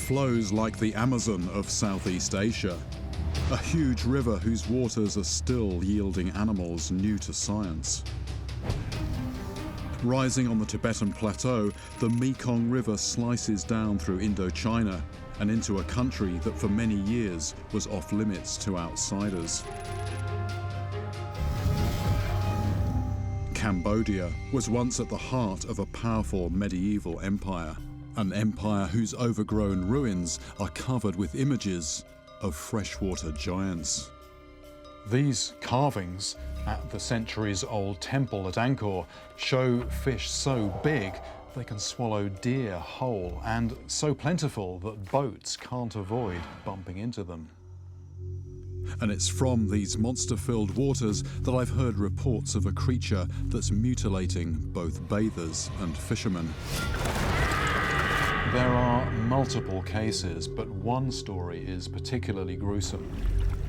flows like the Amazon of Southeast Asia, a huge river whose waters are still yielding animals new to science. Rising on the Tibetan plateau, the Mekong River slices down through Indochina and into a country that for many years was off limits to outsiders. Cambodia was once at the heart of a powerful medieval empire, an empire whose overgrown ruins are covered with images of freshwater giants. These carvings at the centuries-old temple at Angkor show fish so big they can swallow deer whole and so plentiful that boats can't avoid bumping into them. And it's from these monster-filled waters that I've heard reports of a creature that's mutilating both bathers and fishermen. There are multiple cases, but one story is particularly gruesome.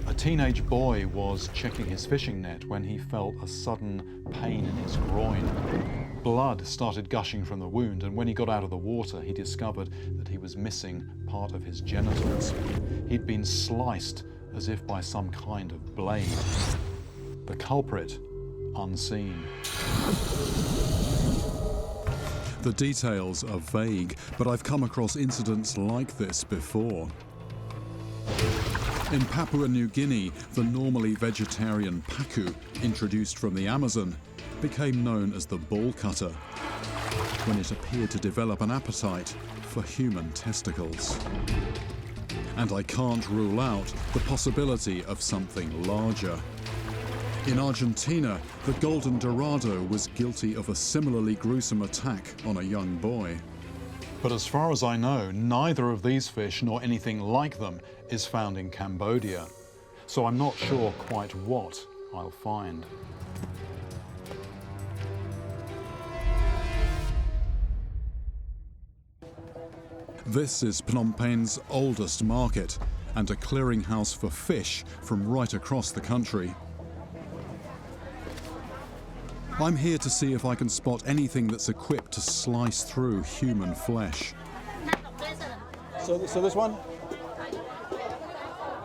A teenage boy was checking his fishing net when he felt a sudden pain in his groin. Blood started gushing from the wound, and when he got out of the water, he discovered that he was missing part of his genitals. He'd been sliced as if by some kind of blade. The culprit, unseen. The details are vague, but I've come across incidents like this before. In Papua New Guinea, the normally vegetarian pacu, introduced from the Amazon, became known as the ball cutter when it appeared to develop an appetite for human testicles. And I can't rule out the possibility of something larger. In Argentina, the golden dorado was guilty of a similarly gruesome attack on a young boy. But as far as I know, neither of these fish nor anything like them is found in Cambodia. So I'm not sure quite what I'll find. This is Phnom Penh's oldest market and a clearinghouse for fish from right across the country. I'm here to see if I can spot anything that's equipped to slice through human flesh. So this one?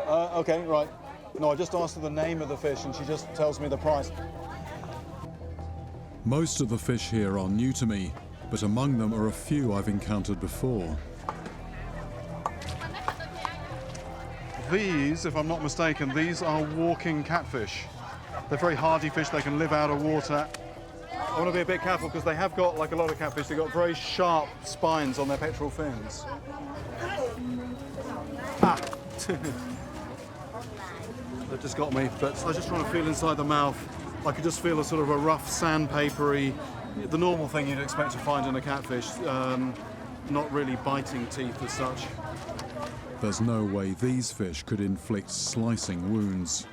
Okay, right. No, I just asked her the name of the fish and she just tells me the price. Most of the fish here are new to me, but among them are a few I've encountered before. These, if I'm not mistaken, these are walking catfish. They're very hardy fish, they can live out of water. I want to be a bit careful because they have got, like a lot of catfish, they've got very sharp spines on their pectoral fins. Ah! That just got me, but I was just trying to feel inside the mouth. I could just feel a sort of a rough, sandpapery, the normal thing you'd expect to find in a catfish, not really biting teeth as such. There's no way these fish could inflict slicing wounds.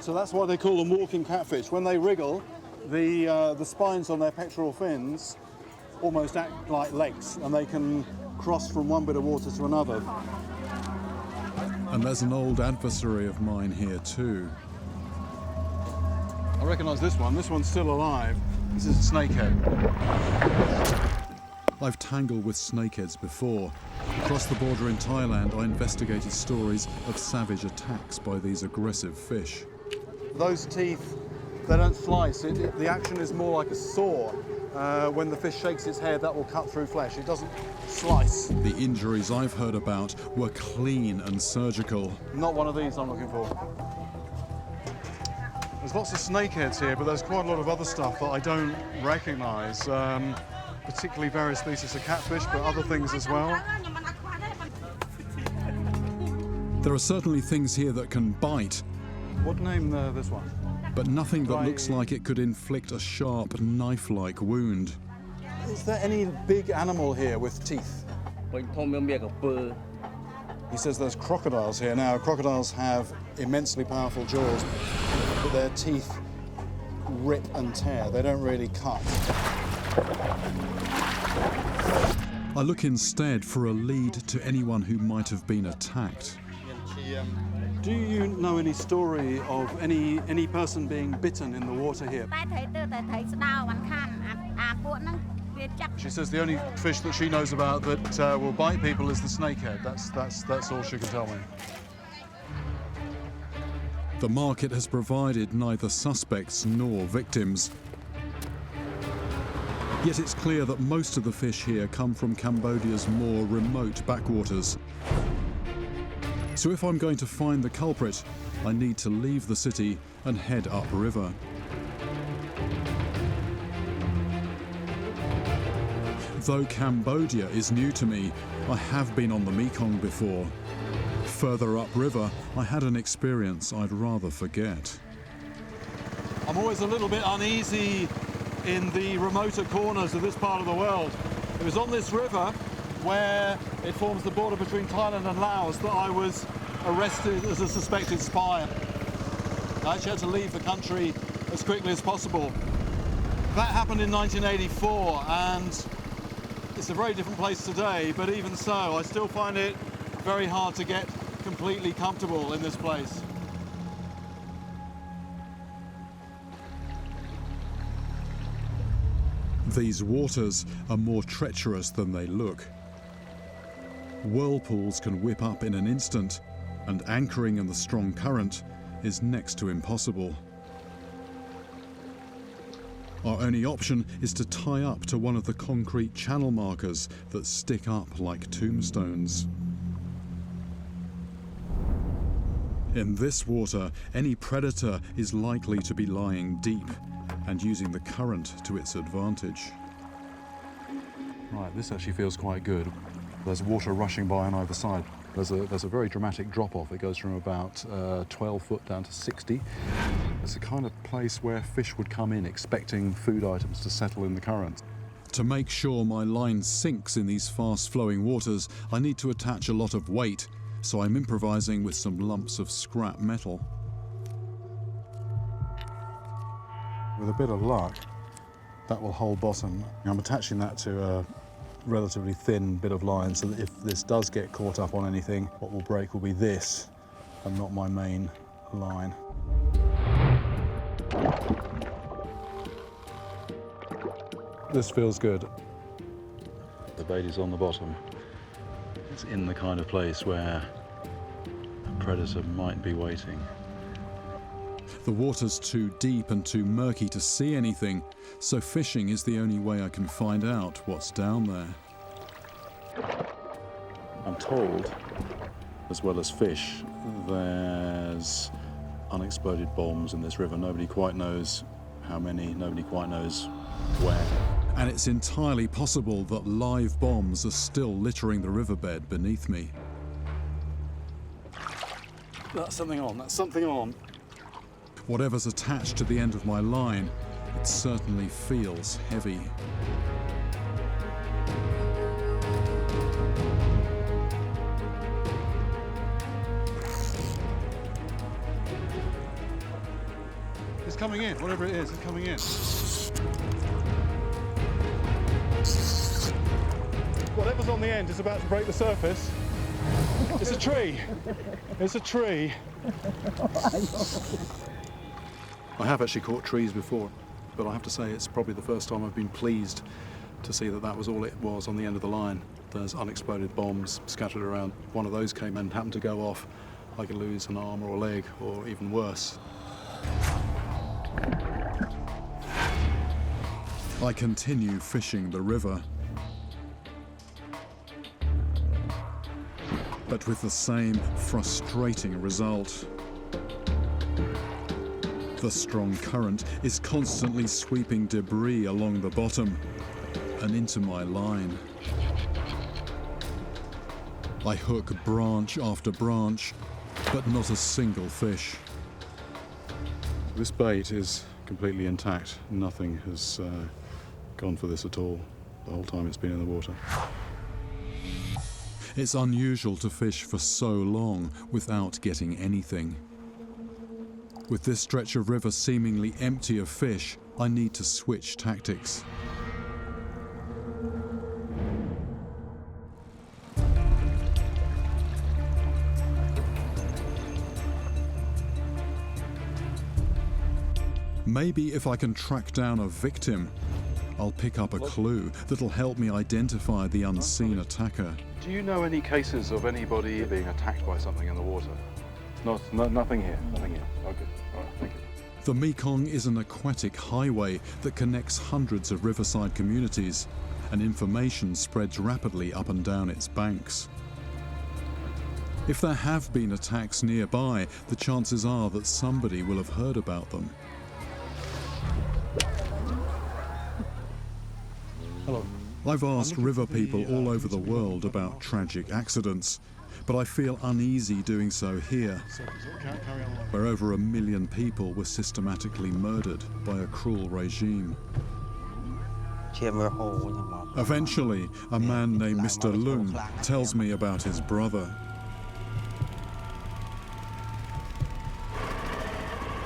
So that's why they call them walking catfish. When they wriggle, the spines on their pectoral fins almost act like legs, and they can cross from one bit of water to another. And there's an old adversary of mine here too. I recognise this one. This one's still alive. This is a snakehead. I've tangled with snakeheads before. Across the border in Thailand, I investigated stories of savage attacks by these aggressive fish. Those teeth, they don't slice. The action is more like a saw. When the fish shakes its head, that will cut through flesh. It doesn't slice. The injuries I've heard about were clean and surgical. Not one of these I'm looking for. There's lots of snakeheads here, but there's quite a lot of other stuff that I don't recognise. Particularly various species of catfish, but other things as well. There are certainly things here that can bite. What name this one? But nothing that looks like it could inflict a sharp, knife-like wound. Is there any big animal here with teeth? He says there's crocodiles here. Now, crocodiles have immensely powerful jaws, but their teeth rip and tear. They don't really cut. I look instead for a lead to anyone who might have been attacked. Do you know any story of any person being bitten in the water here? She says the only fish that she knows about that will bite people is the snakehead. That's all she can tell me. The market has provided neither suspects nor victims. Yet it's clear that most of the fish here come from Cambodia's more remote backwaters. So if I'm going to find the culprit, I need to leave the city and head upriver. Though Cambodia is new to me, I have been on the Mekong before. Further upriver, I had an experience I'd rather forget. I'm always a little bit uneasy in the remoter corners of this part of the world. It was on this river where it forms the border between Thailand and Laos that I was arrested as a suspected spy. I actually had to leave the country as quickly as possible. That happened in 1984, and it's a very different place today, but even so, I still find it very hard to get completely comfortable in this place. These waters are more treacherous than they look. Whirlpools can whip up in an instant, and anchoring in the strong current is next to impossible. Our only option is to tie up to one of the concrete channel markers that stick up like tombstones. In this water, any predator is likely to be lying deep and using the current to its advantage. Right, this actually feels quite good. There's water rushing by on either side. There's a very dramatic drop-off. It goes from about 12 foot down to 60. It's the kind of place where fish would come in expecting food items to settle in the current. To make sure my line sinks in these fast-flowing waters, I need to attach a lot of weight, so I'm improvising with some lumps of scrap metal. With a bit of luck, that will hold bottom. I'm attaching that to a relatively thin bit of line so that if this does get caught up on anything, what will break will be this and not my main line. This feels good. The bait is on the bottom. It's in the kind of place where a predator might be waiting. The water's too deep and too murky to see anything, so fishing is the only way I can find out what's down there. I'm told, as well as fish, there's unexploded bombs in this river. Nobody quite knows how many, nobody quite knows where. And it's entirely possible that live bombs are still littering the riverbed beneath me. That's something on, that's something on. Whatever's attached to the end of my line, it certainly feels heavy. It's coming in, whatever it is, it's coming in. Whatever's on the end is about to break the surface. It's a tree. It's a tree. I have actually caught trees before, but I have to say it's probably the first time I've been pleased to see that that was all it was on the end of the line. There's unexploded bombs scattered around. One of those came and happened to go off. I could lose an arm or a leg, or even worse. I continue fishing the river, but with the same frustrating result. The strong current is constantly sweeping debris along the bottom and into my line. I hook branch after branch, but not a single fish. This bait is completely intact. Nothing has gone for this at all the whole time it's been in the water. It's unusual to fish for so long without getting anything. With this stretch of river seemingly empty of fish, I need to switch tactics. Maybe if I can track down a victim, I'll pick up a clue that'll help me identify the unseen attacker. Do you know any cases of anybody being attacked by something in the water? Nothing here. Nothing here. Okay. All right. Thank you. The Mekong is an aquatic highway that connects hundreds of riverside communities, and information spreads rapidly up and down its banks. If there have been attacks nearby, the chances are that somebody will have heard about them. Hello. I've asked river people all over the world about tragic accidents, but I feel uneasy doing so here, where over 1 million people were systematically murdered by a cruel regime. Eventually, a man named Mr. Lung tells me about his brother.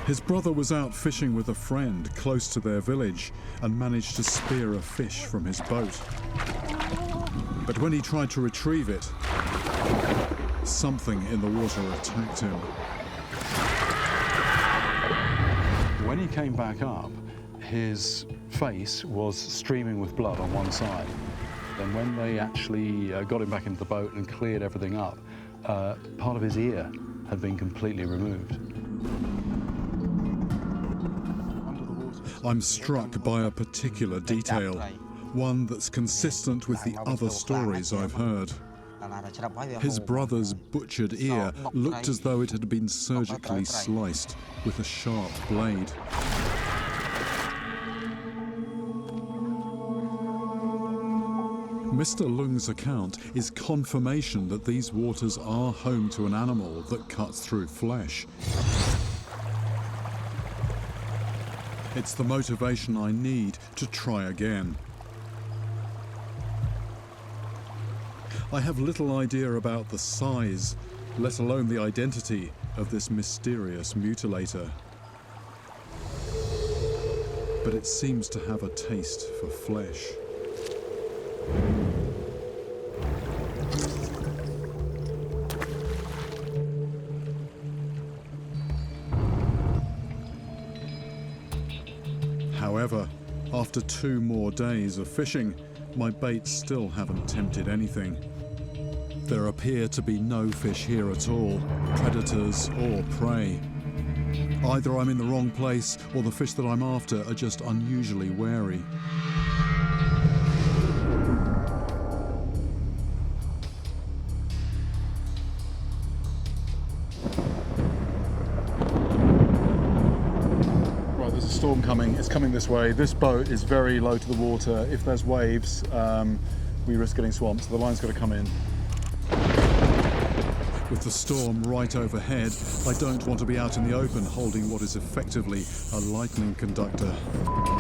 His brother was out fishing with a friend close to their village and managed to spear a fish from his boat. But when he tried to retrieve it, something in the water attacked him. When he came back up, his face was streaming with blood on one side. Then when they actually got him back into the boat and cleared everything up, part of his ear had been completely removed. I'm struck by a particular detail, one that's consistent with the other stories I've heard. His brother's butchered ear looked as though it had been surgically sliced with a sharp blade. Mr. Lung's account is confirmation that these waters are home to an animal that cuts through flesh. It's the motivation I need to try again. I have little idea about the size, let alone the identity of this mysterious mutilator. But it seems to have a taste for flesh. However, after 2 more days of fishing, my baits still haven't tempted anything. There appear to be no fish here at all, predators or prey. Either I'm in the wrong place or the fish that I'm after are just unusually wary. Storm coming. It's coming this way. This boat is very low to the water. If there's waves, we risk getting swamped, so the line's got to come in. With the storm right overhead, I don't want to be out in the open holding what is effectively a lightning conductor.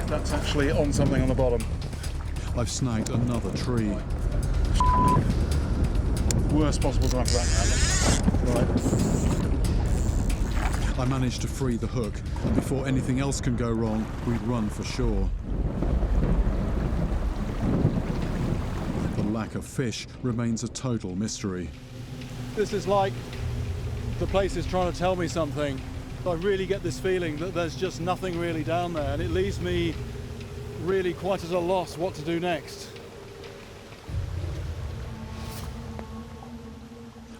That's actually on something on the bottom. I've snagged another tree. Worst possible time for that to happen. Right. I managed to free the hook, and before anything else can go wrong, we run for shore. The lack of fish remains a total mystery. This is like the place is trying to tell me something. I really get this feeling that there's just nothing really down there, and it leaves me really quite at a loss what to do next.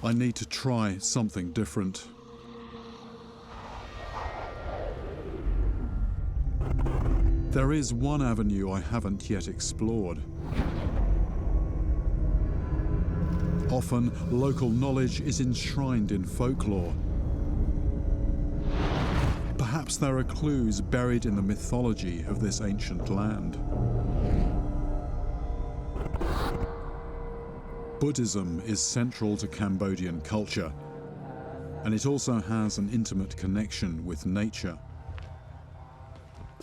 I need to try something different. There is one avenue I haven't yet explored. Often, local knowledge is enshrined in folklore. Perhaps there are clues buried in the mythology of this ancient land. Buddhism is central to Cambodian culture, and it also has an intimate connection with nature.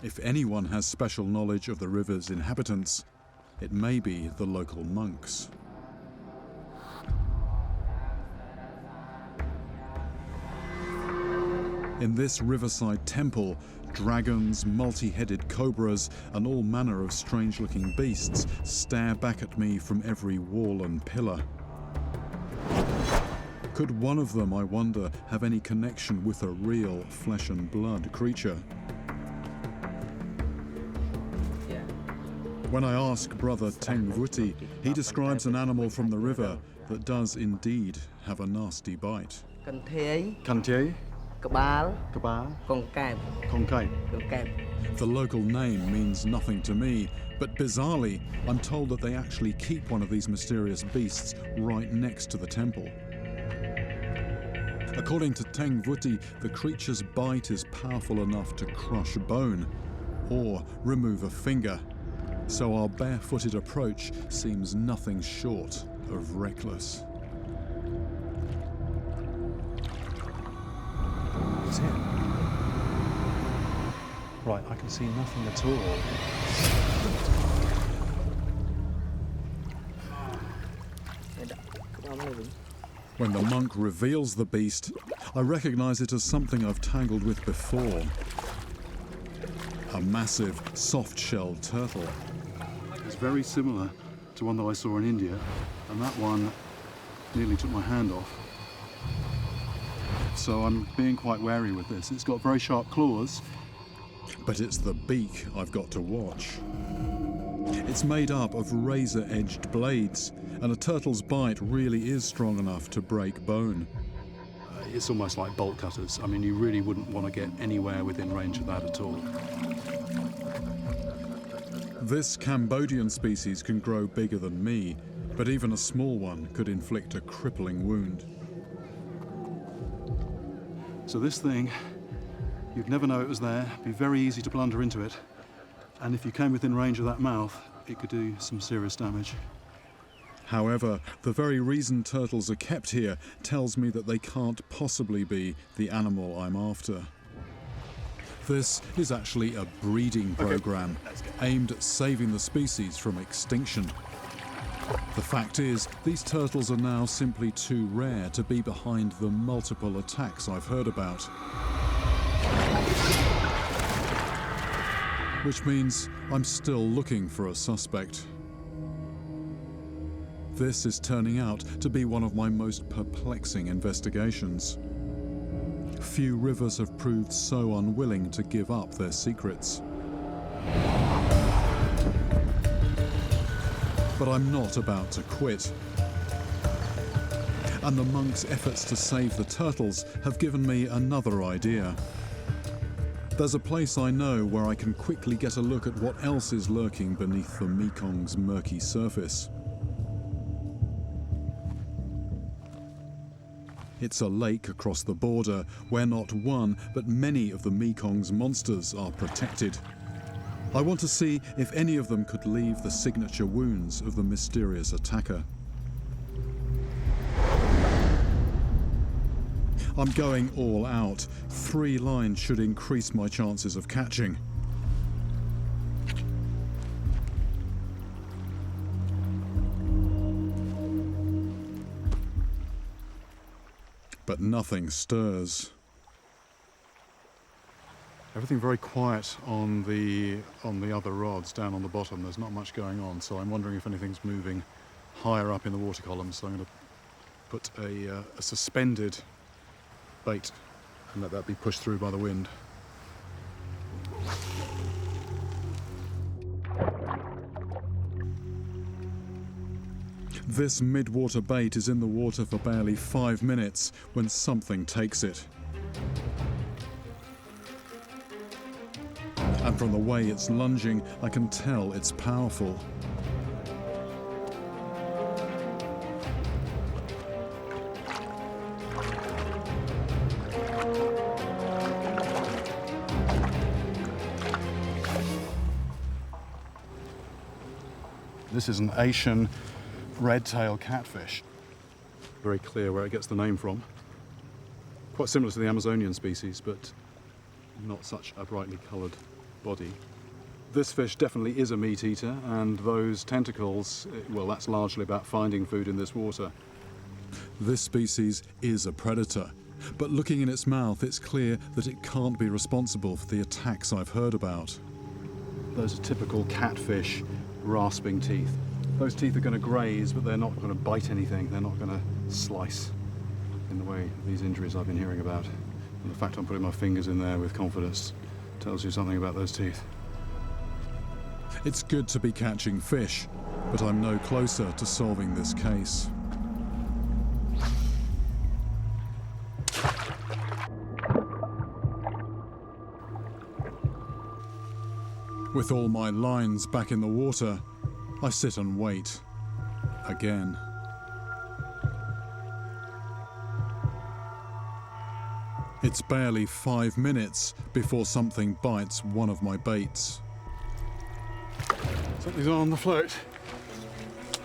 If anyone has special knowledge of the river's inhabitants, it may be the local monks. In this riverside temple, dragons, multi-headed cobras, and all manner of strange-looking beasts stare back at me from every wall and pillar. Could one of them, I wonder, have any connection with a real flesh and blood creature? When I ask brother Teng Vuti, he describes an animal from the river that does indeed have a nasty bite. Kantie, Kaba, Konkai. The local name means nothing to me, but bizarrely, I'm told that they actually keep one of these mysterious beasts right next to the temple. According to Teng Vuti, the creature's bite is powerful enough to crush bone or remove a finger. So our barefooted approach seems nothing short of reckless. It's here. Right, I can see nothing at all. When the monk reveals the beast, I recognize it as something I've tangled with before. A massive, soft-shelled turtle. It's very similar to one that I saw in India, and that one nearly took my hand off. So I'm being quite wary with this. It's got very sharp claws. But it's the beak I've got to watch. It's made up of razor-edged blades, and a turtle's bite really is strong enough to break bone. It's almost like bolt cutters. I mean, you really wouldn't want to get anywhere within range of that at all. This Cambodian species can grow bigger than me, but even a small one could inflict a crippling wound. So this thing, you'd never know it was there. It'd be very easy to blunder into it. And if you came within range of that mouth, it could do some serious damage. However, the very reason turtles are kept here tells me that they can't possibly be the animal I'm after. This is actually a breeding program aimed at saving the species from extinction. The fact is, these turtles are now simply too rare to be behind the multiple attacks I've heard about. Which means I'm still looking for a suspect. This is turning out to be one of my most perplexing investigations. Few rivers have proved so unwilling to give up their secrets. But I'm not about to quit. And the monk's efforts to save the turtles have given me another idea. There's a place I know where I can quickly get a look at what else is lurking beneath the Mekong's murky surface. It's a lake across the border where not one, but many of the Mekong's monsters are protected. I want to see if any of them could leave the signature wounds of the mysterious attacker. I'm going all out. 3 lines should increase my chances of catching. But nothing stirs. Everything very quiet on the other rods down on the bottom. There's not much going on, so I'm wondering if anything's moving higher up in the water column. So I'm going to put a suspended bait and let that be pushed through by the wind. This mid-water bait is in the water for barely 5 minutes when something takes it. And from the way it's lunging, I can tell it's powerful. This is an Asian red-tailed catfish. Very clear where it gets the name from. Quite similar to the Amazonian species, but not such a brightly coloured body. This fish definitely is a meat eater, and those tentacles, well, that's largely about finding food in this water. This species is a predator, but looking in its mouth, it's clear that it can't be responsible for the attacks I've heard about. Those are typical catfish rasping teeth. Those teeth are going to graze, but they're not going to bite anything. They're not going to slice in the way these injuries I've been hearing about. And the fact I'm putting my fingers in there with confidence tells you something about those teeth. It's good to be catching fish, but I'm no closer to solving this case. With all my lines back in the water, I sit and wait. Again. It's barely 5 minutes before something bites one of my baits. Something's on the float.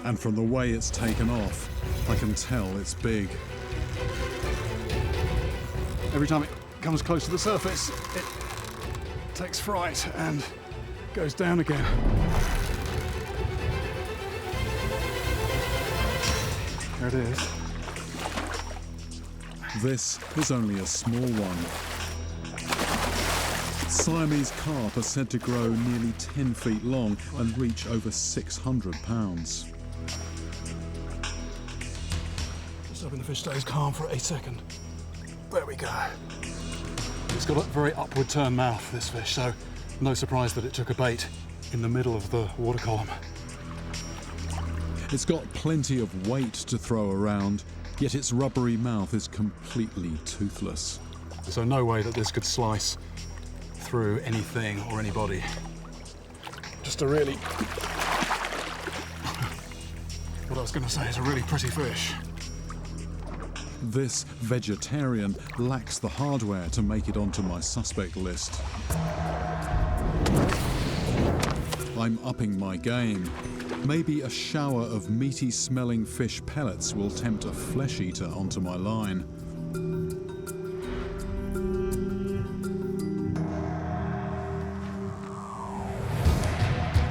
And from the way it's taken off, I can tell it's big. Every time it comes close to the surface, it takes fright and goes down again. There it is. This is only a small one. Siamese carp are said to grow nearly 10 feet long and reach over 600 pounds. Just hoping the fish stays calm for a second. There we go. It's got a very upward turn mouth, this fish, so no surprise that it took a bait in the middle of the water column. It's got plenty of weight to throw around, yet its rubbery mouth is completely toothless. So no way that this could slice through anything or anybody. Just a really... what I was going to say is a really pretty fish. This vegetarian lacks the hardware to make it onto my suspect list. I'm upping my game. Maybe a shower of meaty-smelling fish pellets will tempt a flesh eater onto my line.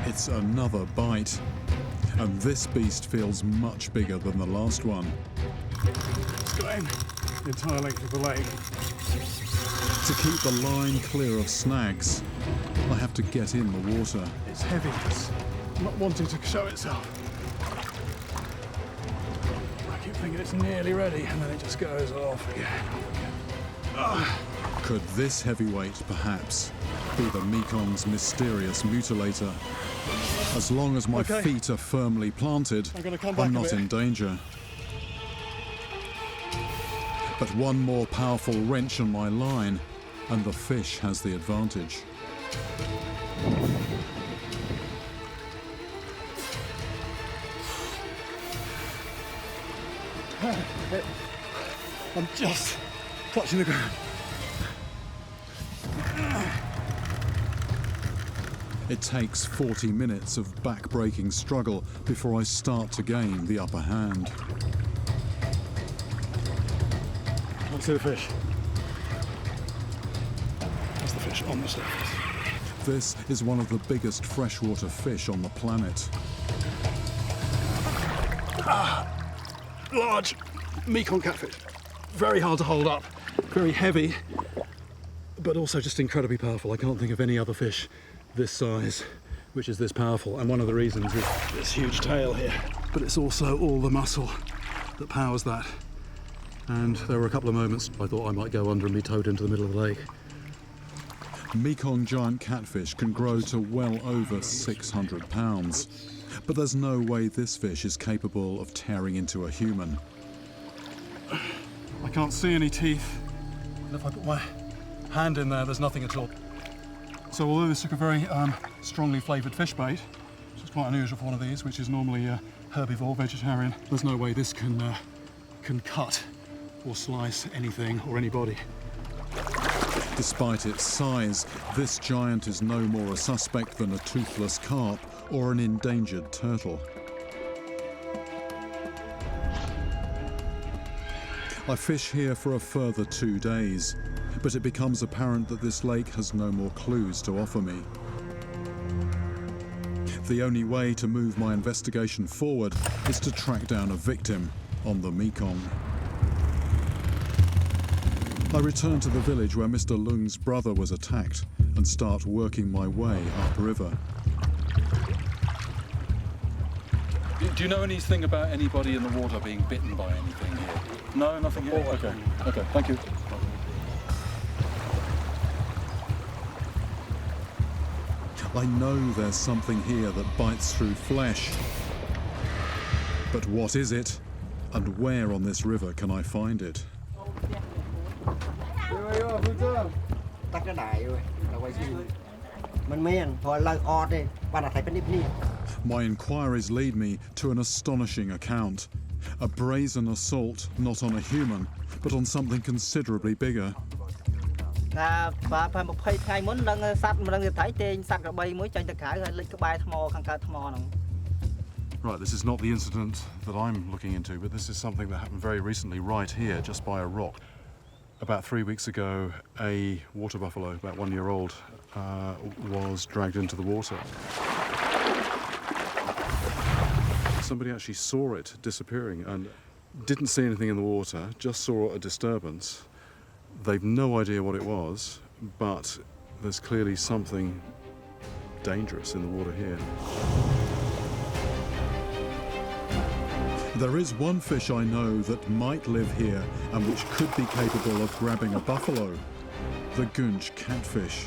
It's another bite, and this beast feels much bigger than the last one. It's going the entire length of the lake. To keep the line clear of snags, I have to get in the water. It's heavy. It's not wanting to show itself. I keep thinking it's nearly ready, and then it just goes off again. Could this heavyweight, perhaps, be the Mekong's mysterious mutilator? As long as my feet are firmly planted, I'm not in danger. But one more powerful wrench on my line, and the fish has the advantage. I'm just touching the ground. It takes 40 minutes of back-breaking struggle before I start to gain the upper hand. Let's see the fish. That's the fish on the surface. This is one of the biggest freshwater fish on the planet. Large Mekong catfish. Very hard to hold up, very heavy, but also just incredibly powerful. I can't think of any other fish this size which is this powerful, and one of the reasons is this huge tail here, but it's also all the muscle that powers that. And there were a couple of moments I thought I might go under and be towed into the middle of the lake. Mekong giant catfish can grow to well over 600 pounds, but there's no way this fish is capable of tearing into a human. I can't see any teeth, and if I put my hand in there, there's nothing at all. So although this took a very strongly flavoured fish bait, which is quite unusual for one of these, which is normally herbivore, vegetarian, there's no way this can cut or slice anything or anybody. Despite its size, this giant is no more a suspect than a toothless carp or an endangered turtle. I fish here for a further 2 days, but it becomes apparent that this lake has no more clues to offer me. The only way to move my investigation forward is to track down a victim on the Mekong. I return to the village where Mr. Leung's brother was attacked and start working my way upriver. Do you know anything about anybody in the water being bitten by anything here? No, nothing here. Oh, okay. Okay, thank you. I know there's something here that bites through flesh. But what is it? And where on this river can I find it? My inquiries lead me to an astonishing account. A brazen assault, not on a human, but on something considerably bigger. Right, this is not the incident that I'm looking into, but this is something that happened very recently right here, just by a rock. About 3 weeks ago, a water buffalo, about 1 year old, was dragged into the water. Somebody actually saw it disappearing and didn't see anything in the water, just saw a disturbance. They've no idea what it was, but there's clearly something dangerous in the water here. There is one fish I know that might live here and which could be capable of grabbing a buffalo. The Gunch catfish.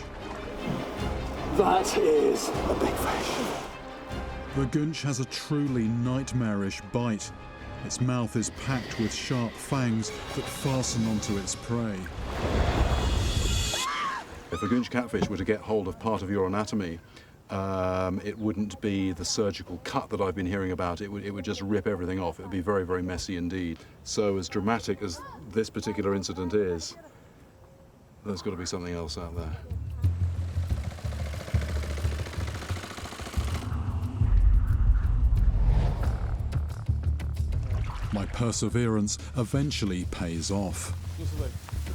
That is a big fish. The Gunch has a truly nightmarish bite. Its mouth is packed with sharp fangs that fasten onto its prey. If a Gunch catfish were to get hold of part of your anatomy, it wouldn't be the surgical cut that I've been hearing about. It would just rip everything off. It would be very, very messy indeed. So as dramatic as this particular incident is, there's got to be something else out there. My perseverance eventually pays off.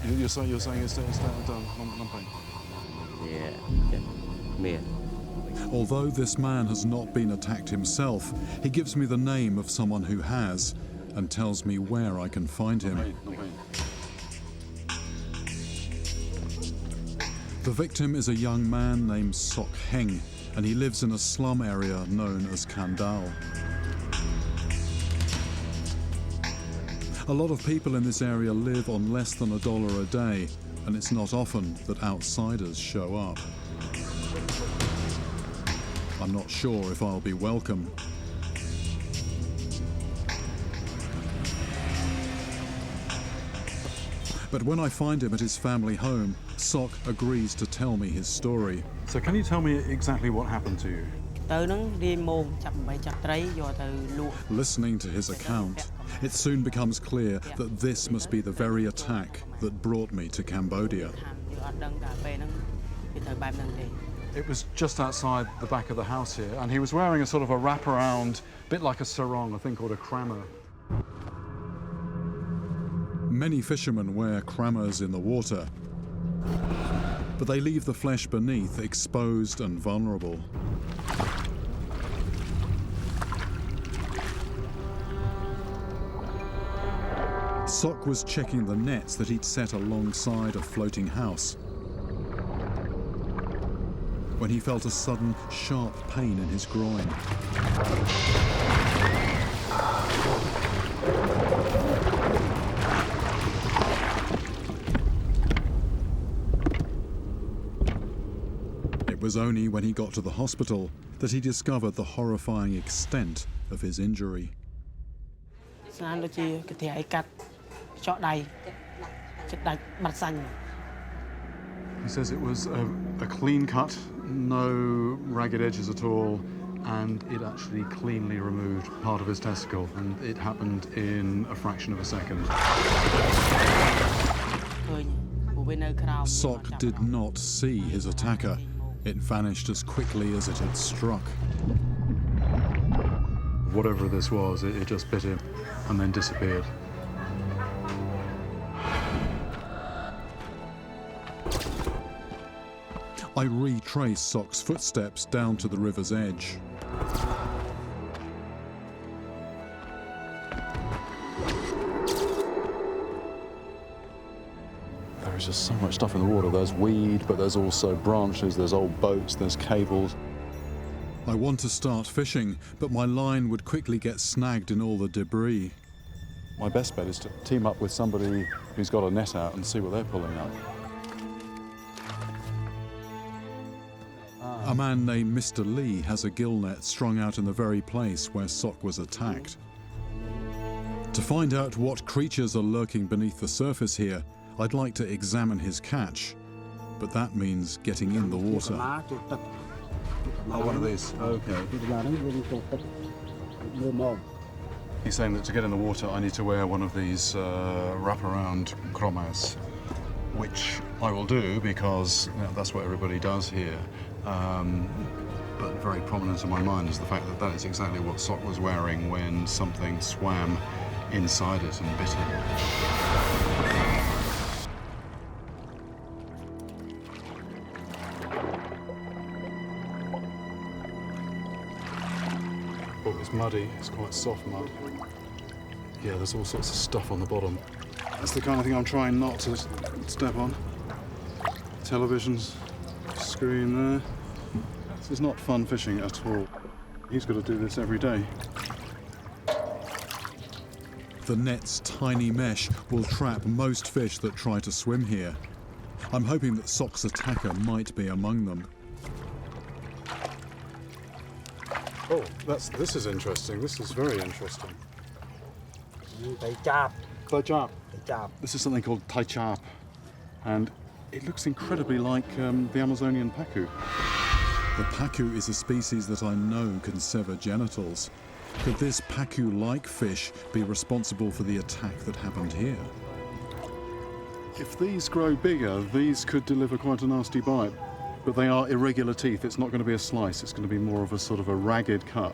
You're saying it's done. Yeah. Although this man has not been attacked himself, he gives me the name of someone who has and tells me where I can find him. The victim is a young man named Sok Heng, and he lives in a slum area known as Kandal. A lot of people in this area live on less than $1 a day, and it's not often that outsiders show up. I'm not sure if I'll be welcome. But when I find him at his family home, Sok agrees to tell me his story. So can you tell me exactly what happened to you? Listening to his account, it soon becomes clear that this must be the very attack that brought me to Cambodia. It was just outside the back of the house here, and he was wearing a sort of a wraparound, bit like a sarong, a thing called a krammer. Many fishermen wear krammers in the water, but they leave the flesh beneath exposed and vulnerable. Sok was checking the nets that he'd set alongside a floating house when he felt a sudden, sharp pain in his groin. It was only when he got to the hospital that he discovered the horrifying extent of his injury. He says it was a clean cut, no ragged edges at all, and it actually cleanly removed part of his testicle, and it happened in a fraction of a second. Sok did not see his attacker. It vanished as quickly as it had struck. Whatever this was, it just bit him and then disappeared. I retrace Sok's footsteps down to the river's edge. There's just so much stuff in the water. There's weed, but there's also branches, there's old boats, there's cables. I want to start fishing, but my line would quickly get snagged in all the debris. My best bet is to team up with somebody who's got a net out and see what they're pulling up. A man named Mr. Lee has a gill net strung out in the very place where Sok was attacked. To find out what creatures are lurking beneath the surface here, I'd like to examine his catch, but that means getting in the water. Oh, one of these. Okay. He's saying that to get in the water, I need to wear one of these wraparound kromas, which I will do because that's what everybody does here. But very prominent in my mind is the fact that that is exactly what Sok was wearing when something swam inside it and bit him. Oh, it's muddy. It's quite soft mud. Yeah, there's all sorts of stuff on the bottom. That's the kind of thing I'm trying not to step on. Television's screen there. This is not fun fishing at all. He's got to do this every day. The net's tiny mesh will trap most fish that try to swim here. I'm hoping that Sok's attacker might be among them. Oh, this is interesting. This is very interesting. Tai chap. This is something called tai chap, and it looks incredibly like the Amazonian pacu. The pacu is a species that I know can sever genitals. Could this pacu-like fish be responsible for the attack that happened here? If these grow bigger, these could deliver quite a nasty bite. But they are irregular teeth. It's not going to be a slice. It's going to be more of a sort of a ragged cut.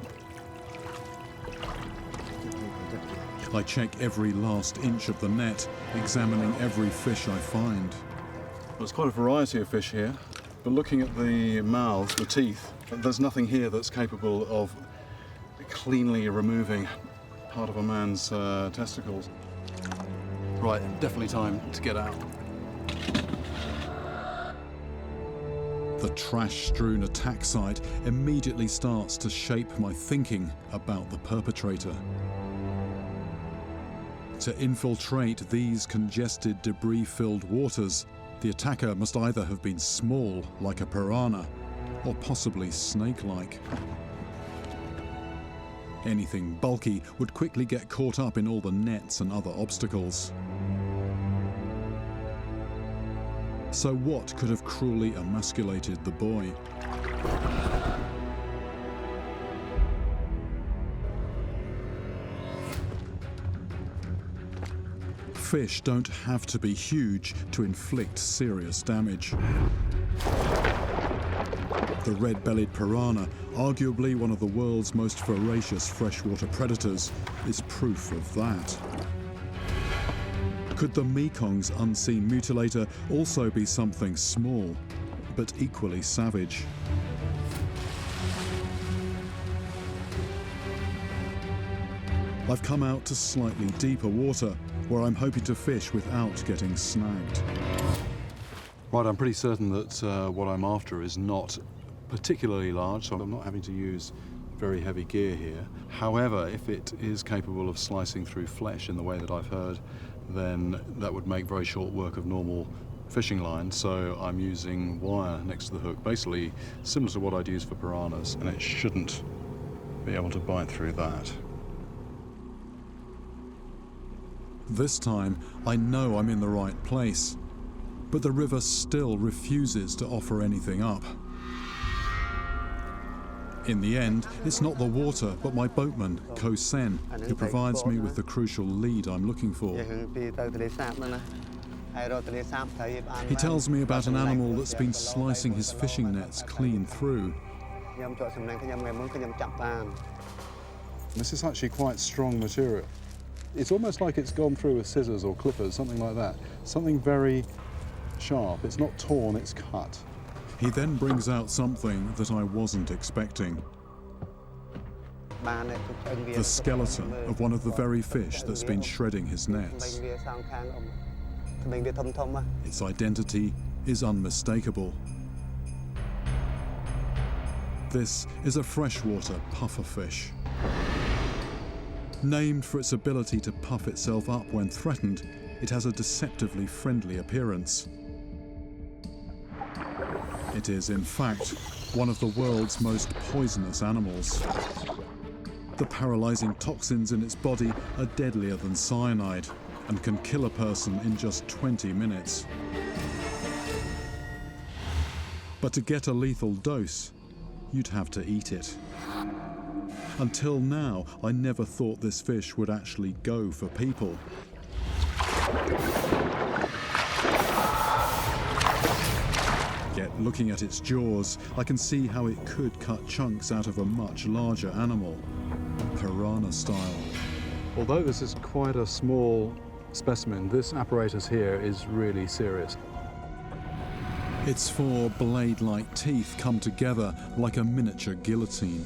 I check every last inch of the net, examining every fish I find. There's quite a variety of fish here, but looking at the mouths, the teeth, there's nothing here that's capable of cleanly removing part of a man's testicles. Right, definitely time to get out. The trash-strewn attack site immediately starts to shape my thinking about the perpetrator. To infiltrate these congested, debris-filled waters, the attacker must either have been small, like a piranha, or possibly snake-like. Anything bulky would quickly get caught up in all the nets and other obstacles. So what could have cruelly emasculated the boy? Fish don't have to be huge to inflict serious damage. The red-bellied piranha, arguably one of the world's most voracious freshwater predators, is proof of that. Could the Mekong's unseen mutilator also be something small, but equally savage? I've come out to slightly deeper water, where I'm hoping to fish without getting snagged. Right, I'm pretty certain that what I'm after is not particularly large, so I'm not having to use very heavy gear here. However, if it is capable of slicing through flesh in the way that I've heard, then that would make very short work of normal fishing line, so I'm using wire next to the hook, basically similar to what I'd use for piranhas, and it shouldn't be able to bite through that. This time, I know I'm in the right place, but the river still refuses to offer anything up. In the end, it's not the water, but my boatman, Ko Sen, who provides me with the crucial lead I'm looking for. He tells me about an animal that's been slicing his fishing nets clean through. This is actually quite strong material. It's almost like it's gone through with scissors or clippers, something like that. Something very sharp. It's not torn, it's cut. He then brings out something that I wasn't expecting. The skeleton of one of the very fish that's been shredding his nets. Its identity is unmistakable. This is a freshwater pufferfish. Named for its ability to puff itself up when threatened, it has a deceptively friendly appearance. It is, in fact, one of the world's most poisonous animals. The paralyzing toxins in its body are deadlier than cyanide and can kill a person in just 20 minutes. But to get a lethal dose, you'd have to eat it. Until now, I never thought this fish would actually go for people. Yet, looking at its jaws, I can see how it could cut chunks out of a much larger animal, piranha style. Although this is quite a small specimen, this apparatus here is really serious. Its four blade-like teeth come together like a miniature guillotine.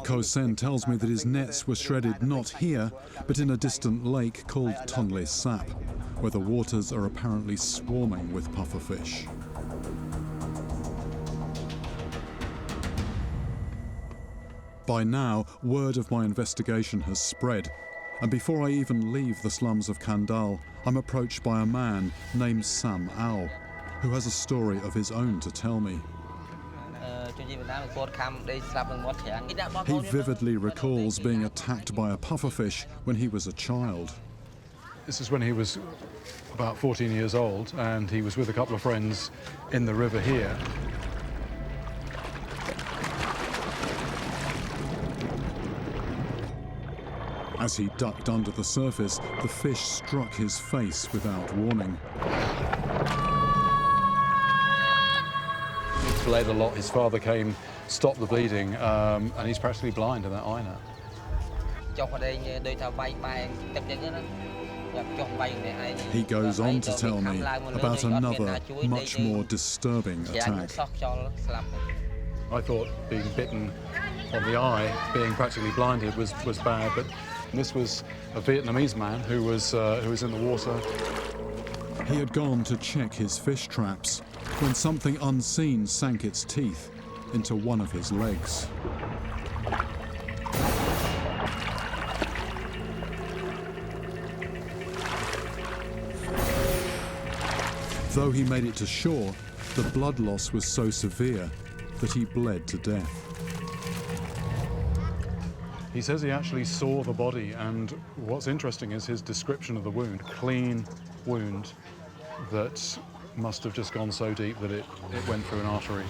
Kosen tells me that his nets were shredded not here, but in a distant lake called Tonle Sap, where the waters are apparently swarming with pufferfish. By now, word of my investigation has spread, and before I even leave the slums of Kandal, I'm approached by a man named Sam Ao, who has a story of his own to tell me. He vividly recalls being attacked by a pufferfish when he was a child. This is when he was about 14 years old, and he was with a couple of friends in the river here. As he ducked under the surface, the fish struck his face without warning. He's bled a lot. His father came, stopped the bleeding, and he's practically blind in that eye now. He goes on to tell me about another, much more disturbing attack. I thought being bitten on the eye, being practically blinded, was bad, but this was a Vietnamese man who was in the water. He had gone to check his fish traps when something unseen sank its teeth into one of his legs. Though he made it to shore, the blood loss was so severe that he bled to death. He says he actually saw the body, and what's interesting is his description of the wound. Clean wound that must have just gone so deep that it went through an artery.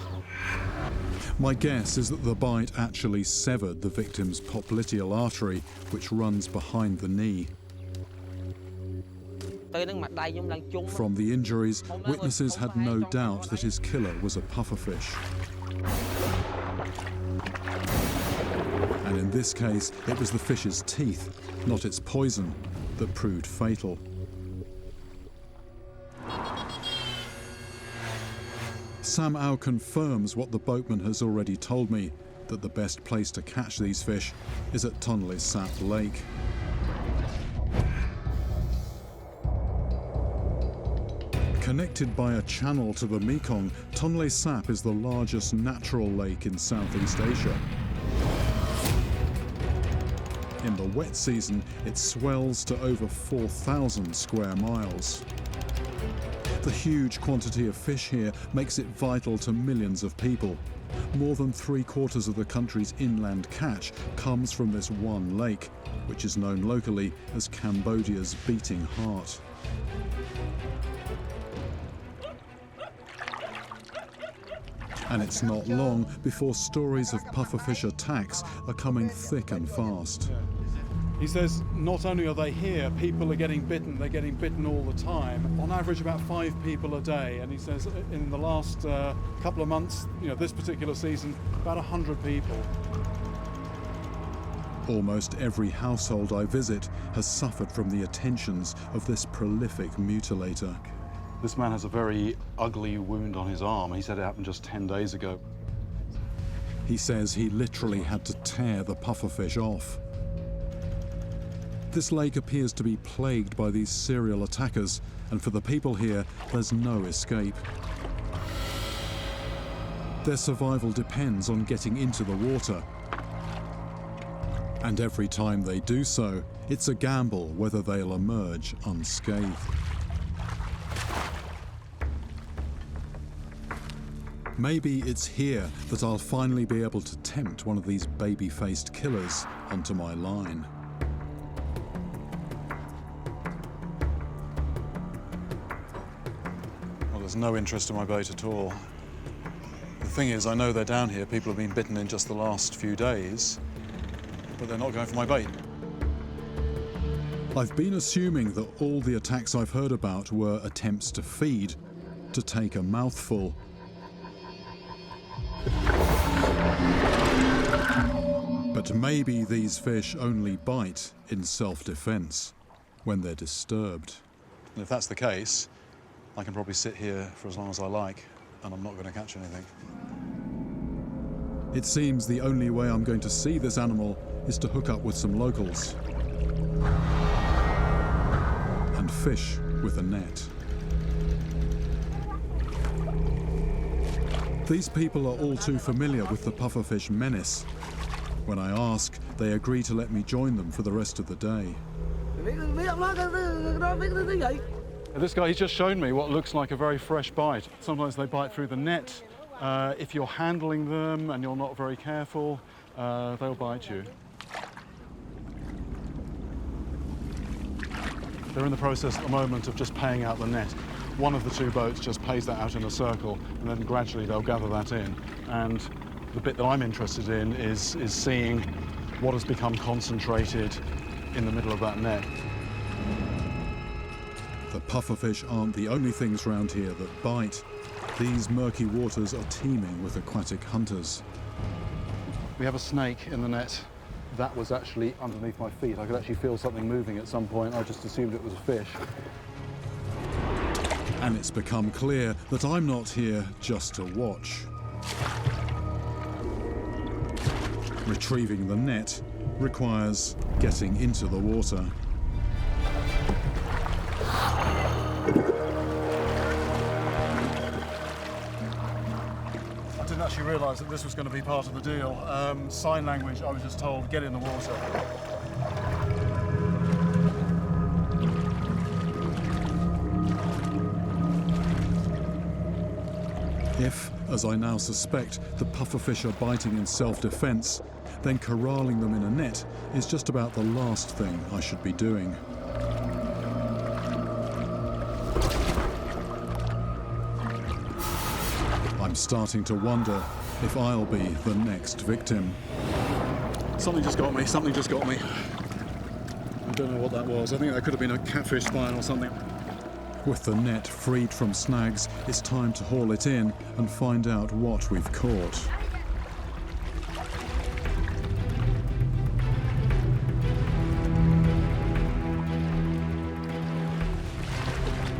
My guess is that the bite actually severed the victim's popliteal artery, which runs behind the knee. From the injuries, witnesses had no doubt that his killer was a pufferfish. And in this case, it was the fish's teeth, not its poison, that proved fatal. Sam Ao confirms what the boatman has already told me, that the best place to catch these fish is at Tonle Sap Lake. Connected by a channel to the Mekong, Tonle Sap is the largest natural lake in Southeast Asia. In the wet season, it swells to over 4,000 square miles. The huge quantity of fish here makes it vital to millions of people. More than 3/4 of the country's inland catch comes from this one lake, which is known locally as Cambodia's beating heart. And it's not long before stories of pufferfish attacks are coming thick and fast. He says not only are they here, people are getting bitten, they're getting bitten all the time. On average about 5 people a day, and he says in the last couple of months, this particular season, about 100 people. Almost every household I visit has suffered from the attentions of this prolific mutilator. This man has a very ugly wound on his arm. He said it happened just 10 days ago. He says he literally had to tear the pufferfish off. This lake appears to be plagued by these serial attackers, and for the people here, there's no escape. Their survival depends on getting into the water. And every time they do so, it's a gamble whether they'll emerge unscathed. Maybe it's here that I'll finally be able to tempt one of these baby-faced killers onto my line. Well, there's no interest in my bait at all. The thing is, I know they're down here. People have been bitten in just the last few days, but they're not going for my bait. I've been assuming that all the attacks I've heard about were attempts to feed, to take a mouthful. But maybe these fish only bite in self-defense when they're disturbed. And if that's the case, I can probably sit here for as long as I like, and I'm not going to catch anything. It seems the only way I'm going to see this animal is to hook up with some locals and fish with a net. These people are all too familiar with the pufferfish menace. When I ask, they agree to let me join them for the rest of the day. This guy, he's just shown me what looks like a very fresh bite. Sometimes they bite through the net. If you're handling them and you're not very careful, they'll bite you. They're in the process at the moment of just paying out the net. One of the two boats just pays that out in a circle, and then gradually they'll gather that in. And the bit that I'm interested in is seeing what has become concentrated in the middle of that net. The pufferfish aren't the only things round here that bite. These murky waters are teeming with aquatic hunters. We have a snake in the net. That was actually underneath my feet. I could actually feel something moving at some point. I just assumed it was a fish. And it's become clear that I'm not here just to watch. Retrieving the net requires getting into the water. I didn't actually realise that this was going to be part of the deal. Sign language, I was just told, get in the water. If, as I now suspect, the pufferfish are biting in self-defense, then corralling them in a net is just about the last thing I should be doing. I'm starting to wonder if I'll be the next victim. Something just got me, something just got me. I don't know what that was. I think that could have been a catfish spine or something. With the net freed from snags, it's time to haul it in and find out what we've caught.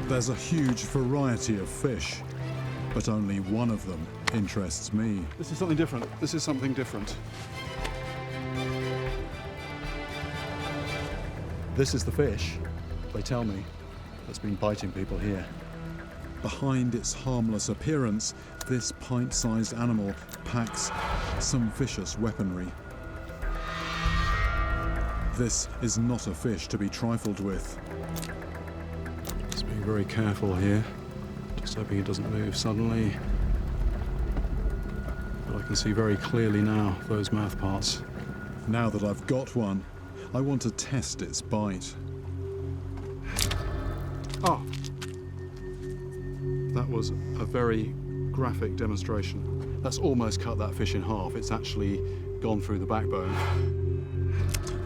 There's a huge variety of fish, but only one of them interests me. This is something different. This is something different. This is the fish, they tell me, that's been biting people here. Behind its harmless appearance, this pint-sized animal packs some vicious weaponry. This is not a fish to be trifled with. Just being very careful here, just hoping it doesn't move suddenly. But I can see very clearly now those mouth parts. Now that I've got one, I want to test its bite. Oh! That was a very graphic demonstration. That's almost cut that fish in half. It's actually gone through the backbone.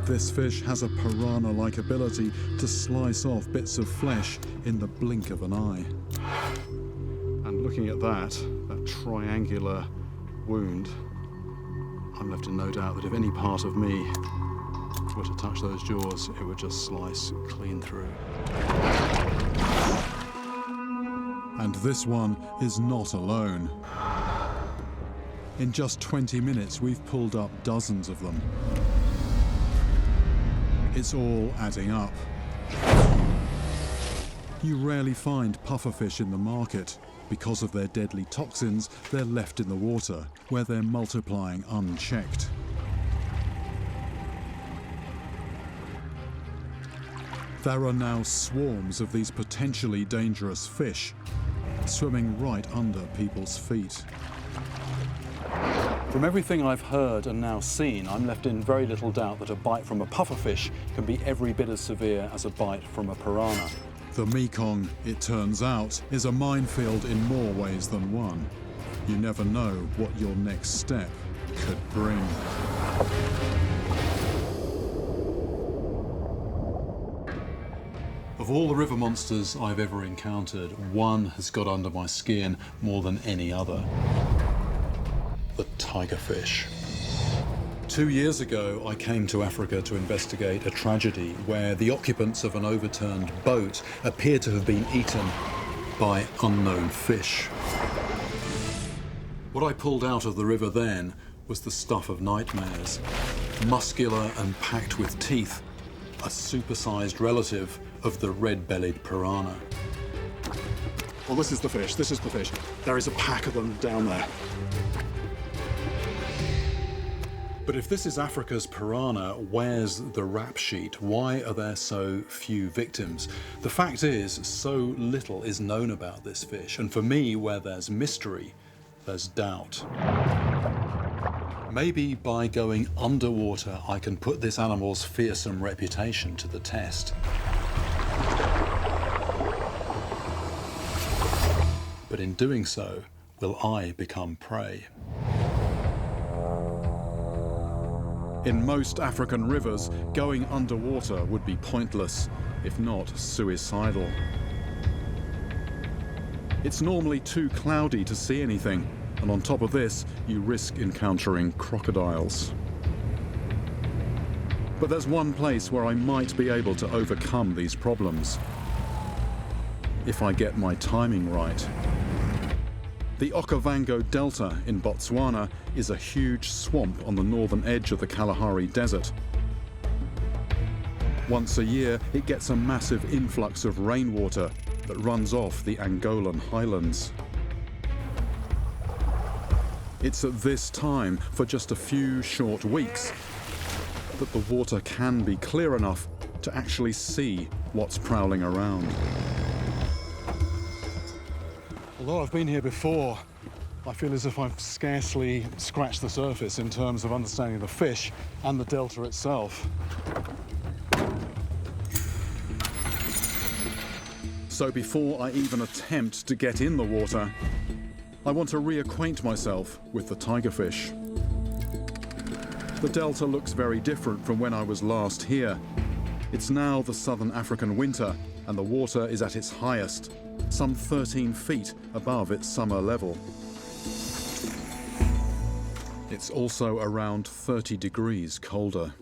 This fish has a piranha-like ability to slice off bits of flesh in the blink of an eye. And looking at that triangular wound, I'm left in no doubt that if any part of me were to touch those jaws, it would just slice clean through. And this one is not alone. In just 20 minutes, we've pulled up dozens of them. It's all adding up. You rarely find pufferfish in the market. Because of their deadly toxins, they're left in the water, where they're multiplying unchecked. There are now swarms of these potentially dangerous fish, swimming right under people's feet. From everything I've heard and now seen, I'm left in very little doubt that a bite from a pufferfish can be every bit as severe as a bite from a piranha. The Mekong, it turns out, is a minefield in more ways than one. You never know what your next step could bring. Of all the river monsters I've ever encountered, one has got under my skin more than any other. The tigerfish. 2 years ago, I came to Africa to investigate a tragedy where the occupants of an overturned boat appear to have been eaten by unknown fish. What I pulled out of the river then was the stuff of nightmares. Muscular and packed with teeth, a supersized relative of the red-bellied piranha. Well, this is the fish. This is the fish. There is a pack of them down there. But if this is Africa's piranha, where's the rap sheet? Why are there so few victims? The fact is, so little is known about this fish, and for me, where there's mystery, there's doubt. Maybe by going underwater, I can put this animal's fearsome reputation to the test. But in doing so, will I become prey? In most African rivers, going underwater would be pointless, if not suicidal. It's normally too cloudy to see anything, and on top of this, you risk encountering crocodiles. But there's one place where I might be able to overcome these problems, if I get my timing right. The Okavango Delta in Botswana is a huge swamp on the northern edge of the Kalahari Desert. Once a year, it gets a massive influx of rainwater that runs off the Angolan highlands. It's at this time, for just a few short weeks, that the water can be clear enough to actually see what's prowling around. Although I've been here before, I feel as if I've scarcely scratched the surface in terms of understanding the fish and the delta itself. So before I even attempt to get in the water, I want to reacquaint myself with the tigerfish. The delta looks very different from when I was last here. It's now the southern African winter, and the water is at its highest, some 13 feet above its summer level. It's also around 30 degrees colder.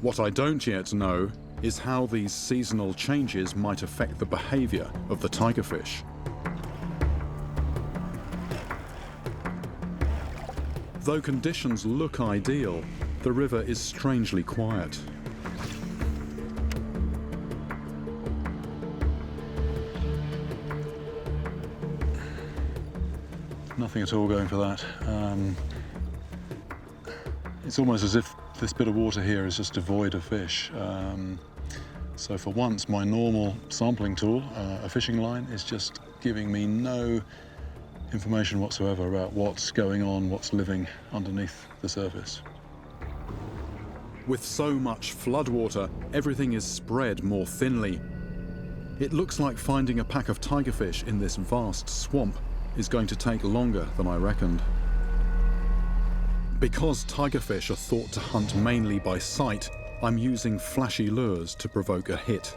What I don't yet know is how these seasonal changes might affect the behavior of the tigerfish. Though conditions look ideal, the river is strangely quiet. Nothing at all going for that. It's almost as if this bit of water here is just devoid of fish. So for once, my normal sampling tool, a fishing line, is just giving me no information whatsoever about what's going on, what's living underneath the surface. With so much floodwater, everything is spread more thinly. It looks like finding a pack of tigerfish in this vast swamp is going to take longer than I reckoned. Because tigerfish are thought to hunt mainly by sight, I'm using flashy lures to provoke a hit.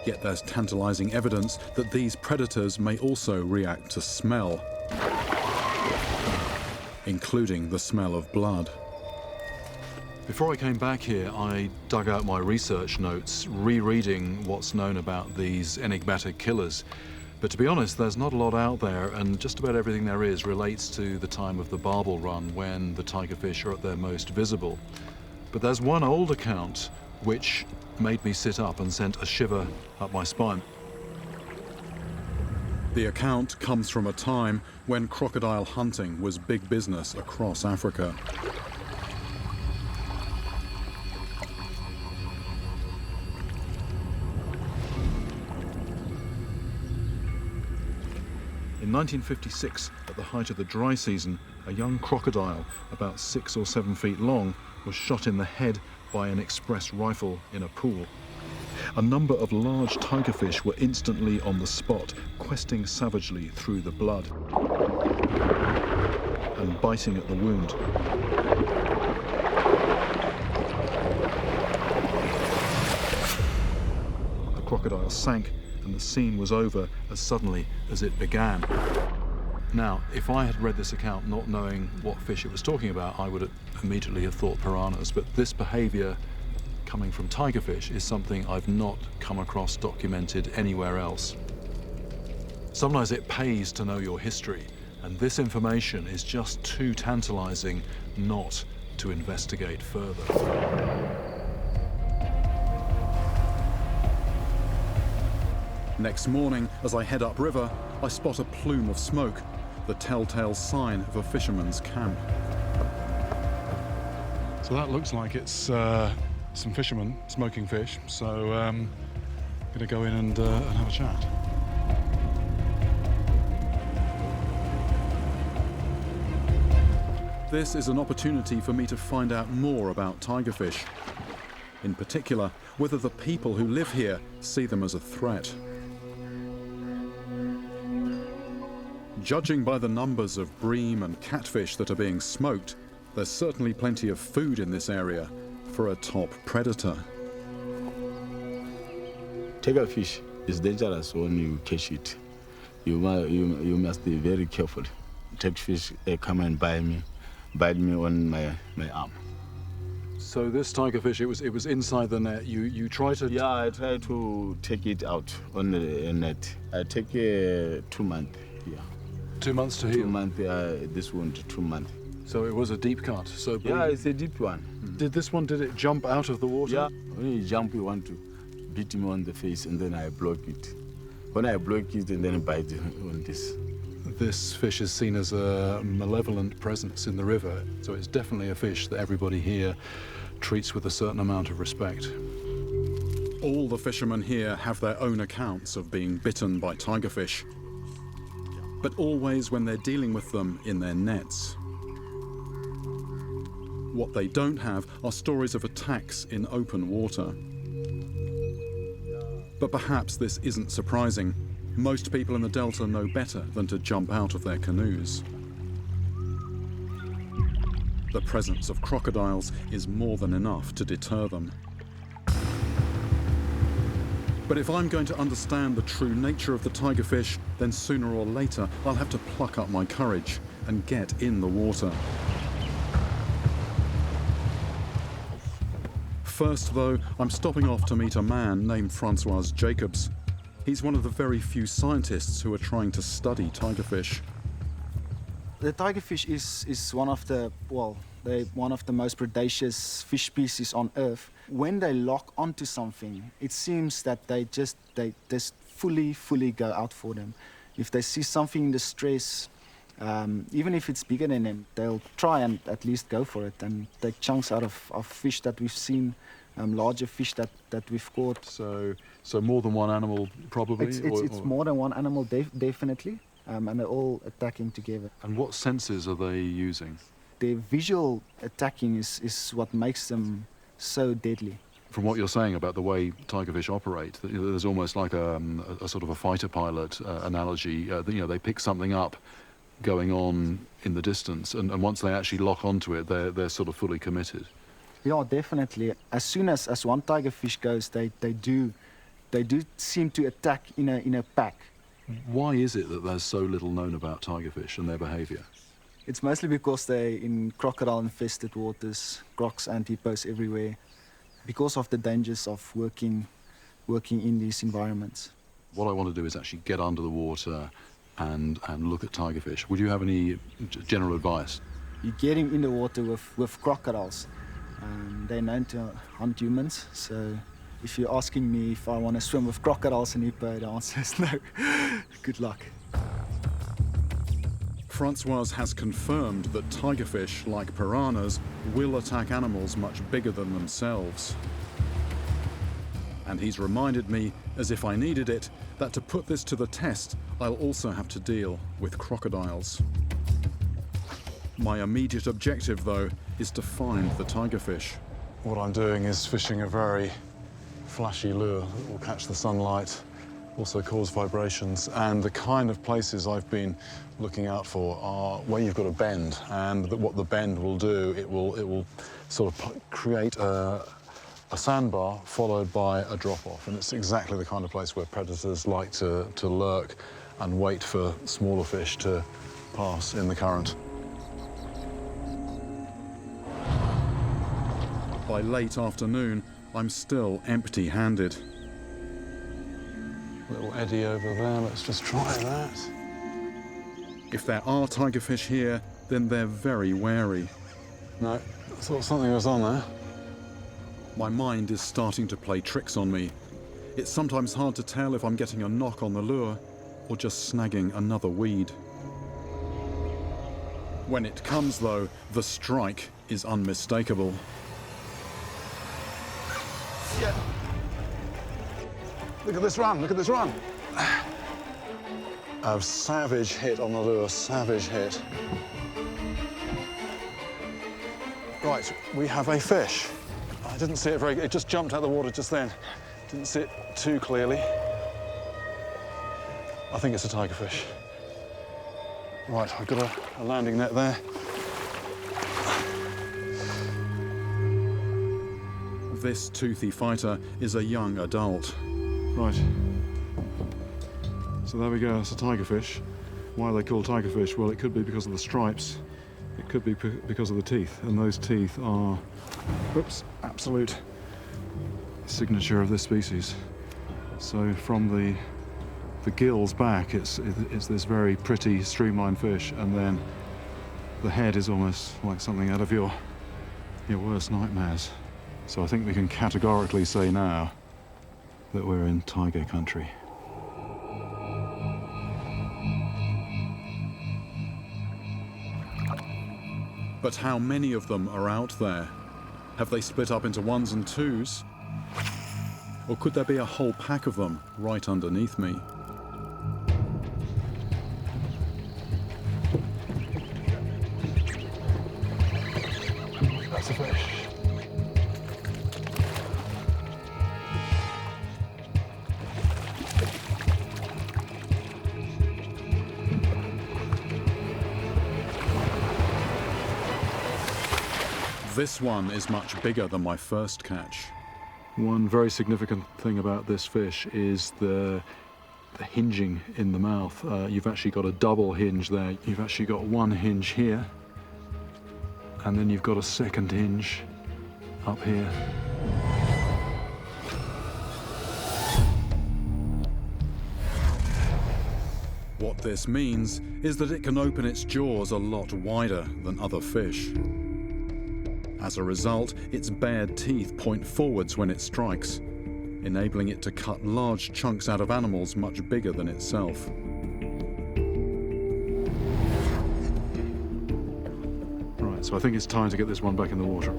Yet there's tantalizing evidence that these predators may also react to smell, including the smell of blood. Before I came back here, I dug out my research notes, rereading what's known about these enigmatic killers. But to be honest, there's not a lot out there, and just about everything there is relates to the time of the barbel run, when the tigerfish are at their most visible. But there's one old account which made me sit up and sent a shiver up my spine. The account comes from a time when crocodile hunting was big business across Africa. In 1956, at the height of the dry season, a young crocodile, about 6 or 7 feet long, was shot in the head by an express rifle in a pool. A number of large tigerfish were instantly on the spot, questing savagely through the blood and biting at the wound. The crocodile sank, and the scene was over as suddenly as it began. Now, if I had read this account not knowing what fish it was talking about, I would immediately have thought piranhas, but this behaviour coming from tigerfish is something I've not come across documented anywhere else. Sometimes it pays to know your history, and this information is just too tantalising not to investigate further. Next morning, as I head upriver, I spot a plume of smoke, the telltale sign of a fisherman's camp. So that looks like it's some fishermen smoking fish, so I'm going to go in and have a chat. This is an opportunity for me to find out more about tigerfish. In particular, whether the people who live here see them as a threat. Judging by the numbers of bream and catfish that are being smoked, there's certainly plenty of food in this area for a top predator. Tigerfish is dangerous when you catch it. You must be very careful. Tigerfish come and bite me on my arm. So this tigerfish, it was inside the net. You try to... Yeah, I try to take it out on the net. I take 2 months here. 2 months to heal? 2 months, this wound, 2 months. So it was a deep cut. So yeah, it's a deep one. Did it jump out of the water? Yeah, when you jump, you want to beat him on the face, and then I block it. When I block it, and then I bite on this. This fish is seen as a malevolent presence in the river, so it's definitely a fish that everybody here treats with a certain amount of respect. All the fishermen here have their own accounts of being bitten by tigerfish, but always when they're dealing with them in their nets. What they don't have are stories of attacks in open water. But perhaps this isn't surprising. Most people in the Delta know better than to jump out of their canoes. The presence of crocodiles is more than enough to deter them. But if I'm going to understand the true nature of the tigerfish, then sooner or later I'll have to pluck up my courage and get in the water. First, though, I'm stopping off to meet a man named Francois Jacobs. He's one of the very few scientists who are trying to study tigerfish. The tigerfish is one of the, they're one of the most predaceous fish species on Earth. When they lock onto something, it seems that they just fully go out for them. If they see something in distress, even if it's bigger than them, they'll try and at least go for it and take chunks out of fish that we've seen, larger fish that we've caught. So more than one animal, probably? It's more than one animal, definitely, and they're all attacking together. And what senses are they using? Their visual attacking is what makes them so deadly. From what you're saying about the way tigerfish operate, there's almost like a sort of a fighter pilot analogy. They pick something up going on in the distance, and once they actually lock onto it, they're sort of fully committed. Yeah, definitely. As soon as one tigerfish goes, they do seem to attack in a pack. Why is it that there's so little known about tigerfish and their behaviour? It's mostly because they're in crocodile-infested waters, crocs and hippos everywhere, because of the dangers of working in these environments. What I want to do is actually get under the water and look at tigerfish. Would you have any general advice? You're getting in the water with crocodiles. They're known to hunt humans, so if you're asking me if I want to swim with crocodiles and hippo, the answer is no. Good luck. Francois has confirmed that tigerfish, like piranhas, will attack animals much bigger than themselves. And he's reminded me, as if I needed it, that to put this to the test, I'll also have to deal with crocodiles. My immediate objective, though, is to find the tigerfish. What I'm doing is fishing a very flashy lure that will catch the sunlight, also cause vibrations, and the kind of places I've been looking out for are where you've got a bend, and what the bend will do, it will sort of create a sandbar followed by a drop-off, and it's exactly the kind of place where predators like to lurk and wait for smaller fish to pass in the current. By late afternoon, I'm still empty-handed. Little eddy over there, let's just try that. If there are tigerfish here, then they're very wary. No, I thought something was on there. My mind is starting to play tricks on me. It's sometimes hard to tell if I'm getting a knock on the lure or just snagging another weed. When it comes, though, the strike is unmistakable. Yeah. Look at this run, look at this run. A savage hit on the lure, savage hit. Right, we have a fish. I didn't see it it just jumped out of the water just then. Didn't see it too clearly. I think it's a tigerfish. Right, I've got a landing net there. This toothy fighter is a young adult. Right. So there we go, it's a tigerfish. Why are they called tigerfish? Well, it could be because of the stripes. It could be because of the teeth, and those teeth are, oops, absolute signature of this species. So from the gills back, it's this very pretty streamlined fish, and then the head is almost like something out of your worst nightmares. So I think we can categorically say now that we're in tiger country. But how many of them are out there? Have they split up into ones and twos? Or could there be a whole pack of them right underneath me? That's a fish. This one is much bigger than my first catch. One very significant thing about this fish is the hinging in the mouth. You've actually got a double hinge there. You've actually got one hinge here, and then you've got a second hinge up here. What this means is that it can open its jaws a lot wider than other fish. As a result, its bared teeth point forwards when it strikes, enabling it to cut large chunks out of animals much bigger than itself. Right, so I think it's time to get this one back in the water.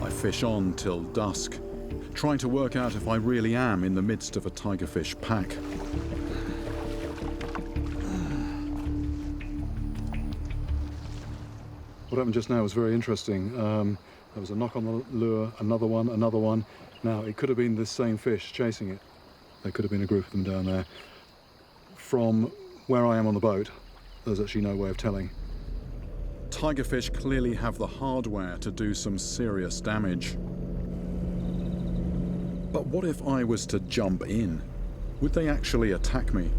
I fish on till dusk, trying to work out if I really am in the midst of a tigerfish pack. What happened just now was very interesting. There was a knock on the lure, another one. Now, it could have been this same fish chasing it. There could have been a group of them down there. From where I am on the boat, there's actually no way of telling. Tigerfish clearly have the hardware to do some serious damage. But what if I was to jump in? Would they actually attack me?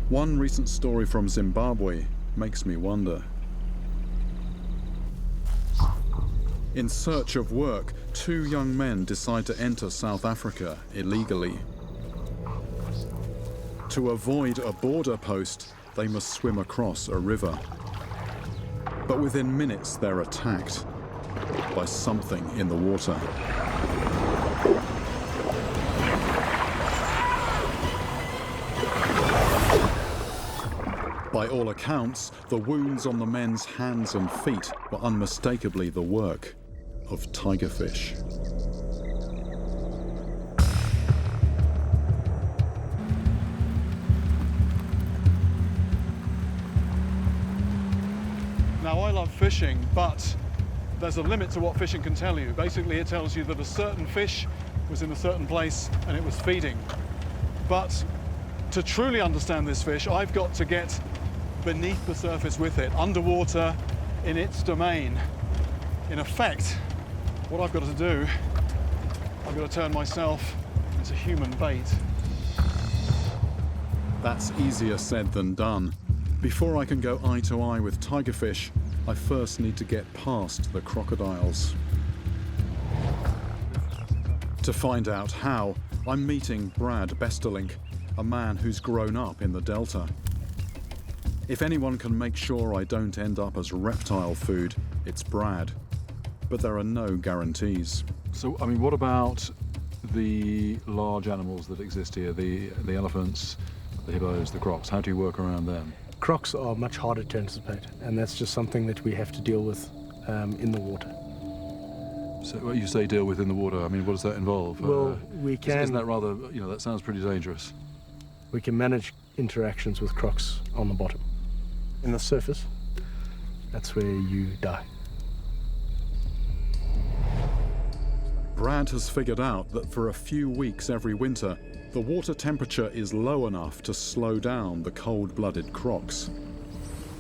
One recent story from Zimbabwe makes me wonder. In search of work, 2 young men decide to enter South Africa illegally. To avoid a border post, they must swim across a river. But within minutes, they're attacked by something in the water. By all accounts, the wounds on the men's hands and feet were unmistakably the work of tigerfish. Now, I love fishing, but there's a limit to what fishing can tell you. Basically, it tells you that a certain fish was in a certain place and it was feeding. But to truly understand this fish, I've got to get beneath the surface with it, underwater in its domain. In effect, what I've got to do, I've got to turn myself into human bait. That's easier said than done. Before I can go eye to eye with tigerfish, I first need to get past the crocodiles. To find out how, I'm meeting Brad Besterlink, a man who's grown up in the Delta. If anyone can make sure I don't end up as reptile food, it's Brad. But there are no guarantees. So, I mean, what about the large animals that exist here? The elephants, the hippos, the crocs. How do you work around them? Crocs are much harder to anticipate, and that's just something that we have to deal with in the water. So, what you say deal with in the water, I mean, what does that involve? Well, we can... Isn't that rather, that sounds pretty dangerous? We can manage interactions with crocs on the bottom. In the surface, that's where you die. Brad has figured out that for a few weeks every winter, the water temperature is low enough to slow down the cold-blooded crocs.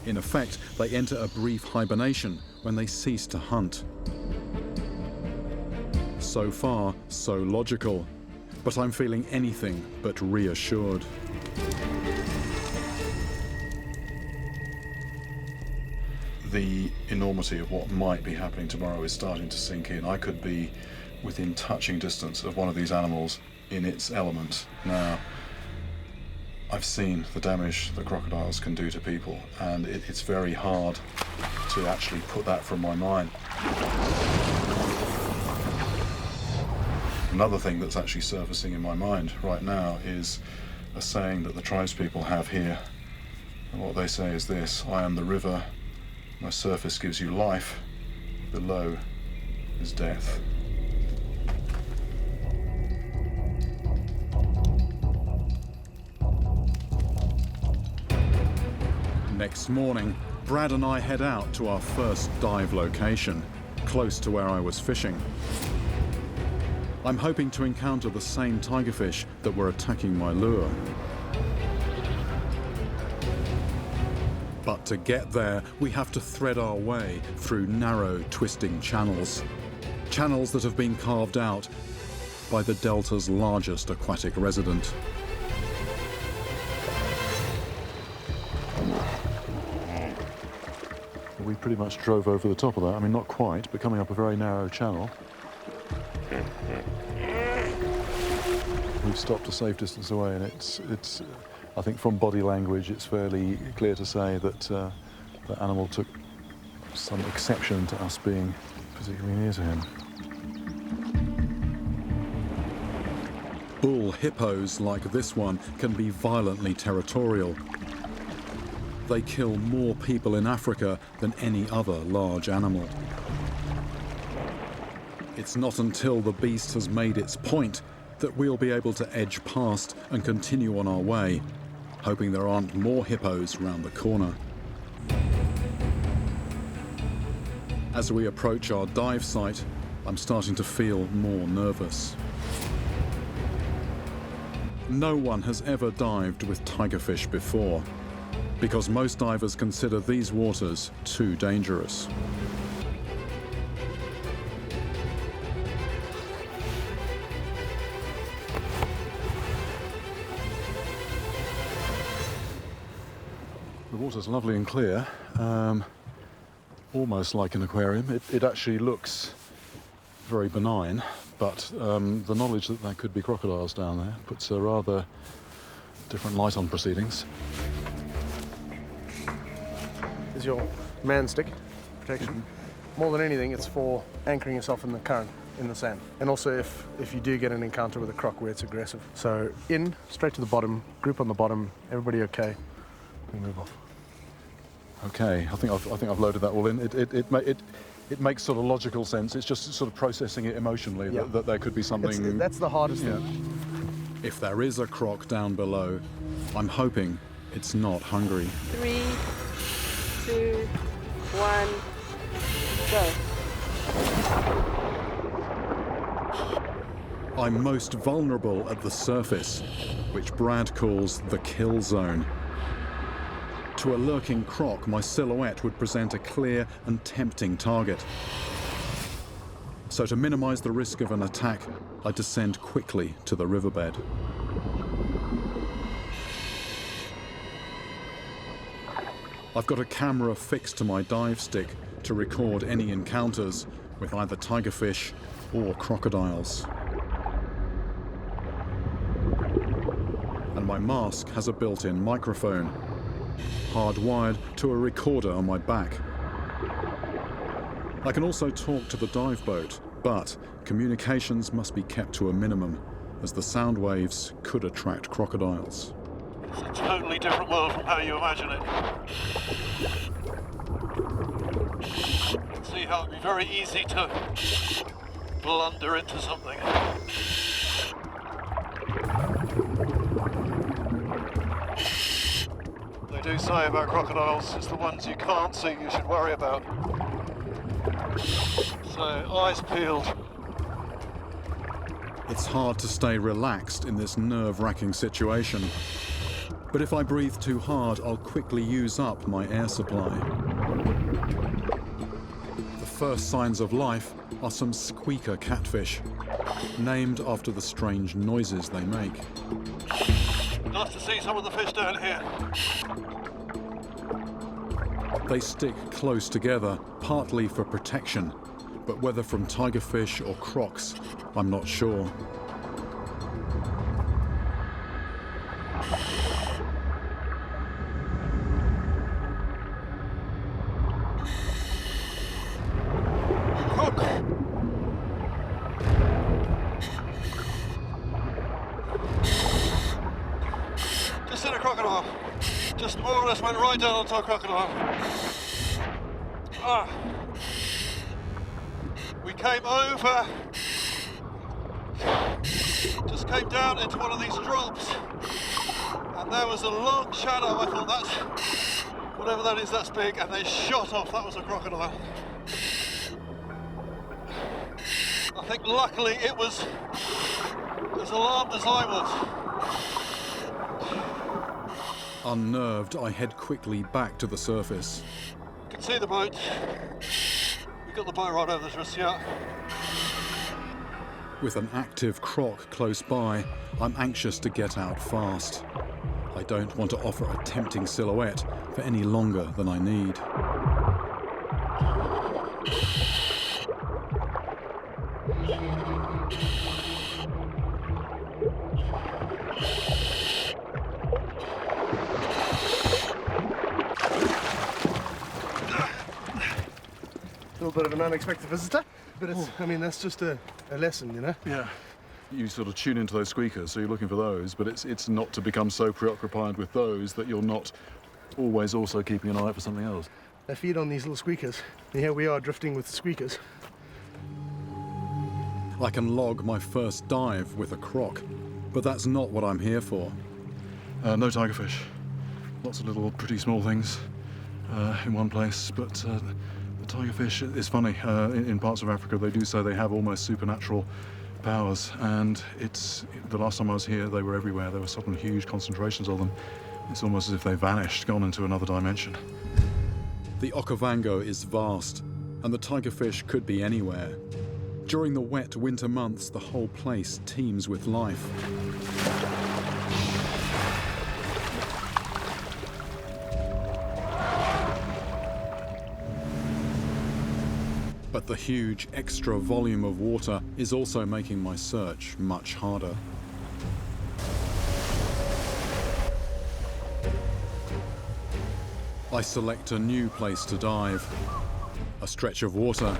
In effect, they enter a brief hibernation when they cease to hunt. So far, so logical, but I'm feeling anything but reassured. The enormity of what might be happening tomorrow is starting to sink in. I could be within touching distance of one of these animals in its element. Now, I've seen the damage that crocodiles can do to people, and it's very hard to actually put that from my mind. Another thing that's actually surfacing in my mind right now is a saying that the tribespeople have here. And what they say is this: I am the river, my surface gives you life, below is death. Next morning, Brad and I head out to our first dive location, close to where I was fishing. I'm hoping to encounter the same tigerfish that were attacking my lure. But to get there, we have to thread our way through narrow, twisting channels. Channels that have been carved out by the Delta's largest aquatic resident. We pretty much drove over the top of that. I mean, not quite, but coming up a very narrow channel. We've stopped a safe distance away, and it's. I think from body language, it's fairly clear to say that the animal took some exception to us being particularly near to him. Bull hippos like this one can be violently territorial. They kill more people in Africa than any other large animal. It's not until the beast has made its point that we'll be able to edge past and continue on our way, hoping there aren't more hippos round the corner. As we approach our dive site, I'm starting to feel more nervous. No one has ever dived with tigerfish before, because most divers consider these waters too dangerous. The water's lovely and clear, almost like an aquarium. It actually looks very benign, but the knowledge that there could be crocodiles down there puts a rather different light on proceedings. Is your man stick protection. More than anything, it's for anchoring yourself in the current, in the sand. And also if you do get an encounter with a croc where it's aggressive. So in, straight to the bottom, group on the bottom, everybody okay, we move off. Okay, I think I've loaded that all in. It makes sort of logical sense. It's just sort of processing it emotionally that there could be something. That's the hardest Yeah. thing. If there is a croc down below, I'm hoping it's not hungry. 3, 2, 1, go. I'm most vulnerable at the surface, which Brad calls the kill zone. To a lurking croc, my silhouette would present a clear and tempting target. So to minimize the risk of an attack, I descend quickly to the riverbed. I've got a camera fixed to my dive stick to record any encounters with either tigerfish or crocodiles. And my mask has a built-in microphone, hardwired to a recorder on my back. I can also talk to the dive boat, but communications must be kept to a minimum, as the sound waves could attract crocodiles. It's a totally different world from how you imagine it. You can see how it'd be very easy to blunder into something. They do say about crocodiles, it's the ones you can't see you should worry about. So, eyes peeled. It's hard to stay relaxed in this nerve-wracking situation. But if I breathe too hard, I'll quickly use up my air supply. The first signs of life are some squeaker catfish, named after the strange noises they make. Nice to see some of the fish down here. They stick close together, partly for protection, but whether from tigerfish or crocs, I'm not sure. Just in a crocodile. Just more or less went right down onto a crocodile. We came over, just came down into one of these drops, and there was a long shadow. I thought, that's, whatever that is, that's big, and they shot off. That was a crocodile. I think luckily it was as alarmed as I was. Unnerved, I head quickly back to the surface. You can see the boat. We've got the boat right over to us, yeah. With an active croc close by, I'm anxious to get out fast. I don't want to offer a tempting silhouette for any longer than I need. A little bit of an unexpected visitor, but it's, I mean, that's just a lesson, you know? Yeah. You sort of tune into those squeakers, so you're looking for those, but it's not to become so preoccupied with those that you're not always also keeping an eye out for something else. They feed on these little squeakers, and here we are drifting with squeakers. I can log my first dive with a croc, but that's not what I'm here for. No tigerfish. Lots of little pretty small things in one place, but the tigerfish is funny. In parts of Africa, they do say they have almost supernatural powers, and it's the last time I was here, they were everywhere. There were sudden huge concentrations of them. It's almost as if they vanished, gone into another dimension. The Okavango is vast, and the tigerfish could be anywhere. During the wet winter months, the whole place teems with life. But the huge extra volume of water is also making my search much harder. I select a new place to dive, a stretch of water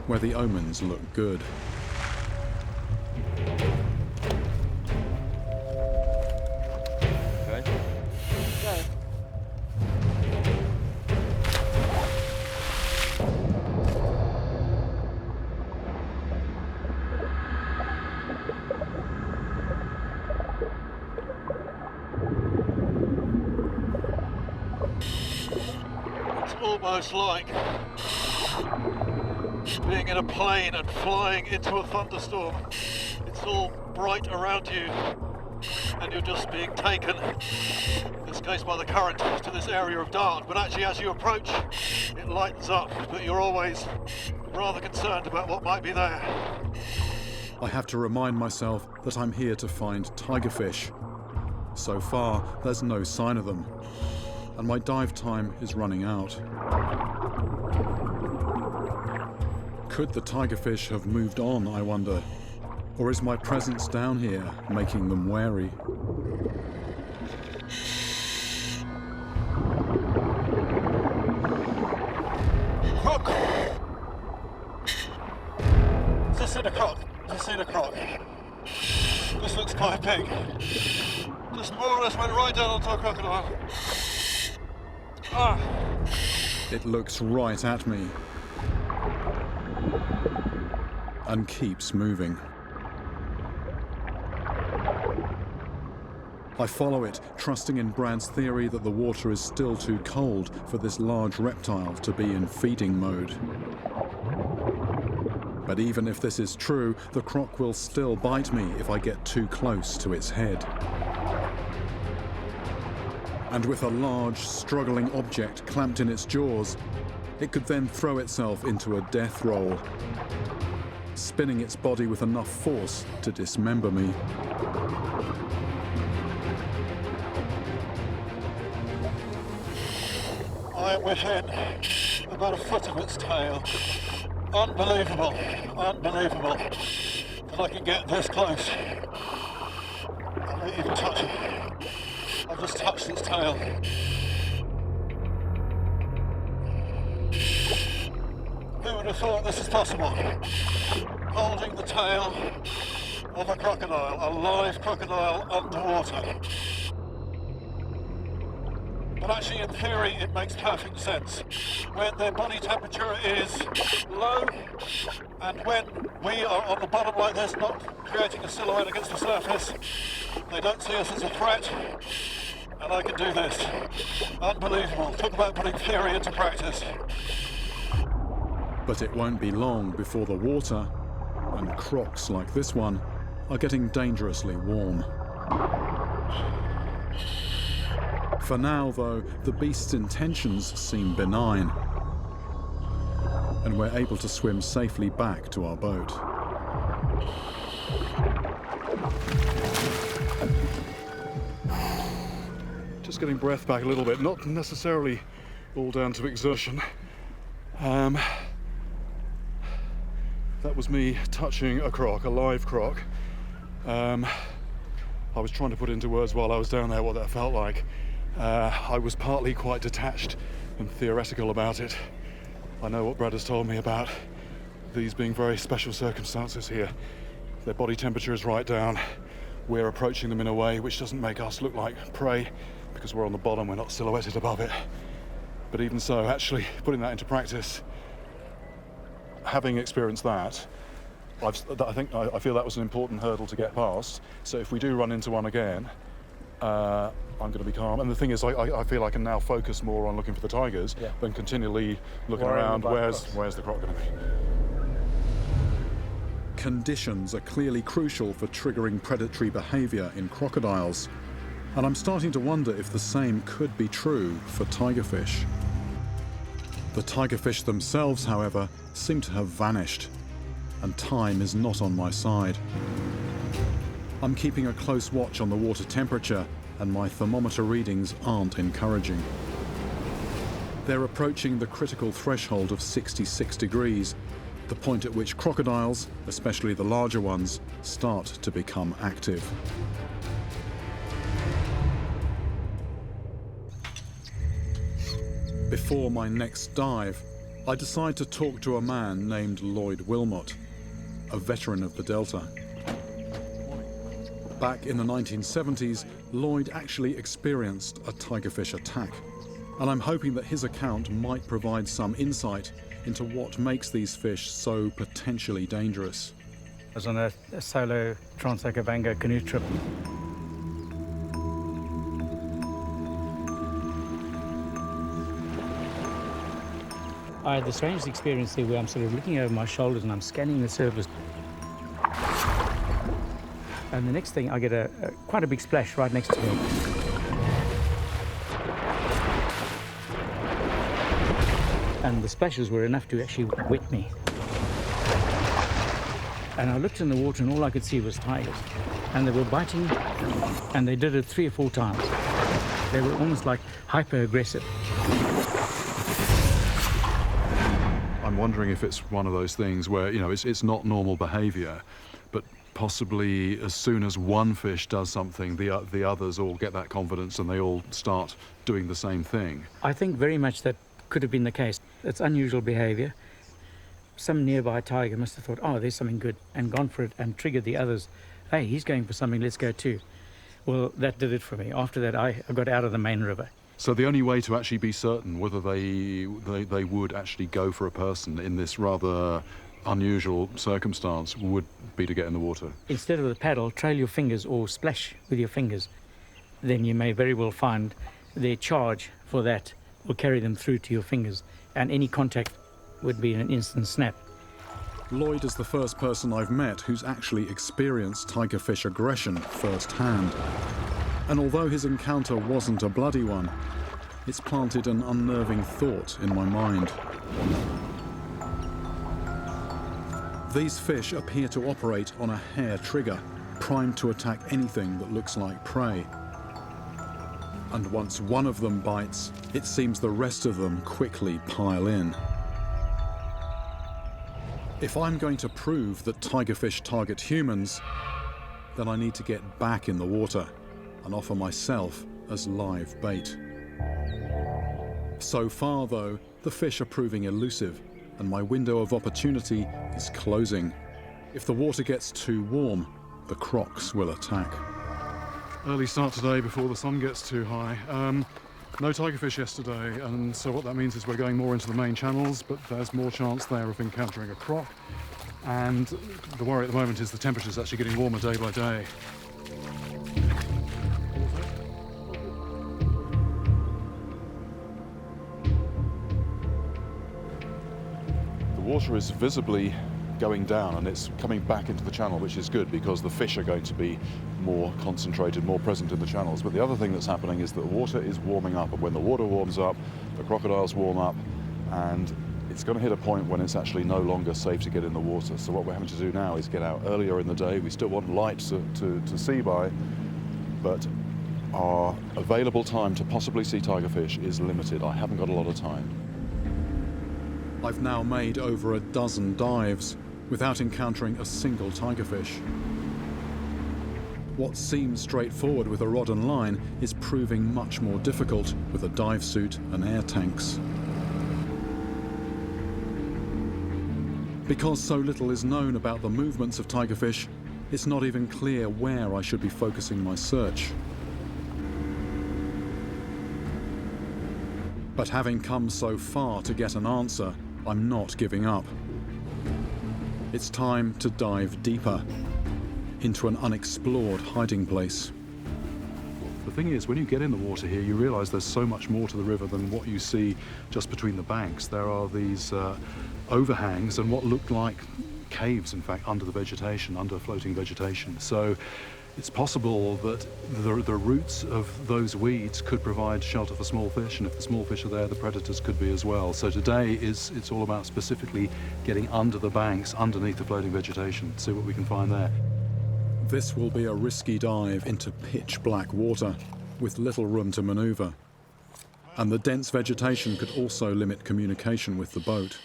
where the omens look good. Go. almost like being in a plane and flying into a thunderstorm. It's all bright around you and you're just being taken, in this case by the current, to this area of dark. But actually as you approach, it lightens up, but you're always rather concerned about what might be there. I have to remind myself that I'm here to find tigerfish. So far, there's no sign of them, and my dive time is running out. Could the tigerfish have moved on, I wonder? Or is my presence down here making them wary? Croc! Just seen a croc. Just seen a croc. This looks quite big. Just more or less went right down onto a crocodile. Ah! It looks right at me and keeps moving. I follow it, trusting in Brad's theory that the water is still too cold for this large reptile to be in feeding mode. But even if this is true, the croc will still bite me if I get too close to its head. And with a large, struggling object clamped in its jaws, it could then throw itself into a death roll, spinning its body with enough force to dismember me. I am within about a foot of its tail. Unbelievable, unbelievable that I can get this close. I didn't even touch it. I've just touched its tail. Who would have thought this is possible? Holding the tail of a crocodile, a live crocodile underwater. But actually, in theory, it makes perfect sense. When their body temperature is low, and when we are on the bottom like this, not creating a silhouette against the surface, they don't see us as a threat, and I can do this. Unbelievable. Talk about putting theory into practice. But it won't be long before the water, and crocs like this one, are getting dangerously warm. For now, though, the beast's intentions seem benign, and we're able to swim safely back to our boat. Just getting breath back a little bit, not necessarily all down to exertion. That was me touching a croc, a live croc. I was trying to put into words while I was down there what that felt like. I was partly quite detached and theoretical about it. I know what Brad has told me about these being very special circumstances here. Their body temperature is right down. We're approaching them in a way which doesn't make us look like prey because we're on the bottom, we're not silhouetted above it. But even so, actually putting that into practice, having experienced that, I feel that was an important hurdle to get past. So if we do run into one again, I'm going to be calm. And the thing is, I feel I can now focus more on looking for the tigers than continually looking around, where's the croc going to be? Conditions are clearly crucial for triggering predatory behaviour in crocodiles, and I'm starting to wonder if the same could be true for tigerfish. The tigerfish themselves, however, seem to have vanished, and time is not on my side. I'm keeping a close watch on the water temperature, and my thermometer readings aren't encouraging. They're approaching the critical threshold of 66 degrees, the point at which crocodiles, especially the larger ones, start to become active. Before my next dive, I decide to talk to a man named Lloyd Wilmot, a veteran of the Delta. Back in the 1970s, Lloyd actually experienced a tigerfish attack, and I'm hoping that his account might provide some insight into what makes these fish so potentially dangerous. I was on a solo Trans-Okavango canoe trip. I had the strangest experience there where I'm sort of looking over my shoulders and I'm scanning the surface. And the next thing, I get quite a big splash right next to me. And the splashes were enough to actually wet me. And I looked in the water and all I could see was tigers. And they were biting, and they did it 3 or 4 times. They were almost like hyper-aggressive. I'm wondering if it's one of those things where, you know, it's not normal behaviour, but possibly as soon as one fish does something, the others all get that confidence and they all start doing the same thing. I think very much that could have been the case. It's unusual behaviour. Some nearby tiger must have thought, oh, there's something good, and gone for it and triggered the others. Hey, he's going for something, let's go too. Well, that did it for me. After that, I got out of the main river. So the only way to actually be certain whether they would actually go for a person in this rather unusual circumstance would be to get in the water. Instead of the paddle, trail your fingers or splash with your fingers. Then you may very well find their charge for that will carry them through to your fingers, and any contact would be an instant snap. Lloyd is the first person I've met who's actually experienced tigerfish aggression firsthand. And although his encounter wasn't a bloody one, it's planted an unnerving thought in my mind. These fish appear to operate on a hair trigger, primed to attack anything that looks like prey. And once one of them bites, it seems the rest of them quickly pile in. If I'm going to prove that tigerfish target humans, then I need to get back in the water and offer myself as live bait. So far, though, the fish are proving elusive, and my window of opportunity is closing. If the water gets too warm, the crocs will attack. Early start today before the sun gets too high. No tigerfish yesterday, and so what that means is we're going more into the main channels, but there's more chance there of encountering a croc. And the worry at the moment is the temperature's actually getting warmer day by day. The water is visibly going down and it's coming back into the channel, which is good because the fish are going to be more concentrated, more present in the channels. But the other thing that's happening is that the water is warming up, and when the water warms up, the crocodiles warm up, and it's going to hit a point when it's actually no longer safe to get in the water. So what we're having to do now is get out earlier in the day. We still want light to see by, but our available time to possibly see tigerfish is limited. I haven't got a lot of time. I've now made over a dozen dives without encountering a single tigerfish. What seems straightforward with a rod and line is proving much more difficult with a dive suit and air tanks. Because so little is known about the movements of tigerfish, it's not even clear where I should be focusing my search. But having come so far to get an answer, I'm not giving up. It's time to dive deeper into an unexplored hiding place. The thing is, when you get in the water here, you realise there's so much more to the river than what you see just between the banks. There are these overhangs and what look like caves, in fact, under the vegetation, under floating vegetation. So it's possible that the roots of those weeds could provide shelter for small fish, and if the small fish are there, the predators could be as well. So today it's all about specifically getting under the banks, underneath the floating vegetation, see what we can find there. This will be a risky dive into pitch black water with little room to maneuver. And the dense vegetation could also limit communication with the boat.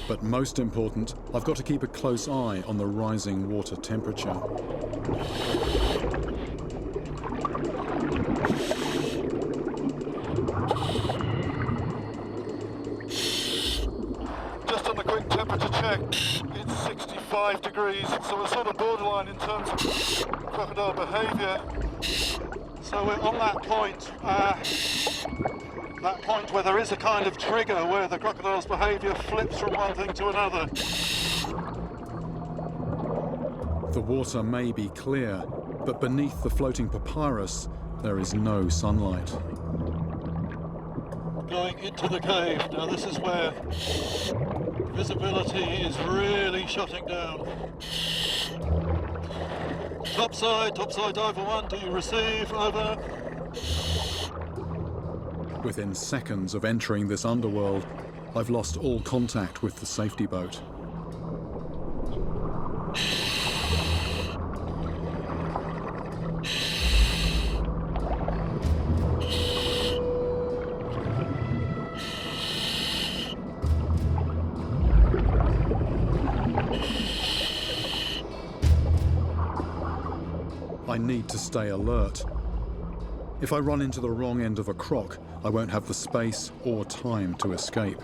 But most important, I've got to keep a close eye on the rising water temperature. Just on a quick temperature check, it's 65 degrees, so we're sort of borderline in terms of crocodile behaviour. So we're on that point where there is a kind of trigger where the crocodile's behaviour flips from one thing to another. The water may be clear, but beneath the floating papyrus, there is no sunlight. going into the cave. Now this is where visibility is really shutting down. Topside diver 1, do you receive? Over. Within seconds of entering this underworld, I've lost all contact with the safety boat. I need to stay alert. If I run into the wrong end of a croc, I won't have the space or time to escape.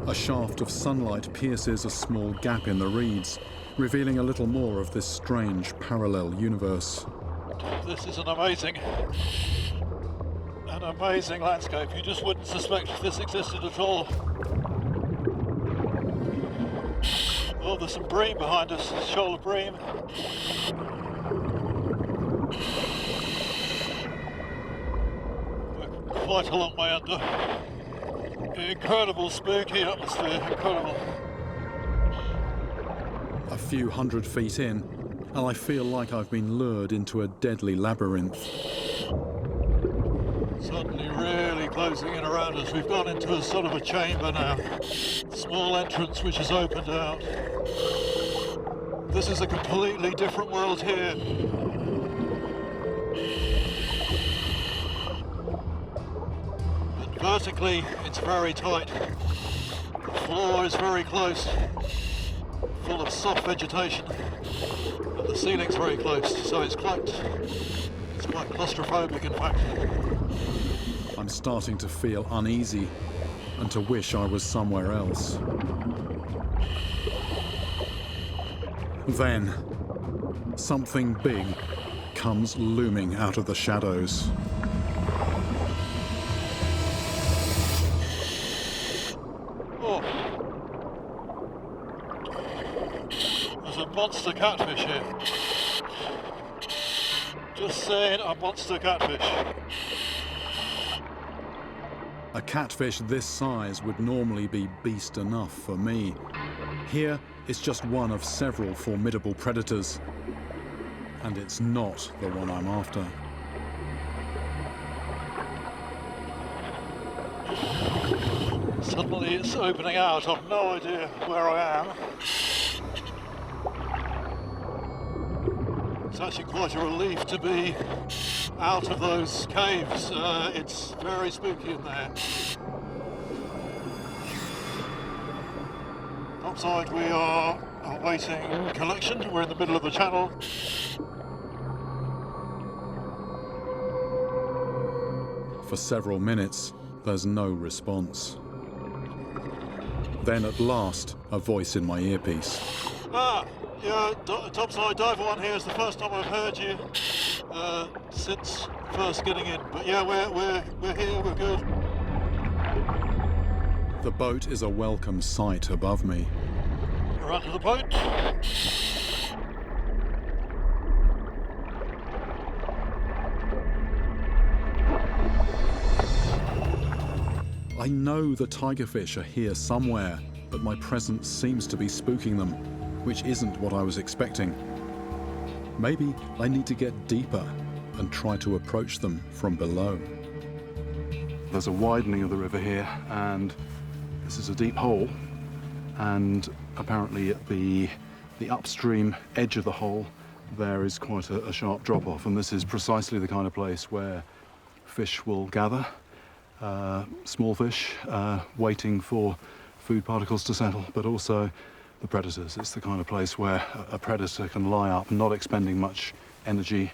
A shaft of sunlight pierces a small gap in the reeds, revealing a little more of this strange parallel universe. This is an amazing landscape. You just wouldn't suspect this existed at all. Oh, there's some bream behind us, shoal of bream. We're quite a long way under. Incredible spooky atmosphere, incredible. A few hundred feet in, and I feel like I've been lured into a deadly labyrinth. Suddenly really closing in around us. We've gone into a sort of a chamber now. Small entrance which has opened out. This is a completely different world here. But vertically, it's very tight. The floor is very close, full of soft vegetation. And the ceiling's very close, so it's quite claustrophobic, in fact. I'm starting to feel uneasy and to wish I was somewhere else. Then, something big comes looming out of the shadows. Oh. There's a monster catfish here. Just saying, a monster catfish. A catfish this size would normally be beast enough for me. Here, it's just one of several formidable predators. And it's not the one I'm after. Suddenly it's opening out. I've no idea where I am. It's actually quite a relief to be out of those caves. It's very spooky in there. Outside we are awaiting collection. We're in the middle of the channel. For several minutes, there's no response. Then at last, a voice in my earpiece. Yeah, topside diver 1 here is the first time I've heard you since first getting in. But yeah, we're here, we're good. The boat is a welcome sight above me. We're under the boat. I know the tigerfish are here somewhere, but my presence seems to be spooking them, which isn't what I was expecting. Maybe I need to get deeper and try to approach them from below. There's a widening of the river here, and this is a deep hole, and apparently at the upstream edge of the hole there is quite a sharp drop-off, and this is precisely the kind of place where fish will gather, small fish waiting for food particles to settle, but also the predators. It's the kind of place where a predator can lie up, not expending much energy,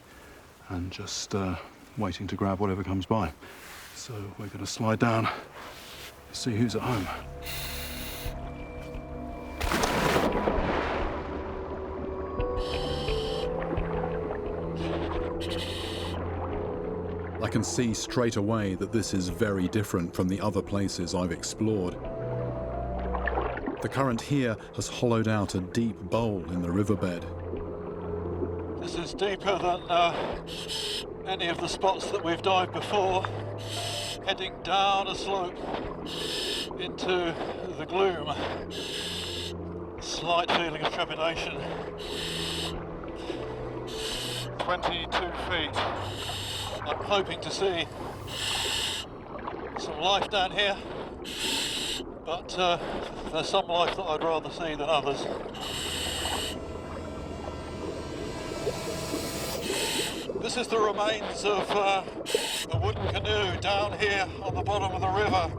and just waiting to grab whatever comes by. So we're going to slide down to see who's at home. I can see straight away that this is very different from the other places I've explored. The current here has hollowed out a deep bowl in the riverbed. This is deeper than any of the spots that we've dived before, heading down a slope into the gloom. Slight feeling of trepidation. 22 feet. I'm hoping to see some life down here, but there's some life that I'd rather see than others. This is the remains of a wooden canoe down here on the bottom of the river.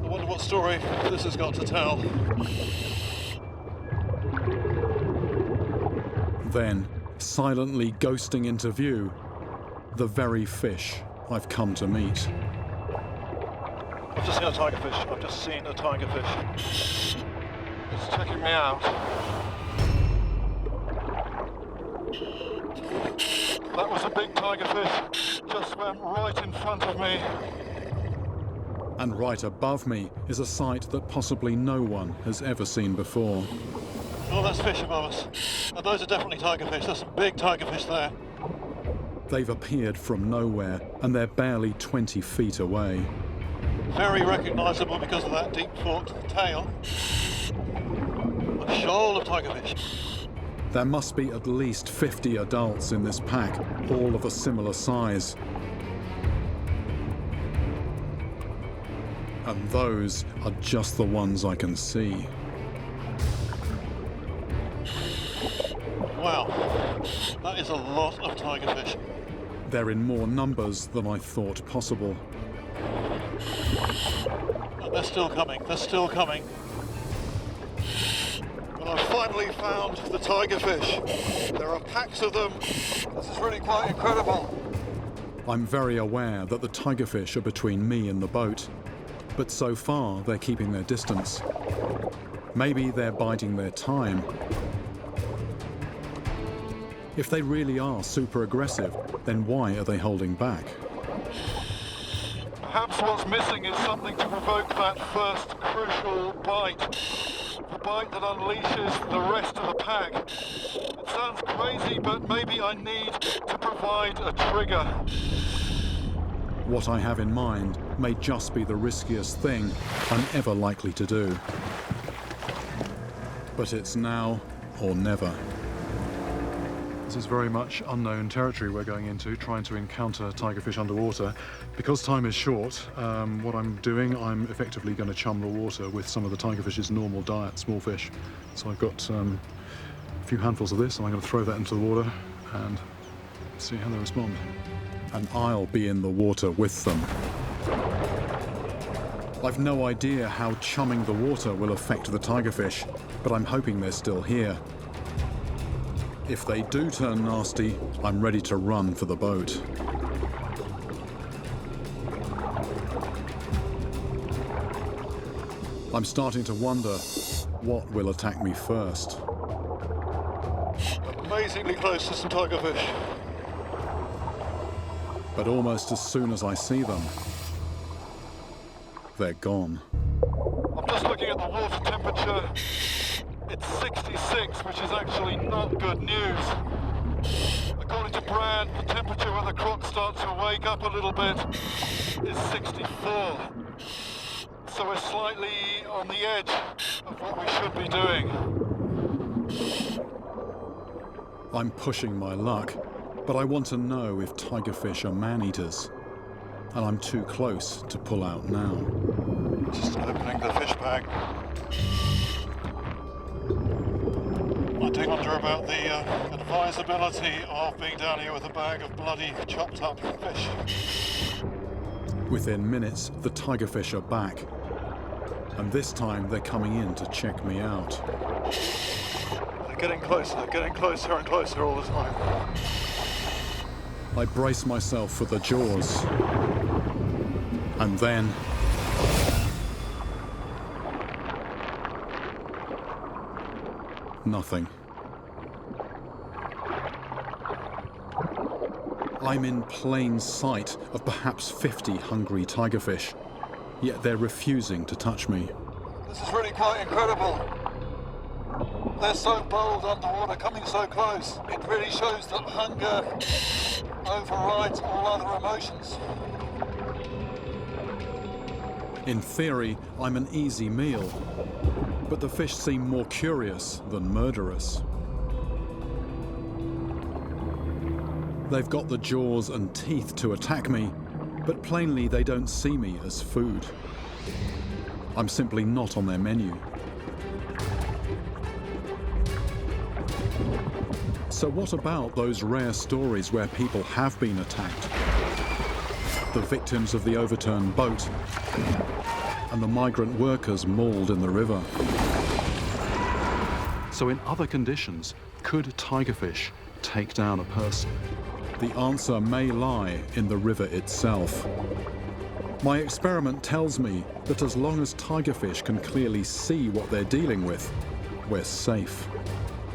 I wonder what story this has got to tell. Then, silently ghosting into view, the very fish I've come to meet. I've just seen a tigerfish. I've just seen a tigerfish. It's checking me out. That was a big tigerfish. Just went right in front of me. And right above me is a sight that possibly no one has ever seen before. Oh, that's fish above us. And those are definitely tigerfish. There's some big tigerfish there. They've appeared from nowhere, and they're barely 20 feet away. Very recognisable because of that deep forked tail. A shoal of tigerfish. There must be at least 50 adults in this pack, all of a similar size. And those are just the ones I can see. Wow, that is a lot of tigerfish. They're in more numbers than I thought possible. And they're still coming, they're still coming. And I've finally found the tigerfish. There are packs of them. This is really quite incredible. I'm very aware that the tigerfish are between me and the boat, but so far they're keeping their distance. Maybe they're biding their time. If they really are super aggressive, then why are they holding back? Perhaps what's missing is something to provoke that first crucial bite. The bite that unleashes the rest of the pack. It sounds crazy, but maybe I need to provide a trigger. What I have in mind may just be the riskiest thing I'm ever likely to do. But it's now or never. This is very much unknown territory we're going into, trying to encounter tigerfish underwater. Because time is short, what I'm doing, I'm effectively going to chum the water with some of the tigerfish's normal diet, small fish. So I've got a few handfuls of this, and I'm going to throw that into the water and see how they respond. And I'll be in the water with them. I've no idea how chumming the water will affect the tigerfish, but I'm hoping they're still here. If they do turn nasty, I'm ready to run for the boat. I'm starting to wonder what will attack me first. Amazingly close to some tigerfish. But almost as soon as I see them, they're gone. I'm just looking at the water temperature. It's 66, which is actually not good news. According to Brad, the temperature when the croc starts to wake up a little bit is 64. So we're slightly on the edge of what we should be doing. I'm pushing my luck, but I want to know if tigerfish are man-eaters. And I'm too close to pull out now. Just opening the fish bag. I do wonder about the advisability of being down here with a bag of bloody chopped up fish. Within minutes, the tigerfish are back. And this time they're coming in to check me out. They're getting closer and closer all the time. I brace myself for the jaws. And then... nothing. I'm in plain sight of perhaps 50 hungry tigerfish, yet they're refusing to touch me. This is really quite incredible. They're so bold underwater, coming so close. It really shows that hunger overrides all other emotions. In theory, I'm an easy meal, but the fish seem more curious than murderous. They've got the jaws and teeth to attack me, but plainly they don't see me as food. I'm simply not on their menu. So what about those rare stories where people have been attacked? The victims of the overturned boat and the migrant workers mauled in the river. So in other conditions, could tigerfish take down a person? The answer may lie in the river itself. My experiment tells me that as long as tigerfish can clearly see what they're dealing with, we're safe.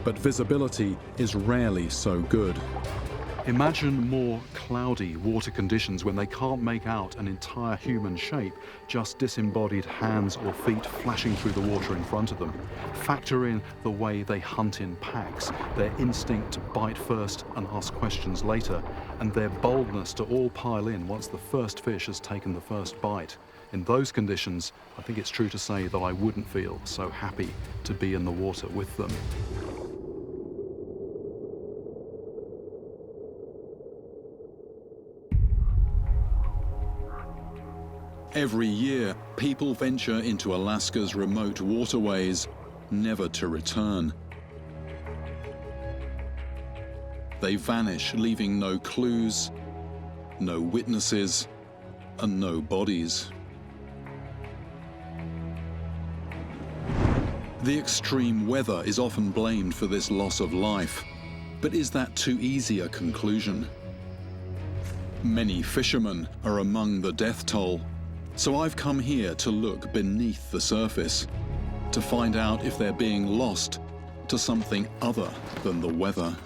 But visibility is rarely so good. Imagine more cloudy water conditions when they can't make out an entire human shape, just disembodied hands or feet flashing through the water in front of them. Factor in the way they hunt in packs, their instinct to bite first and ask questions later, and their boldness to all pile in once the first fish has taken the first bite. In those conditions, I think it's true to say that I wouldn't feel so happy to be in the water with them. Every year, people venture into Alaska's remote waterways, never to return. They vanish, leaving no clues, no witnesses, and no bodies. The extreme weather is often blamed for this loss of life, but is that too easy a conclusion? Many fishermen are among the death toll. So I've come here to look beneath the surface, to find out if they're being lost to something other than the weather.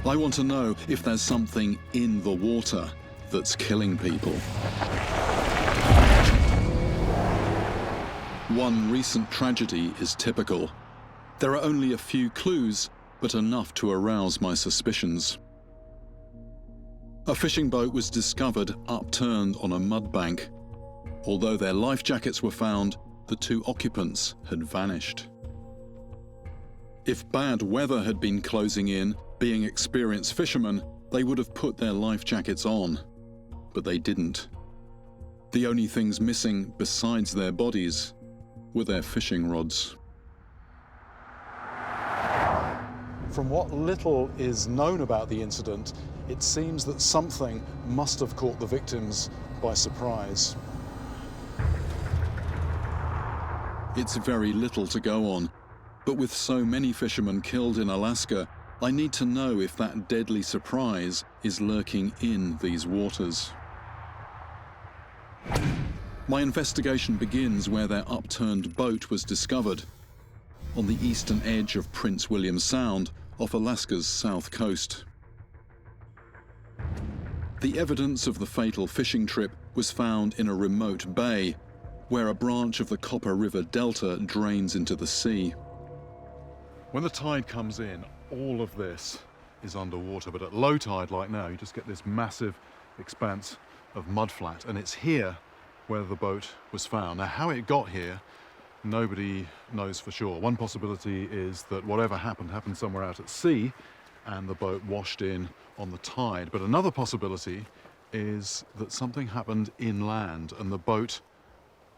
I want to know if there's something in the water that's killing people. One recent tragedy is typical. There are only a few clues, but enough to arouse my suspicions. A fishing boat was discovered upturned on a mud bank. Although their life jackets were found, the two occupants had vanished. If bad weather had been closing in, being experienced fishermen, they would have put their life jackets on, but they didn't. The only things missing besides their bodies were their fishing rods. From what little is known about the incident, it seems that something must have caught the victims by surprise. It's very little to go on, but with so many fishermen killed in Alaska, I need to know if that deadly surprise is lurking in these waters. My investigation begins where their upturned boat was discovered, on the eastern edge of Prince William Sound, off Alaska's south coast. The evidence of the fatal fishing trip was found in a remote bay, where a branch of the Copper River Delta drains into the sea. When the tide comes in, all of this is underwater, but at low tide like now, you just get this massive expanse of mudflat, and it's here where the boat was found. Now, how it got here, nobody knows for sure. One possibility is that whatever happened somewhere out at sea, and the boat washed in on the tide. But another possibility is that something happened inland, and the boat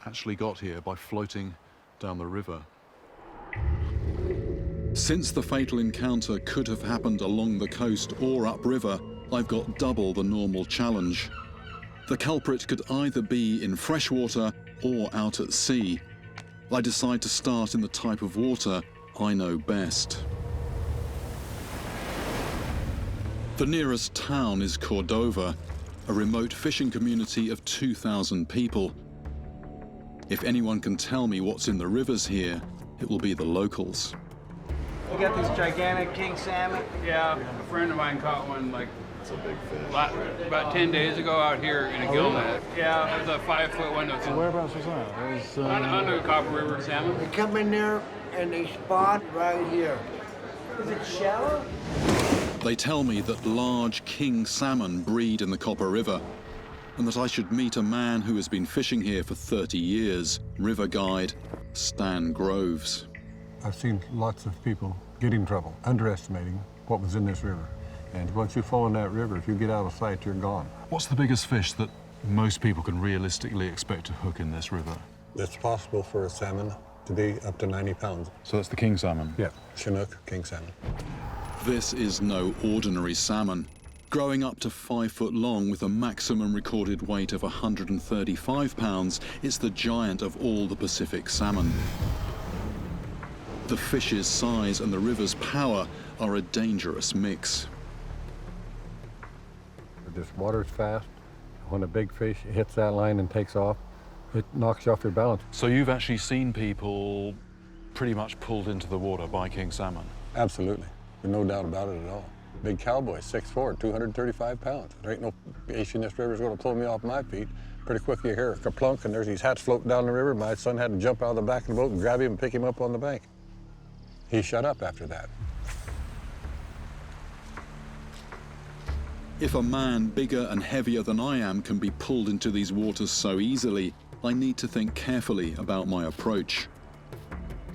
actually got here by floating down the river. Since the fatal encounter could have happened along the coast or upriver, I've got double the normal challenge. The culprit could either be in freshwater or out at sea. I decide to start in the type of water I know best. The nearest town is Cordova, a remote fishing community of 2,000 people. If anyone can tell me what's in the rivers here, it will be the locals. We got these gigantic king salmon. Yeah, a friend of mine caught one like about 10 days ago out here in a gill net. Yeah, it was a 5-foot one. So whereabouts was that? On the Copper River salmon. They come in there and they spawn right here. Is it shallow? They tell me that large king salmon breed in the Copper River, and that I should meet a man who has been fishing here for 30 years, river guide Stan Groves. I've seen lots of people get in trouble, underestimating what was in this river. And once you fall in that river, if you get out of sight, you're gone. What's the biggest fish that most people can realistically expect to hook in this river? It's possible for a salmon to be up to 90 pounds. So that's the king salmon? Yeah, Chinook, king salmon. This is no ordinary salmon. Growing up to 5 foot long with a maximum recorded weight of 135 pounds, it's the giant of all the Pacific salmon. The fish's size and the river's power are a dangerous mix. This water's fast. When a big fish hits that line and takes off, it knocks you off your balance. So you've actually seen people pretty much pulled into the water by king salmon? Absolutely. There's no doubt about it at all. Big cowboy, 6'4", 235 pounds. There ain't no fish in this river's gonna pull me off my feet. Pretty quickly you hear a kerplunk and there's these hats floating down the river. My son had to jump out of the back of the boat and grab him and pick him up on the bank. He shut up after that. If a man bigger and heavier than I am can be pulled into these waters so easily, I need to think carefully about my approach.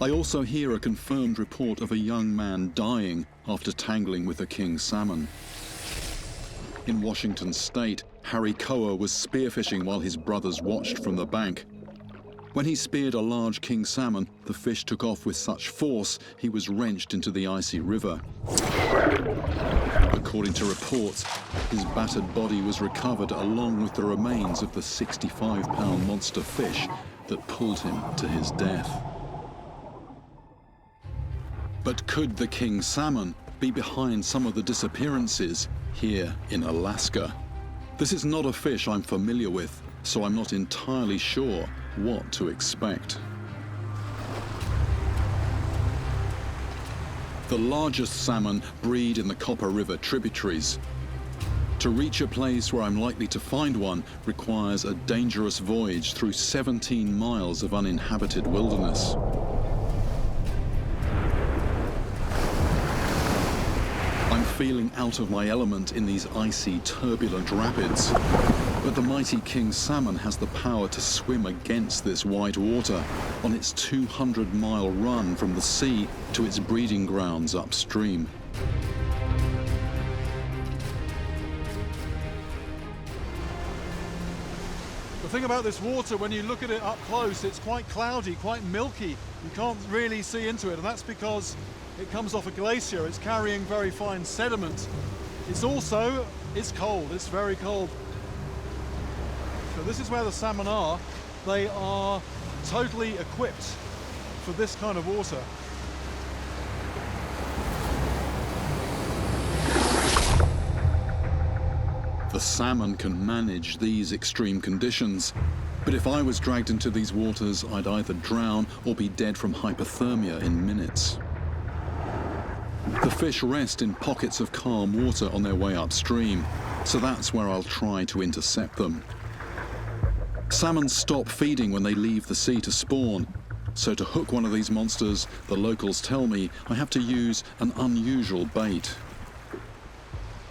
I also hear a confirmed report of a young man dying after tangling with a king salmon. In Washington state, Harry Koa was spearfishing while his brothers watched from the bank. When he speared a large king salmon, the fish took off with such force he was wrenched into the icy river. According to reports, his battered body was recovered along with the remains of the 65-pound monster fish that pulled him to his death. But could the king salmon be behind some of the disappearances here in Alaska? This is not a fish I'm familiar with, so I'm not entirely sure what to expect. The largest salmon breed in the Copper River tributaries. To reach a place where I'm likely to find one requires a dangerous voyage through 17 miles of uninhabited wilderness. I'm feeling out of my element in these icy, turbulent rapids. But the mighty king salmon has the power to swim against this white water on its 200-mile run from the sea to its breeding grounds upstream. The thing about this water, when you look at it up close, it's quite cloudy, quite milky. You can't really see into it, and that's because it comes off a glacier. It's carrying very fine sediment. It's cold, it's very cold. So this is where the salmon are. They are totally equipped for this kind of water. The salmon can manage these extreme conditions, but if I was dragged into these waters, I'd either drown or be dead from hypothermia in minutes. The fish rest in pockets of calm water on their way upstream, so that's where I'll try to intercept them. Salmon stop feeding when they leave the sea to spawn, so to hook one of these monsters, the locals tell me I have to use an unusual bait.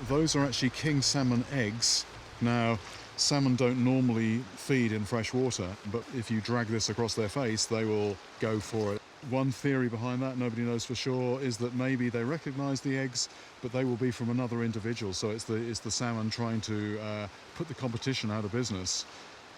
Those are actually king salmon eggs. Now, salmon don't normally feed in fresh water, but if you drag this across their face, they will go for it. One theory behind that, nobody knows for sure, is that maybe they recognize the eggs, but they will be from another individual. So it's the salmon trying to put the competition out of business.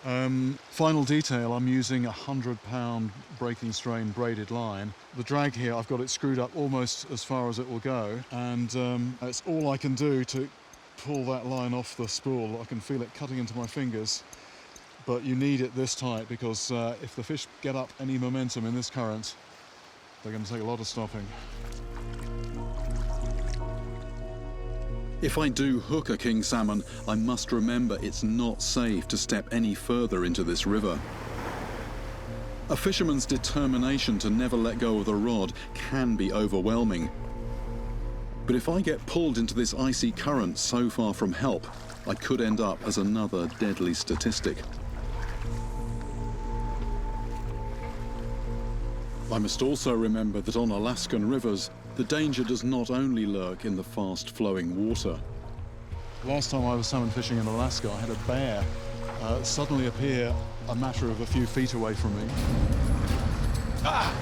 Final detail, I'm using a 100-pound breaking strain braided line. The drag here, I've got it screwed up almost as far as it will go, and it's all I can do to pull that line off the spool. I can feel it cutting into my fingers, but you need it this tight because if the fish get up any momentum in this current, they're going to take a lot of stopping. If I do hook a king salmon, I must remember it's not safe to step any further into this river. A fisherman's determination to never let go of the rod can be overwhelming. But if I get pulled into this icy current so far from help, I could end up as another deadly statistic. I must also remember that on Alaskan rivers, the danger does not only lurk in the fast-flowing water. Last time I was salmon fishing in Alaska, I had a bear suddenly appear a matter of a few feet away from me. Ah!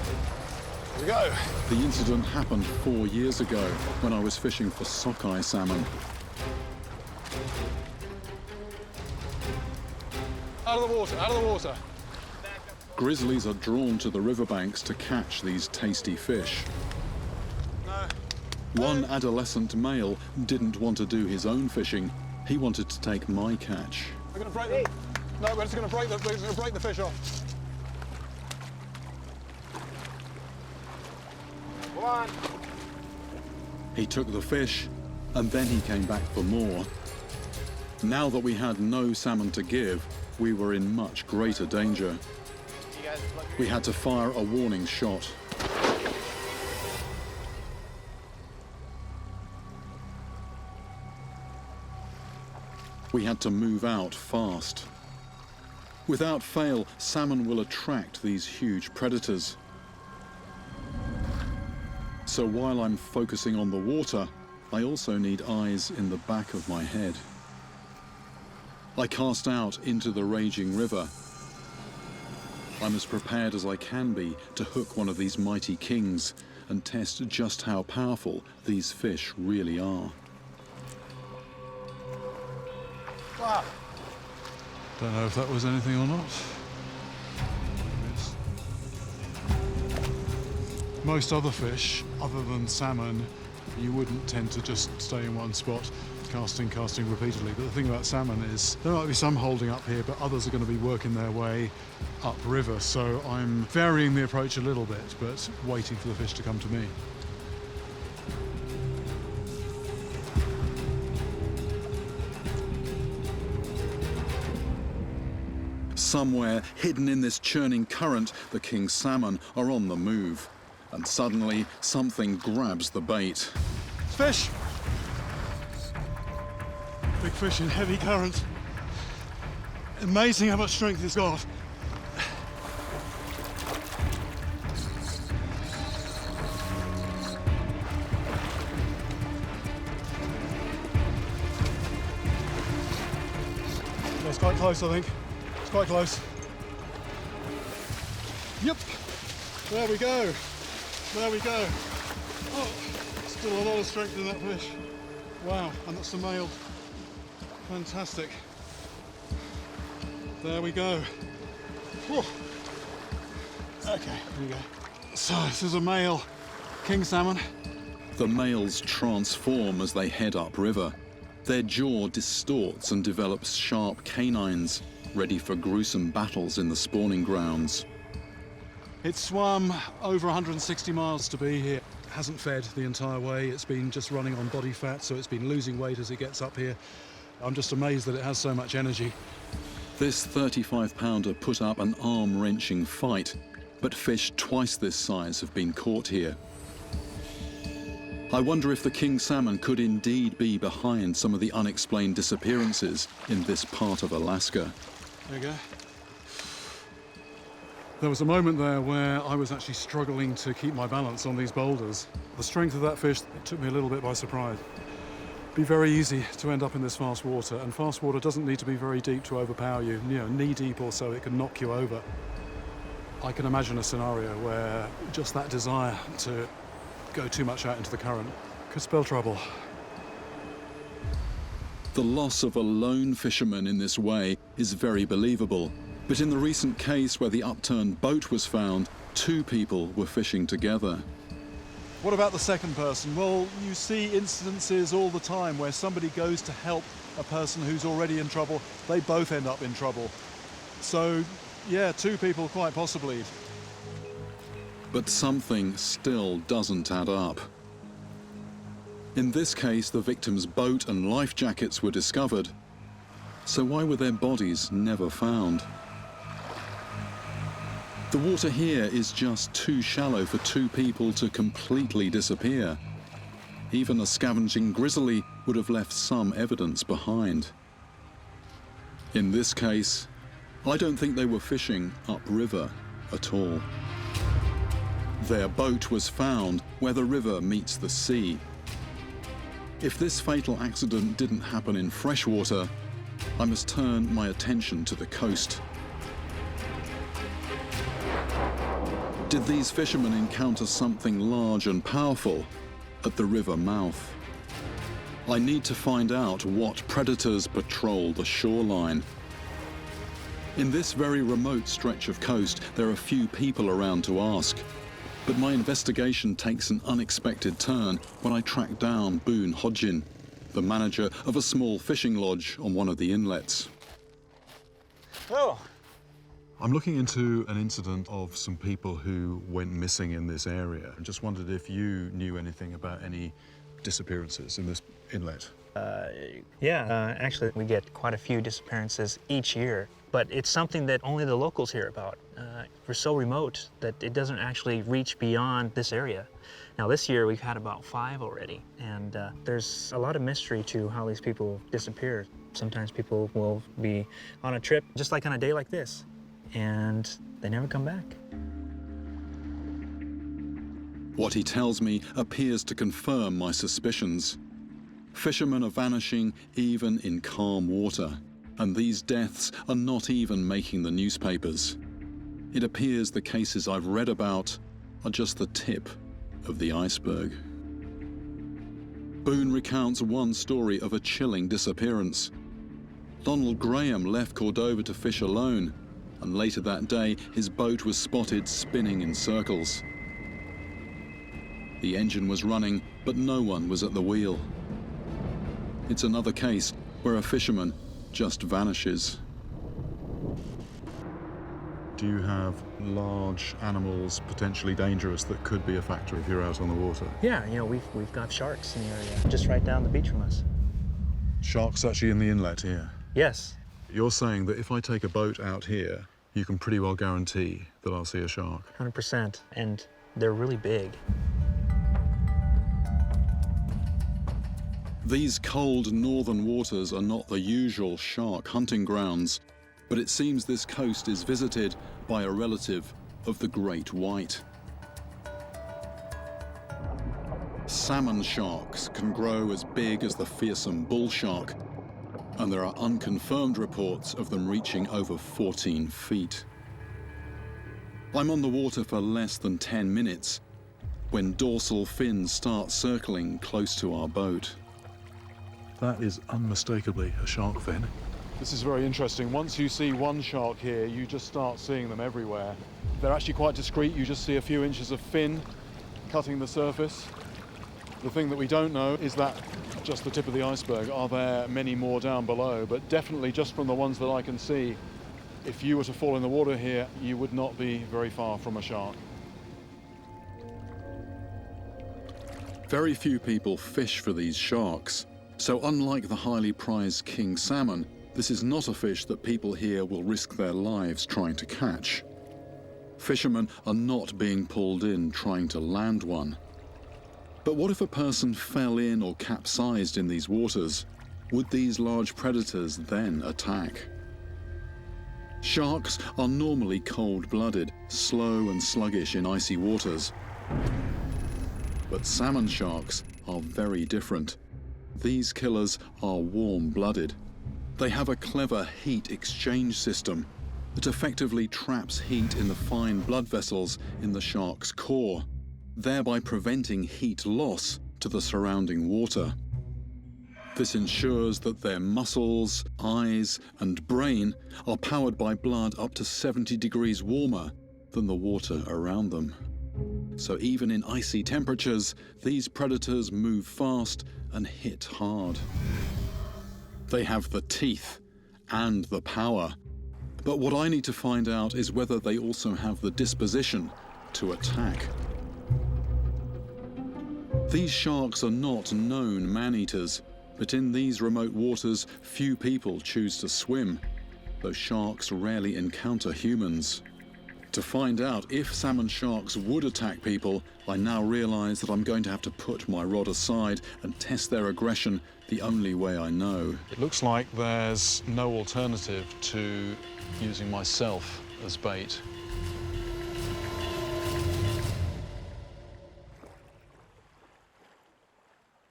Here we go. The incident happened 4 years ago when I was fishing for sockeye salmon. Out of the water, out of the water. Grizzlies are drawn to the riverbanks to catch these tasty fish. One adolescent male didn't want to do his own fishing. He wanted to take my catch. We're going to break them. No, we're just going to break the fish off. Come on. He took the fish, and then he came back for more. Now that we had no salmon to give, we were in much greater danger. We had to fire a warning shot. We had to move out fast. Without fail, salmon will attract these huge predators. So while I'm focusing on the water, I also need eyes in the back of my head. I cast out into the raging river. I'm as prepared as I can be to hook one of these mighty kings and test just how powerful these fish really are. Ah. Don't know if that was anything or not. Most other fish, other than salmon, you wouldn't tend to just stay in one spot, casting repeatedly. But the thing about salmon is there might be some holding up here, but others are going to be working their way upriver. So I'm varying the approach a little bit, but waiting for the fish to come to me. Somewhere hidden in this churning current, the king salmon are on the move. And suddenly, something grabs the bait. Fish! Big fish in heavy current. Amazing how much strength it's got. It's quite close, I think. It's quite close. Yep. There we go. There we go. Oh, still a lot of strength in that fish. Wow, and that's the male. Fantastic. There we go. Whew. Okay, here we go. So this is a male king salmon. The males transform as they head upriver. Their jaw distorts and develops sharp canines, ready for gruesome battles in the spawning grounds. It swam over 160 miles to be here. It hasn't fed the entire way. It's been just running on body fat, so it's been losing weight as it gets up here. I'm just amazed that it has so much energy. This 35-pounder put up an arm-wrenching fight, but fish twice this size have been caught here. I wonder if the king salmon could indeed be behind some of the unexplained disappearances in this part of Alaska. There you go. There was a moment there where I was actually struggling to keep my balance on these boulders. The strength of that fish took me a little bit by surprise. It'd be very easy to end up in this fast water, and fast water doesn't need to be very deep to overpower you. You know, knee deep or so, it can knock you over. I can imagine a scenario where just that desire to go too much out into the current could spell trouble. The loss of a lone fisherman in this way is very believable. But in the recent case where the upturned boat was found, 2 people were fishing together. What about the second person? Well, you see incidences all the time where somebody goes to help a person who's already in trouble. They both end up in trouble. So, yeah, 2 people quite possibly. But something still doesn't add up. In this case, the victim's boat and life jackets were discovered. So why were their bodies never found? The water here is just too shallow for 2 people to completely disappear. Even a scavenging grizzly would have left some evidence behind. In this case, I don't think they were fishing upriver at all. Their boat was found where the river meets the sea. If this fatal accident didn't happen in freshwater, I must turn my attention to the coast. Did these fishermen encounter something large and powerful at the river mouth? I need to find out what predators patrol the shoreline. In this very remote stretch of coast, there are few people around to ask. But my investigation takes an unexpected turn when I track down Boone Hodgin, the manager of a small fishing lodge on one of the inlets. Oh. I'm looking into an incident of some people who went missing in this area. I just wondered if you knew anything about any disappearances in this inlet. Actually, we get quite a few disappearances each year, but it's something that only the locals hear about. We're so remote that it doesn't actually reach beyond this area. Now, this year we've had about 5 already, and there's a lot of mystery to how these people disappear. Sometimes people will be on a trip, just like on a day like this, and they never come back. What he tells me appears to confirm my suspicions. Fishermen are vanishing even in calm water, and these deaths are not even making the newspapers. It appears the cases I've read about are just the tip of the iceberg. Boone recounts one story of a chilling disappearance. Donald Graham left Cordova to fish alone, and later that day his boat was spotted spinning in circles. The engine was running, but no one was at the wheel. It's another case where a fisherman just vanishes. Do you have large animals potentially dangerous that could be a factor if you're out on the water? Yeah, we've got sharks in the area, just right down the beach from us. Sharks actually in the inlet here? Yes. You're saying that if I take a boat out here, you can pretty well guarantee that I'll see a shark? 100%, and they're really big. These cold northern waters are not the usual shark hunting grounds, but it seems this coast is visited by a relative of the great white. Salmon sharks can grow as big as the fearsome bull shark, and there are unconfirmed reports of them reaching over 14 feet. I'm on the water for less than 10 minutes when dorsal fins start circling close to our boat. That is unmistakably a shark fin. This is very interesting. Once you see one shark here, you just start seeing them everywhere. They're actually quite discreet. You just see a few inches of fin cutting the surface. The thing that we don't know is that just the tip of the iceberg. Are there many more down below? But definitely just from the ones that I can see, if you were to fall in the water here, you would not be very far from a shark. Very few people fish for these sharks. So unlike the highly prized king salmon, this is not a fish that people here will risk their lives trying to catch. Fishermen are not being pulled in trying to land one. But what if a person fell in or capsized in these waters? Would these large predators then attack? Sharks are normally cold-blooded, slow and sluggish in icy waters. But salmon sharks are very different. These killers are warm-blooded. They have a clever heat exchange system that effectively traps heat in the fine blood vessels in the shark's core, thereby preventing heat loss to the surrounding water. This ensures that their muscles, eyes, and brain are powered by blood up to 70 degrees warmer than the water around them. So even in icy temperatures, these predators move fast and hit hard. They have the teeth and the power. But what I need to find out is whether they also have the disposition to attack. These sharks are not known man-eaters, but in these remote waters, few people choose to swim, though sharks rarely encounter humans. To find out if salmon sharks would attack people, I now realize that I'm going to have to put my rod aside and test their aggression the only way I know. It looks like there's no alternative to using myself as bait.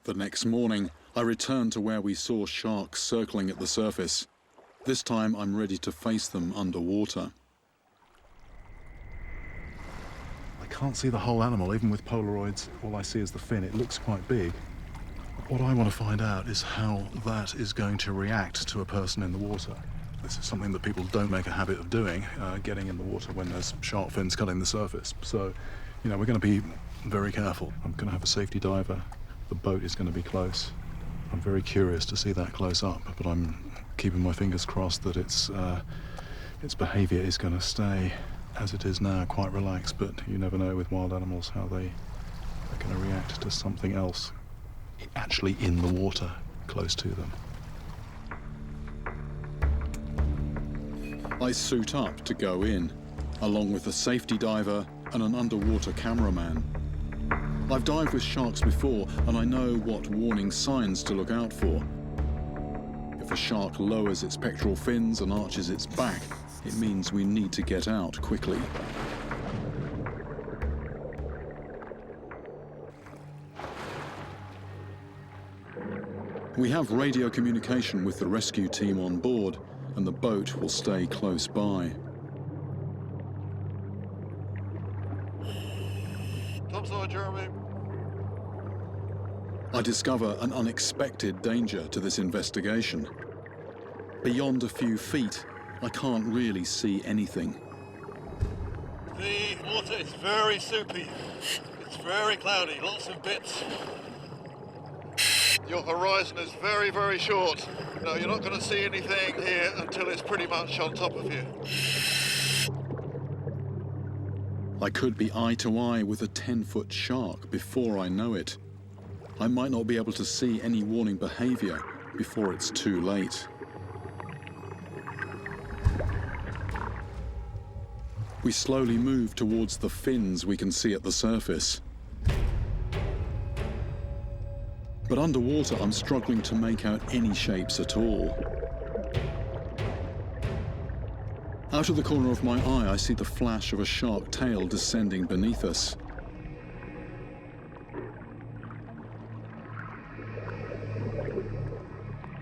The next morning, I returned to where we saw sharks circling at the surface. This time, I'm ready to face them underwater. I can't see the whole animal, even with Polaroids. All I see is the fin. It looks quite big. What I want to find out is how that is going to react to a person in the water. This is something that people don't make a habit of doing, getting in the water when there's shark fins cutting the surface. So, you know, we're going to be very careful. I'm going to have a safety diver. The boat is going to be close. I'm very curious to see that close up, but I'm keeping my fingers crossed that its behaviour is going to stay as it is now, quite relaxed, but you never know with wild animals how they are going to react to something else actually in the water close to them. I suit up to go in, along with a safety diver and an underwater cameraman. I've dived with sharks before, and I know what warning signs to look out for. If a shark lowers its pectoral fins and arches its back, it means we need to get out quickly. We have radio communication with the rescue team on board, and the boat will stay close by. Topside, Jeremy. I discover an unexpected danger to this investigation. Beyond a few feet, I can't really see anything. The water is very soupy. It's very cloudy, lots of bits. Your horizon is very, very short. No, you're not going to see anything here until it's pretty much on top of you. I could be eye to eye with a 10-foot shark before I know it. I might not be able to see any warning behavior before it's too late. We slowly move towards the fins we can see at the surface. But underwater, I'm struggling to make out any shapes at all. Out of the corner of my eye, I see the flash of a shark tail descending beneath us.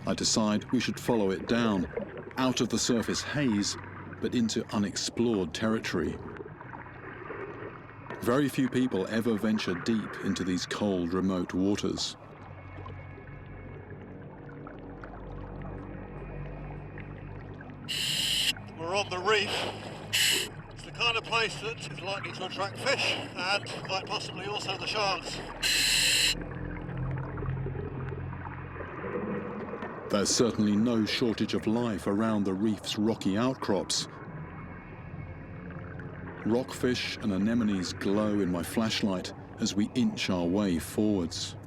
I decide we should follow it down, out of the surface haze, but into unexplored territory. Very few people ever venture deep into these cold, remote waters. We're on the reef. It's the kind of place that is likely to attract fish and quite possibly also the sharks. There's certainly no shortage of life around the reef's rocky outcrops. Rockfish and anemones glow in my flashlight as we inch our way forwards.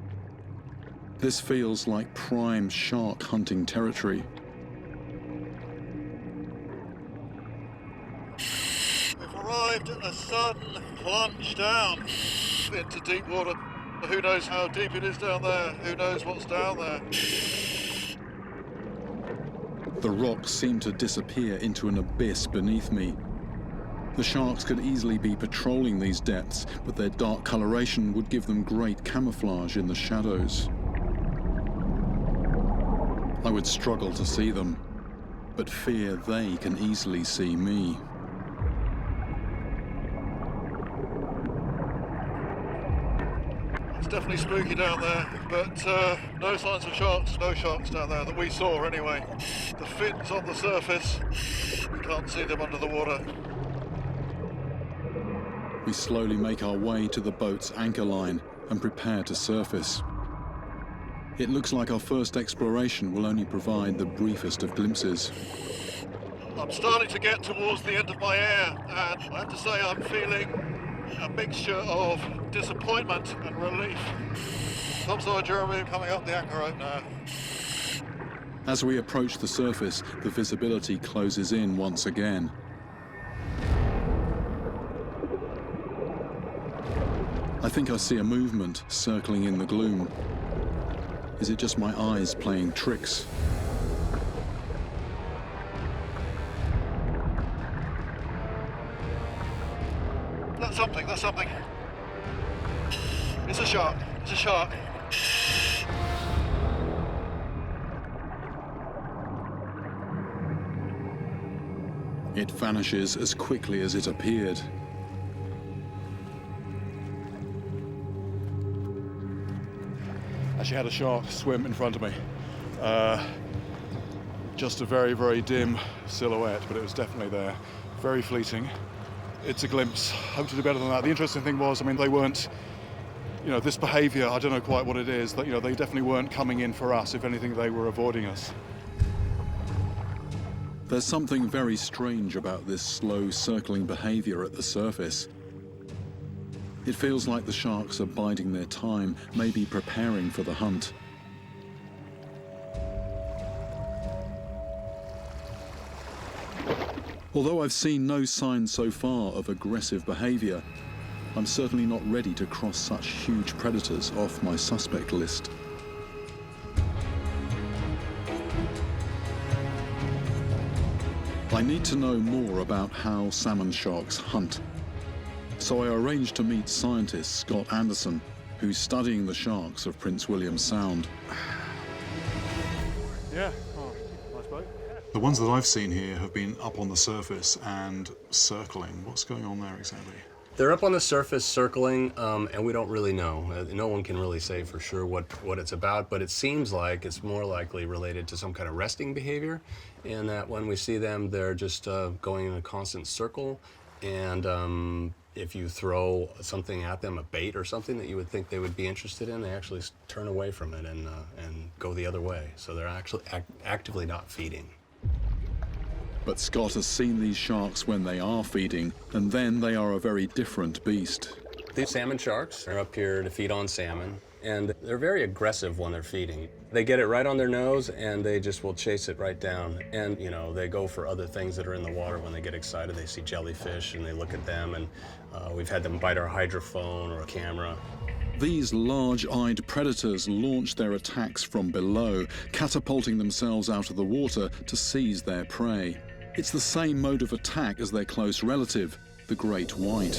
This feels like prime shark hunting territory. We've arrived at a sudden plunge down into deep water. Who knows how deep it is down there? Who knows what's down there? The rocks seem to disappear into an abyss beneath me. The sharks could easily be patrolling these depths, but their dark coloration would give them great camouflage in the shadows. I would struggle to see them, but fear they can easily see me. It's definitely spooky down there, but no signs of sharks, no sharks down there that we saw anyway. The fins on the surface, we can't see them under the water. We slowly make our way to the boat's anchor line and prepare to surface. It looks like our first exploration will only provide the briefest of glimpses. I'm starting to get towards the end of my air, and I have to say I'm feeling a mixture of disappointment and relief. Topside, Jeremy, coming up the anchor rope now. As we approach the surface, the visibility closes in once again. I think I see a movement circling in the gloom. Is it just my eyes playing tricks? That's something. It's a shark. It's a shark. It vanishes as quickly as it appeared. Actually had a shark swim in front of me. Just a very, very dim silhouette, but it was definitely there. Very fleeting. It's a glimpse. Hope to do better than that. The interesting thing was, I mean, they weren't, you know, this behaviour, I don't know quite what it is, that, you know, they definitely weren't coming in for us. If anything, they were avoiding us. There's something very strange about this slow circling behaviour at the surface. It feels like the sharks are biding their time, maybe preparing for the hunt. Although I've seen no signs so far of aggressive behaviour, I'm certainly not ready to cross such huge predators off my suspect list. I need to know more about how salmon sharks hunt. So I arranged to meet scientist Scott Anderson, who's studying the sharks of Prince William Sound. Yeah, oh, nice boat. The ones that I've seen here have been up on the surface and circling. What's going on there exactly? They're up on the surface circling, and we don't really know. No one can really say for sure what it's about, but it seems like it's more likely related to some kind of resting behavior, in that when we see them, they're just going in a constant circle, and if you throw something at them, a bait or something that you would think they would be interested in, they actually turn away from it and go the other way. So they're actually actively not feeding. But Scott has seen these sharks when they are feeding, and then they are a very different beast. These salmon sharks are up here to feed on salmon, and they're very aggressive when they're feeding. They get it right on their nose, and they just will chase it right down. And, you know, they go for other things that are in the water when they get excited. They see jellyfish, and they look at them, and we've had them bite our hydrophone or a camera. These large-eyed predators launch their attacks from below, catapulting themselves out of the water to seize their prey. It's the same mode of attack as their close relative, the great white.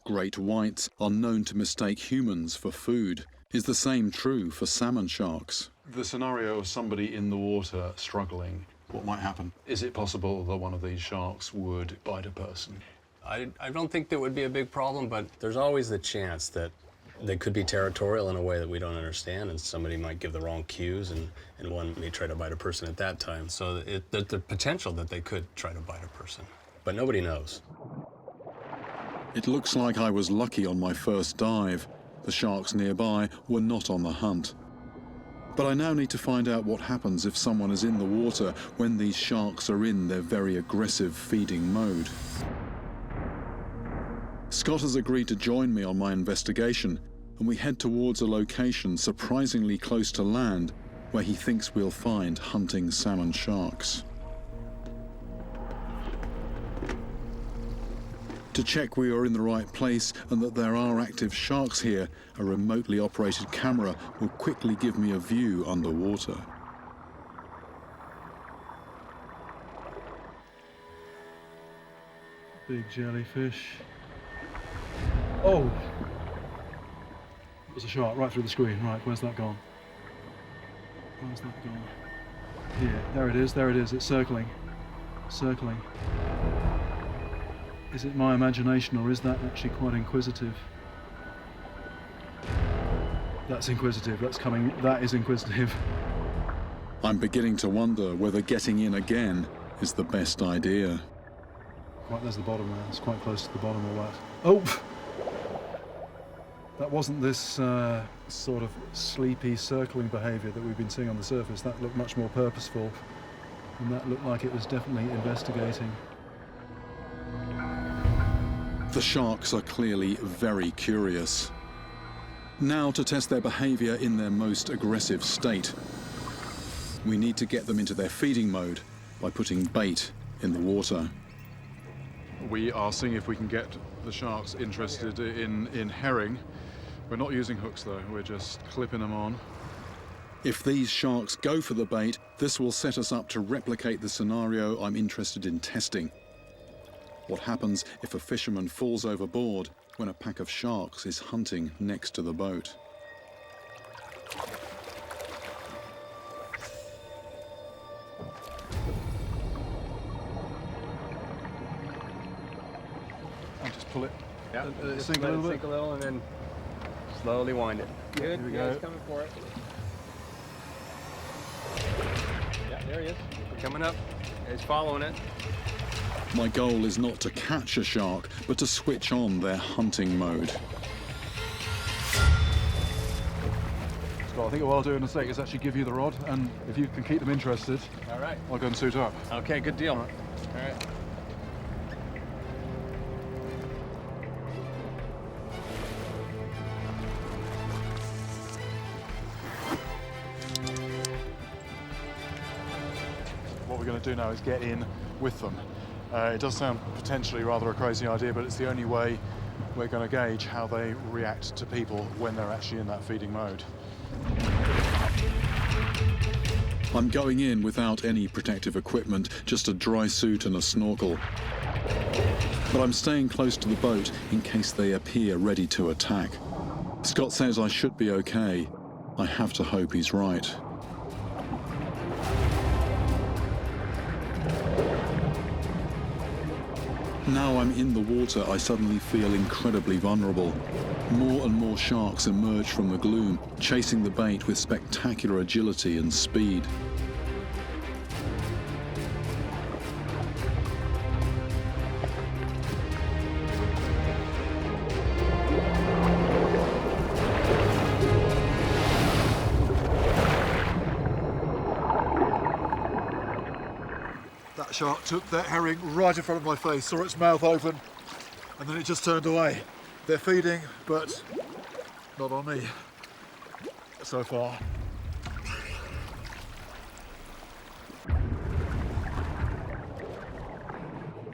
Great whites are known to mistake humans for food. Is the same true for salmon sharks? The scenario of somebody in the water struggling, what might happen? Is it possible that one of these sharks would bite a person? I don't think that would be a big problem, but there's always the chance that they could be territorial in a way that we don't understand, and somebody might give the wrong cues, and one may try to bite a person at that time. So there's the potential that they could try to bite a person, but nobody knows. It looks like I was lucky on my first dive. The sharks nearby were not on the hunt. But I now need to find out what happens if someone is in the water when these sharks are in their very aggressive feeding mode. Scott has agreed to join me on my investigation, and we head towards a location surprisingly close to land where he thinks we'll find hunting salmon sharks. To check we are in the right place and that there are active sharks here, a remotely operated camera will quickly give me a view underwater. Big jellyfish. Oh! There's a shark right through the screen. Right, where's that gone? Where's that gone? Here, there it is, there it is. It's circling. Circling. Is it my imagination, or is that actually quite inquisitive? That's inquisitive, that's coming, that is inquisitive. I'm beginning to wonder whether getting in again is the best idea. Right, there's the bottom there, it's quite close to the bottom of that. Oh! That wasn't this sort of sleepy circling behaviour that we've been seeing on the surface. That looked much more purposeful, and that looked like it was definitely investigating. The sharks are clearly very curious. Now to test their behaviour in their most aggressive state. We need to get them into their feeding mode by putting bait in the water. We are seeing if we can get the sharks interested in herring. We're not using hooks though, we're just clipping them on. If these sharks go for the bait, this will set us up to replicate the scenario I'm interested in testing. What happens if a fisherman falls overboard when a pack of sharks is hunting next to the boat. I'll just pull it. Yeah, just sink a let little it bit. sink a little and then slowly wind it. Good, Here we yeah, go. he's coming for it. Yeah, there he is. Coming up. He's following it. My goal is not to catch a shark, but to switch on their hunting mode. Scott, I think what I'll do in a sec is actually give you the rod, and if you can keep them interested, All right. I'll go and suit up. Okay, good deal. All right. What we're going to do now is get in with them. It does sound potentially rather a crazy idea, but it's the only way we're going to gauge how they react to people when they're actually in that feeding mode. I'm going in without any protective equipment, just a dry suit and a snorkel. But I'm staying close to the boat in case they appear ready to attack. Scott says I should be okay. I have to hope he's right. Now I'm in the water, I suddenly feel incredibly vulnerable. More and more sharks emerge from the gloom, chasing the bait with spectacular agility and speed. That shark took that herring right in front of my face, saw its mouth open, and then it just turned away. They're feeding, but not on me so far.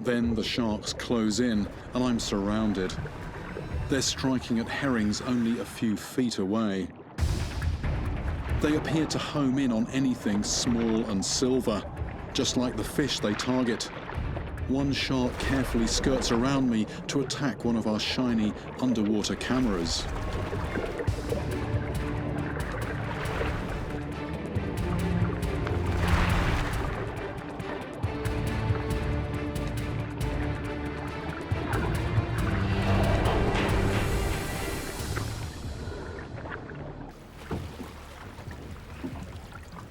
Then the sharks close in, and I'm surrounded. They're striking at herrings only a few feet away. They appear to home in on anything small and silver, just like the fish they target. One shark carefully skirts around me to attack one of our shiny underwater cameras.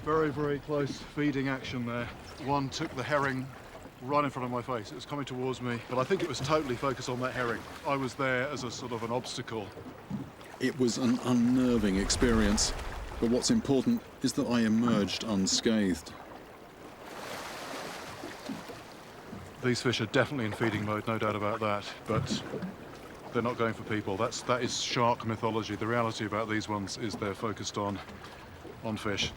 Very, very close feeding action there. One took the herring right in front of my face. It was coming towards me, but I think it was totally focused on that herring. I was there as a sort of an obstacle. It was an unnerving experience, but what's important is that I emerged unscathed. These fish are definitely in feeding mode, no doubt about that, but they're not going for people. That is shark mythology. The reality about these ones is they're focused on fish.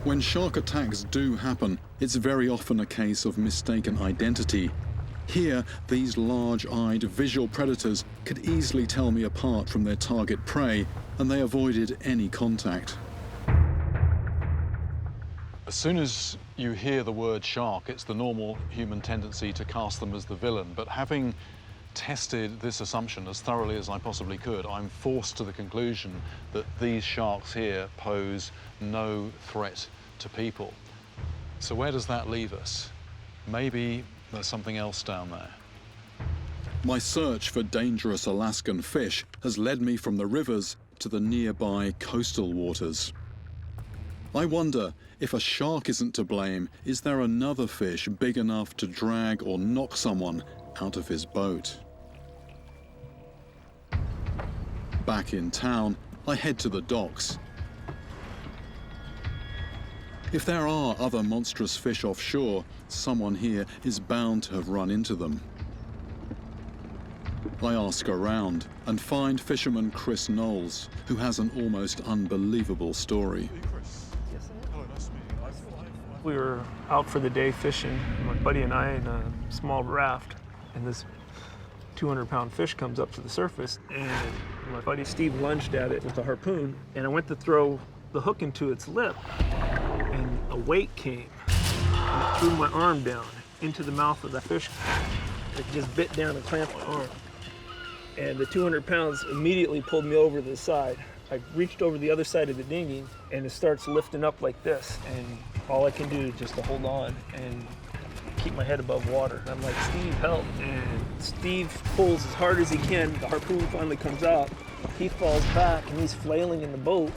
When shark attacks do happen, it's very often a case of mistaken identity. Here, these large-eyed visual predators could easily tell me apart from their target prey, and they avoided any contact. As soon as you hear the word shark, it's the normal human tendency to cast them as the villain, but having tested this assumption as thoroughly as I possibly could, I'm forced to the conclusion that these sharks here pose no threat to people. So where does that leave us? Maybe there's something else down there. My search for dangerous Alaskan fish has led me from the rivers to the nearby coastal waters. I wonder, if a shark isn't to blame, is there another fish big enough to drag or knock someone out of his boat? Back in town, I head to the docks. If there are other monstrous fish offshore, someone here is bound to have run into them. I ask around and find fisherman Chris Knowles, who has an almost unbelievable story. We were out for the day fishing, my buddy and I, in a small raft, and this 200-pound fish comes up to the surface, and my buddy Steve lunged at it with a harpoon, and I went to throw the hook into its lip, and a weight came and it threw my arm down, into the mouth of the fish. It just bit down and clamped my arm. And the 200 pounds immediately pulled me over to the side. I reached over the other side of the dinghy, and it starts lifting up like this. And all I can do is just to hold on and keep my head above water. I'm like, Steve, help. And Steve pulls as hard as he can. The harpoon finally comes out. He falls back, and he's flailing in the boat.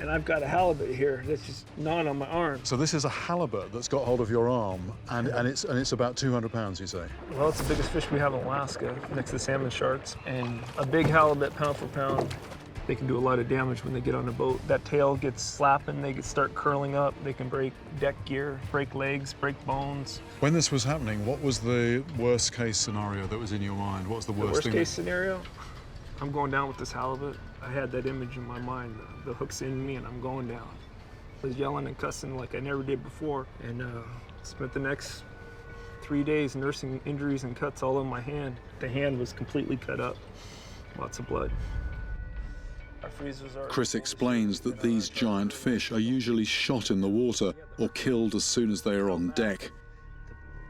And I've got a halibut here that's just gnawing on my arm. So this is a halibut that's got hold of your arm, and it's about 200 pounds, you say? Well, it's the biggest fish we have in Alaska, next to salmon sharks. And a big halibut, pound for pound, they can do a lot of damage when they get on a boat. That tail gets slapping, they start curling up, they can break deck gear, break legs, break bones. When this was happening, what was the worst case scenario that was in your mind? What's the worst thing? Worst case scenario? I'm going down with this halibut. I had that image in my mind. The hook's in me and I'm going down. I was yelling and cussing like I never did before, and spent the next 3 days nursing injuries and cuts all over my hand. The hand was completely cut up, lots of blood. Our freezers are... Chris explains that these giant fish are usually shot in the water or killed as soon as they are on deck.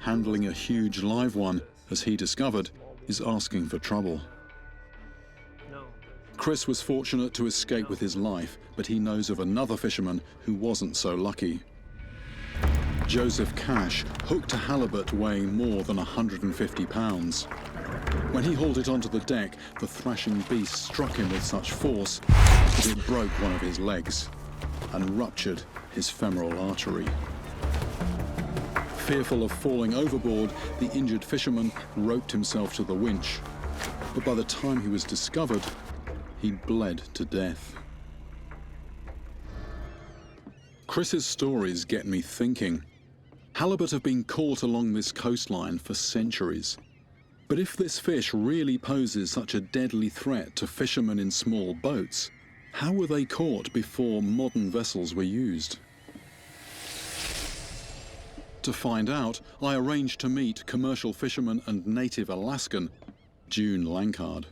Handling a huge live one, as he discovered, is asking for trouble. Chris was fortunate to escape with his life, but he knows of another fisherman who wasn't so lucky. Joseph Cash hooked a halibut weighing more than 150 pounds. When he hauled it onto the deck, the thrashing beast struck him with such force that it broke one of his legs and ruptured his femoral artery. Fearful of falling overboard, the injured fisherman roped himself to the winch. But by the time he was discovered, he'd bled to death. Chris's stories get me thinking. Halibut have been caught along this coastline for centuries. But if this fish really poses such a deadly threat to fishermen in small boats, how were they caught before modern vessels were used? To find out, I arranged to meet commercial fisherman and native Alaskan, June Lankard.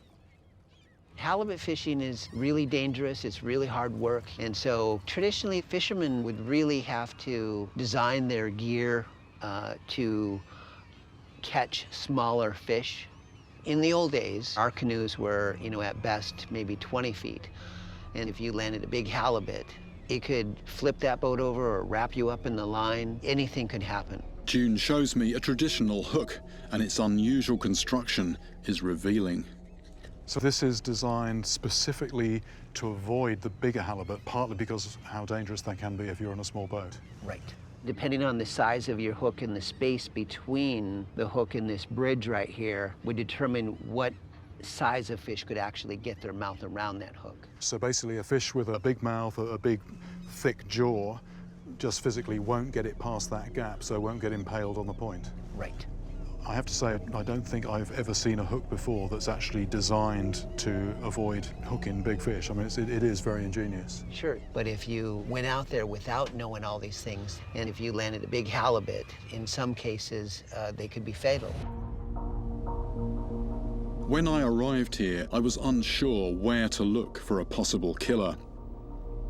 Halibut fishing is really dangerous, it's really hard work, and so traditionally fishermen would really have to design their gear to catch smaller fish. In the old days, our canoes were, at best maybe 20 feet, and if you landed a big halibut, it could flip that boat over or wrap you up in the line. Anything could happen. June shows me a traditional hook, and its unusual construction is revealing. So this is designed specifically to avoid the bigger halibut, partly because of how dangerous they can be if you're on a small boat. Right. Depending on the size of your hook and the space between the hook and this bridge right here would determine what size of fish could actually get their mouth around that hook. So basically a fish with a big mouth, a big thick jaw, just physically won't get it past that gap, so won't get impaled on the point. Right. I have to say, I don't think I've ever seen a hook before that's actually designed to avoid hooking big fish. I mean, it is very ingenious. Sure, but if you went out there without knowing all these things, and if you landed a big halibut, in some cases, they could be fatal. When I arrived here, I was unsure where to look for a possible killer.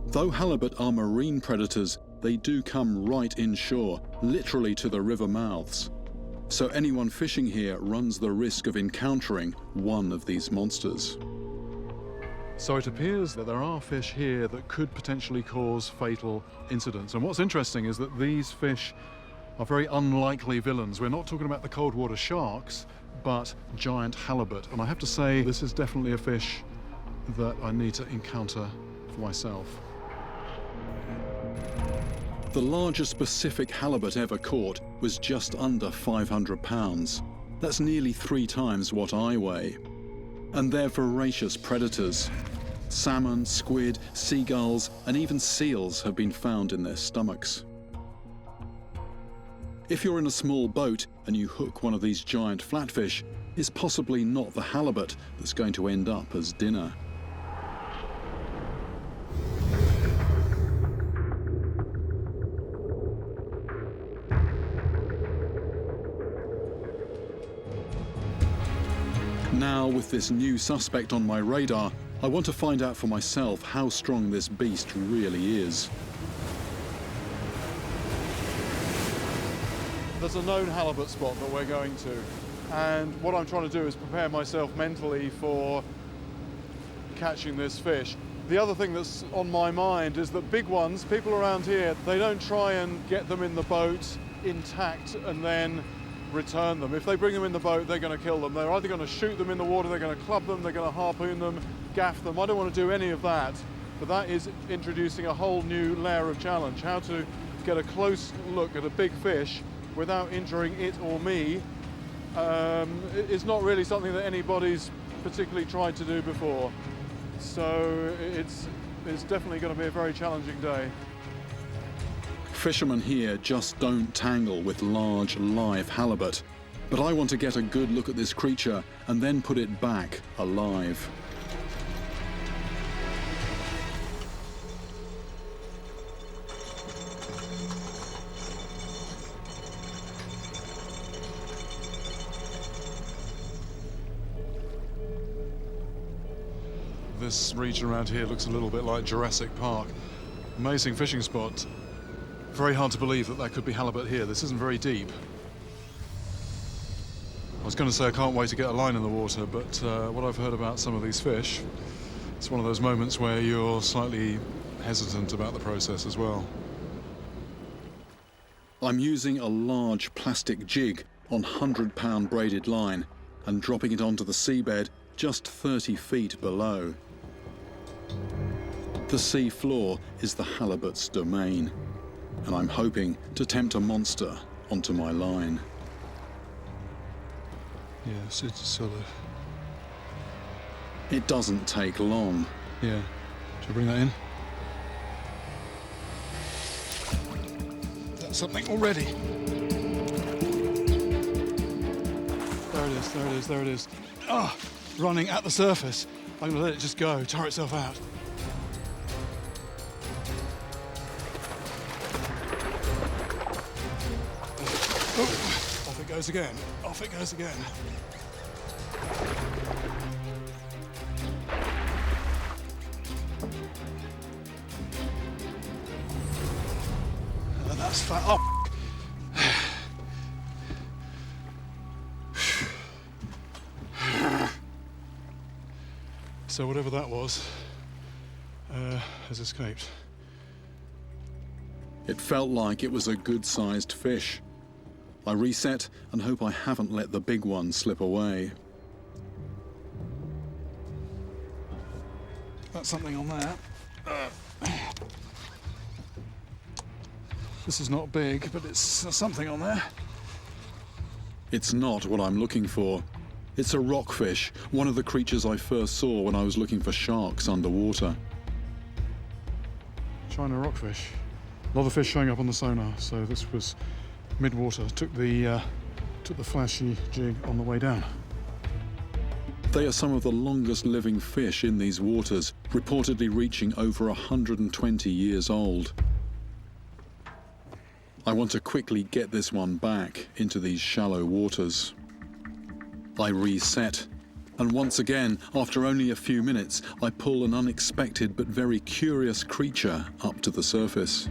Though halibut are marine predators, they do come right inshore, literally to the river mouths. So anyone fishing here runs the risk of encountering one of these monsters. So it appears that there are fish here that could potentially cause fatal incidents. And what's interesting is that these fish are very unlikely villains. We're not talking about the cold water sharks, but giant halibut. And I have to say, this is definitely a fish that I need to encounter for myself. The largest Pacific halibut ever caught was just under 500 pounds. That's nearly 3 times what I weigh. And they're voracious predators. Salmon, squid, seagulls, and even seals have been found in their stomachs. If you're in a small boat and you hook one of these giant flatfish, it's possibly not the halibut that's going to end up as dinner. Now, with this new suspect on my radar, I want to find out for myself how strong this beast really is. there's a known halibut spot that we're going to. And what I'm trying to do is prepare myself mentally for catching this fish. The other thing that's on my mind is that big ones, people around here, they don't try and get them in the boat intact and then return them. If they bring them in the boat, they're going to kill them. They're either going to shoot them in the water, they're going to club them, they're going to harpoon them, gaff them. I don't want to do any of that, but that is introducing a whole new layer of challenge. How to get a close look at a big fish without injuring it or me is not really something that anybody's particularly tried to do before. So it's definitely going to be a very challenging day. Fishermen here just don't tangle with large live halibut, but I want to get a good look at this creature and then put it back alive. This region around here looks a little bit like Jurassic Park. Amazing fishing spot. Very hard to believe that could be halibut here. This isn't very deep. I was going to say I can't wait to get a line in the water, but what I've heard about some of these fish, it's one of those moments where you're slightly hesitant about the process as well. I'm using a large plastic jig on 100-pound braided line and dropping it onto the seabed just 30 feet below. The sea floor is the halibut's domain, and I'm hoping to tempt a monster onto my line. Yes, it's sort of... It doesn't take long. Yeah. Should I bring that in? That's something already. There it is, there it is, there it is. Ah, running at the surface. I'm going to let it just go, tire itself out. Oh, off it goes again. Off it goes again. And that's fat. Oh. So whatever that was has escaped. It felt like it was a good-sized fish. I reset and hope I haven't let the big one slip away. That's something on there. This is not big, but it's something on there. It's not what I'm looking for. It's a rockfish, one of the creatures I first saw when I was looking for sharks underwater. China rockfish. A lot of fish showing up on the sonar, so this was mid-water. Took the flashy jig on the way down. They are some of the longest living fish in these waters, reportedly reaching over 120 years old. I want to quickly get this one back into these shallow waters. I reset, and once again, after only a few minutes, I pull an unexpected but very curious creature up to the surface.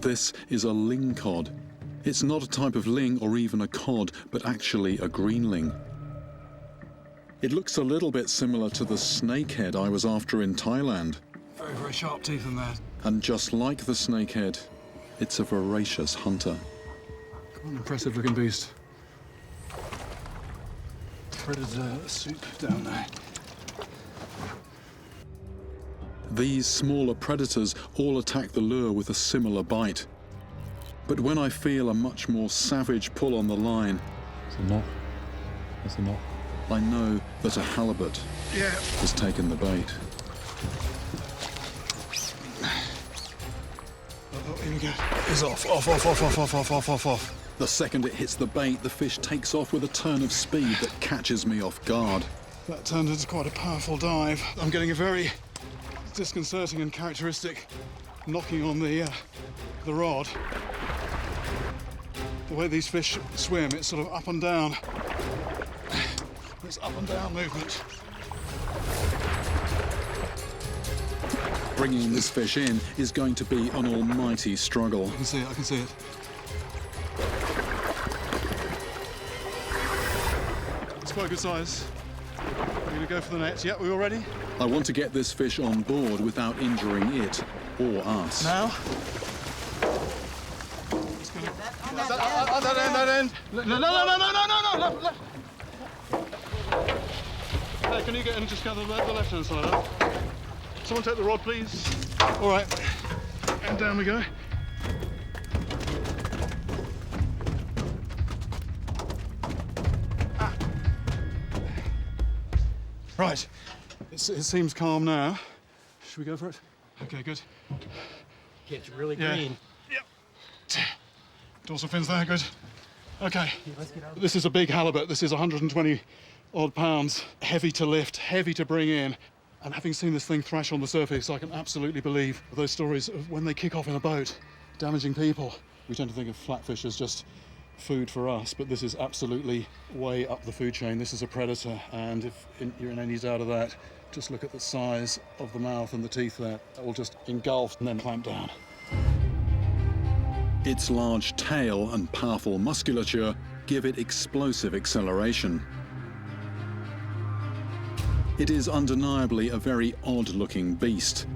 This is a lingcod. It's not a type of ling or even a cod, but actually a greenling. It looks a little bit similar to the snakehead I was after in Thailand. Very, very sharp teeth in there. And just like the snakehead, it's a voracious hunter. An impressive looking beast. Predator soup down there. These smaller predators all attack the lure with a similar bite. But when I feel a much more savage pull on the line, it's a knot. That's a knot. I know that a halibut has taken the bait. Oh, here we go. It's off. The second it hits the bait, the fish takes off with a turn of speed that catches me off guard. That turned into quite a powerful dive. I'm getting a very disconcerting and characteristic knocking on the rod. The way these fish swim, it's sort of up and down. It's up and down movement. Bringing this fish in is going to be an almighty struggle. I can see it, I can see it. It's quite a good size. We're going to go for the net. Yeah, we all ready? I want to get this fish on board without injuring it or us. Now. That end. No. Hey, can you get in and just go to the left-hand side up? Someone take the rod, please. All right. And down we go. Right. It seems calm now. Should we go for it? Okay, good. It's really green. Yep. Dorsal fins there, good. Okay. This is a big halibut. This is 120 odd pounds. Heavy to lift, heavy to bring in. And having seen this thing thrash on the surface, I can absolutely believe those stories of when they kick off in a boat, damaging people. We tend to think of flatfish as just food for us, but this is absolutely way up the food chain. This is a predator, and if you're in any doubt of that, just look at the size of the mouth and the teeth there. That will just engulf and then clamp down. Its large tail and powerful musculature give it explosive acceleration. It is undeniably a very odd-looking beast.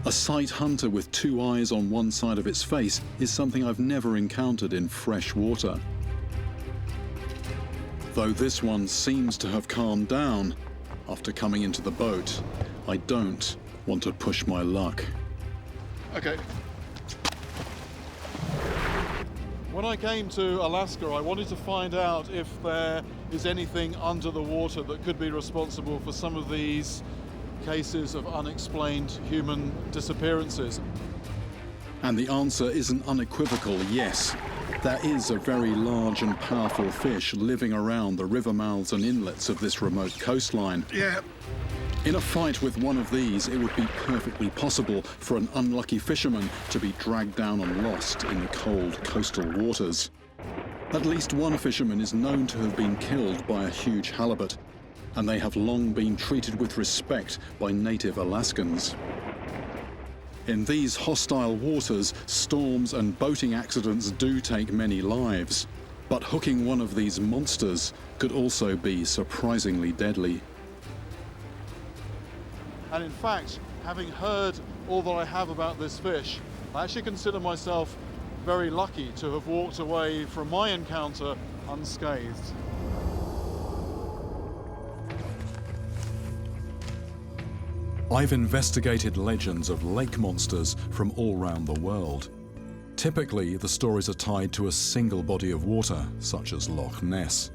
A sight hunter with two eyes on one side of its face is something I've never encountered in fresh water. Though this one seems to have calmed down after coming into the boat, I don't want to push my luck. Okay. When I came to Alaska, I wanted to find out if there is anything under the water that could be responsible for some of these cases of unexplained human disappearances. And the answer is an unequivocal yes. There is a very large and powerful fish living around the river mouths and inlets of this remote coastline. Yeah. In a fight with one of these, it would be perfectly possible for an unlucky fisherman to be dragged down and lost in the cold coastal waters. At least one fisherman is known to have been killed by a huge halibut, and they have long been treated with respect by native Alaskans. In these hostile waters, storms and boating accidents do take many lives, but hooking one of these monsters could also be surprisingly deadly. And in fact, having heard all that I have about this fish, I actually consider myself very lucky to have walked away from my encounter unscathed. I've investigated legends of lake monsters from all around the world. Typically, the stories are tied to a single body of water, such as Loch Ness.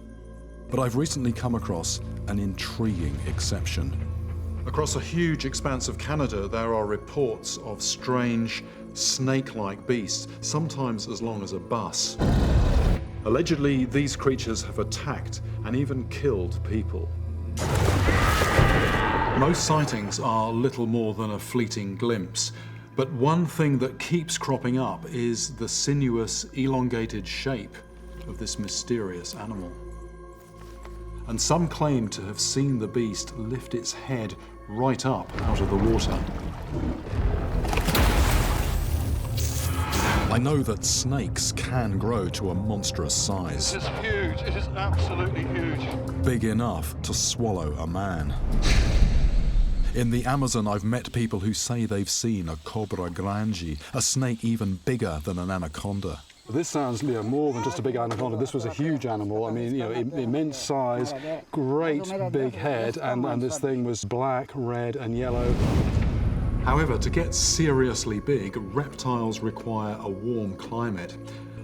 But I've recently come across an intriguing exception. Across a huge expanse of Canada, there are reports of strange, snake-like beasts, sometimes as long as a bus. Allegedly, these creatures have attacked and even killed people. Most sightings are little more than a fleeting glimpse, but one thing that keeps cropping up is the sinuous, elongated shape of this mysterious animal. And some claim to have seen the beast lift its head right up out of the water. I know that snakes can grow to a monstrous size. It is huge, it is absolutely huge. Big enough to swallow a man. In the Amazon, I've met people who say they've seen a cobra grande, a snake even bigger than an anaconda. This sounds more than just a big anaconda. This was a huge animal. I mean, immense size, great big head, and this thing was black, red, and yellow. However, to get seriously big, reptiles require a warm climate.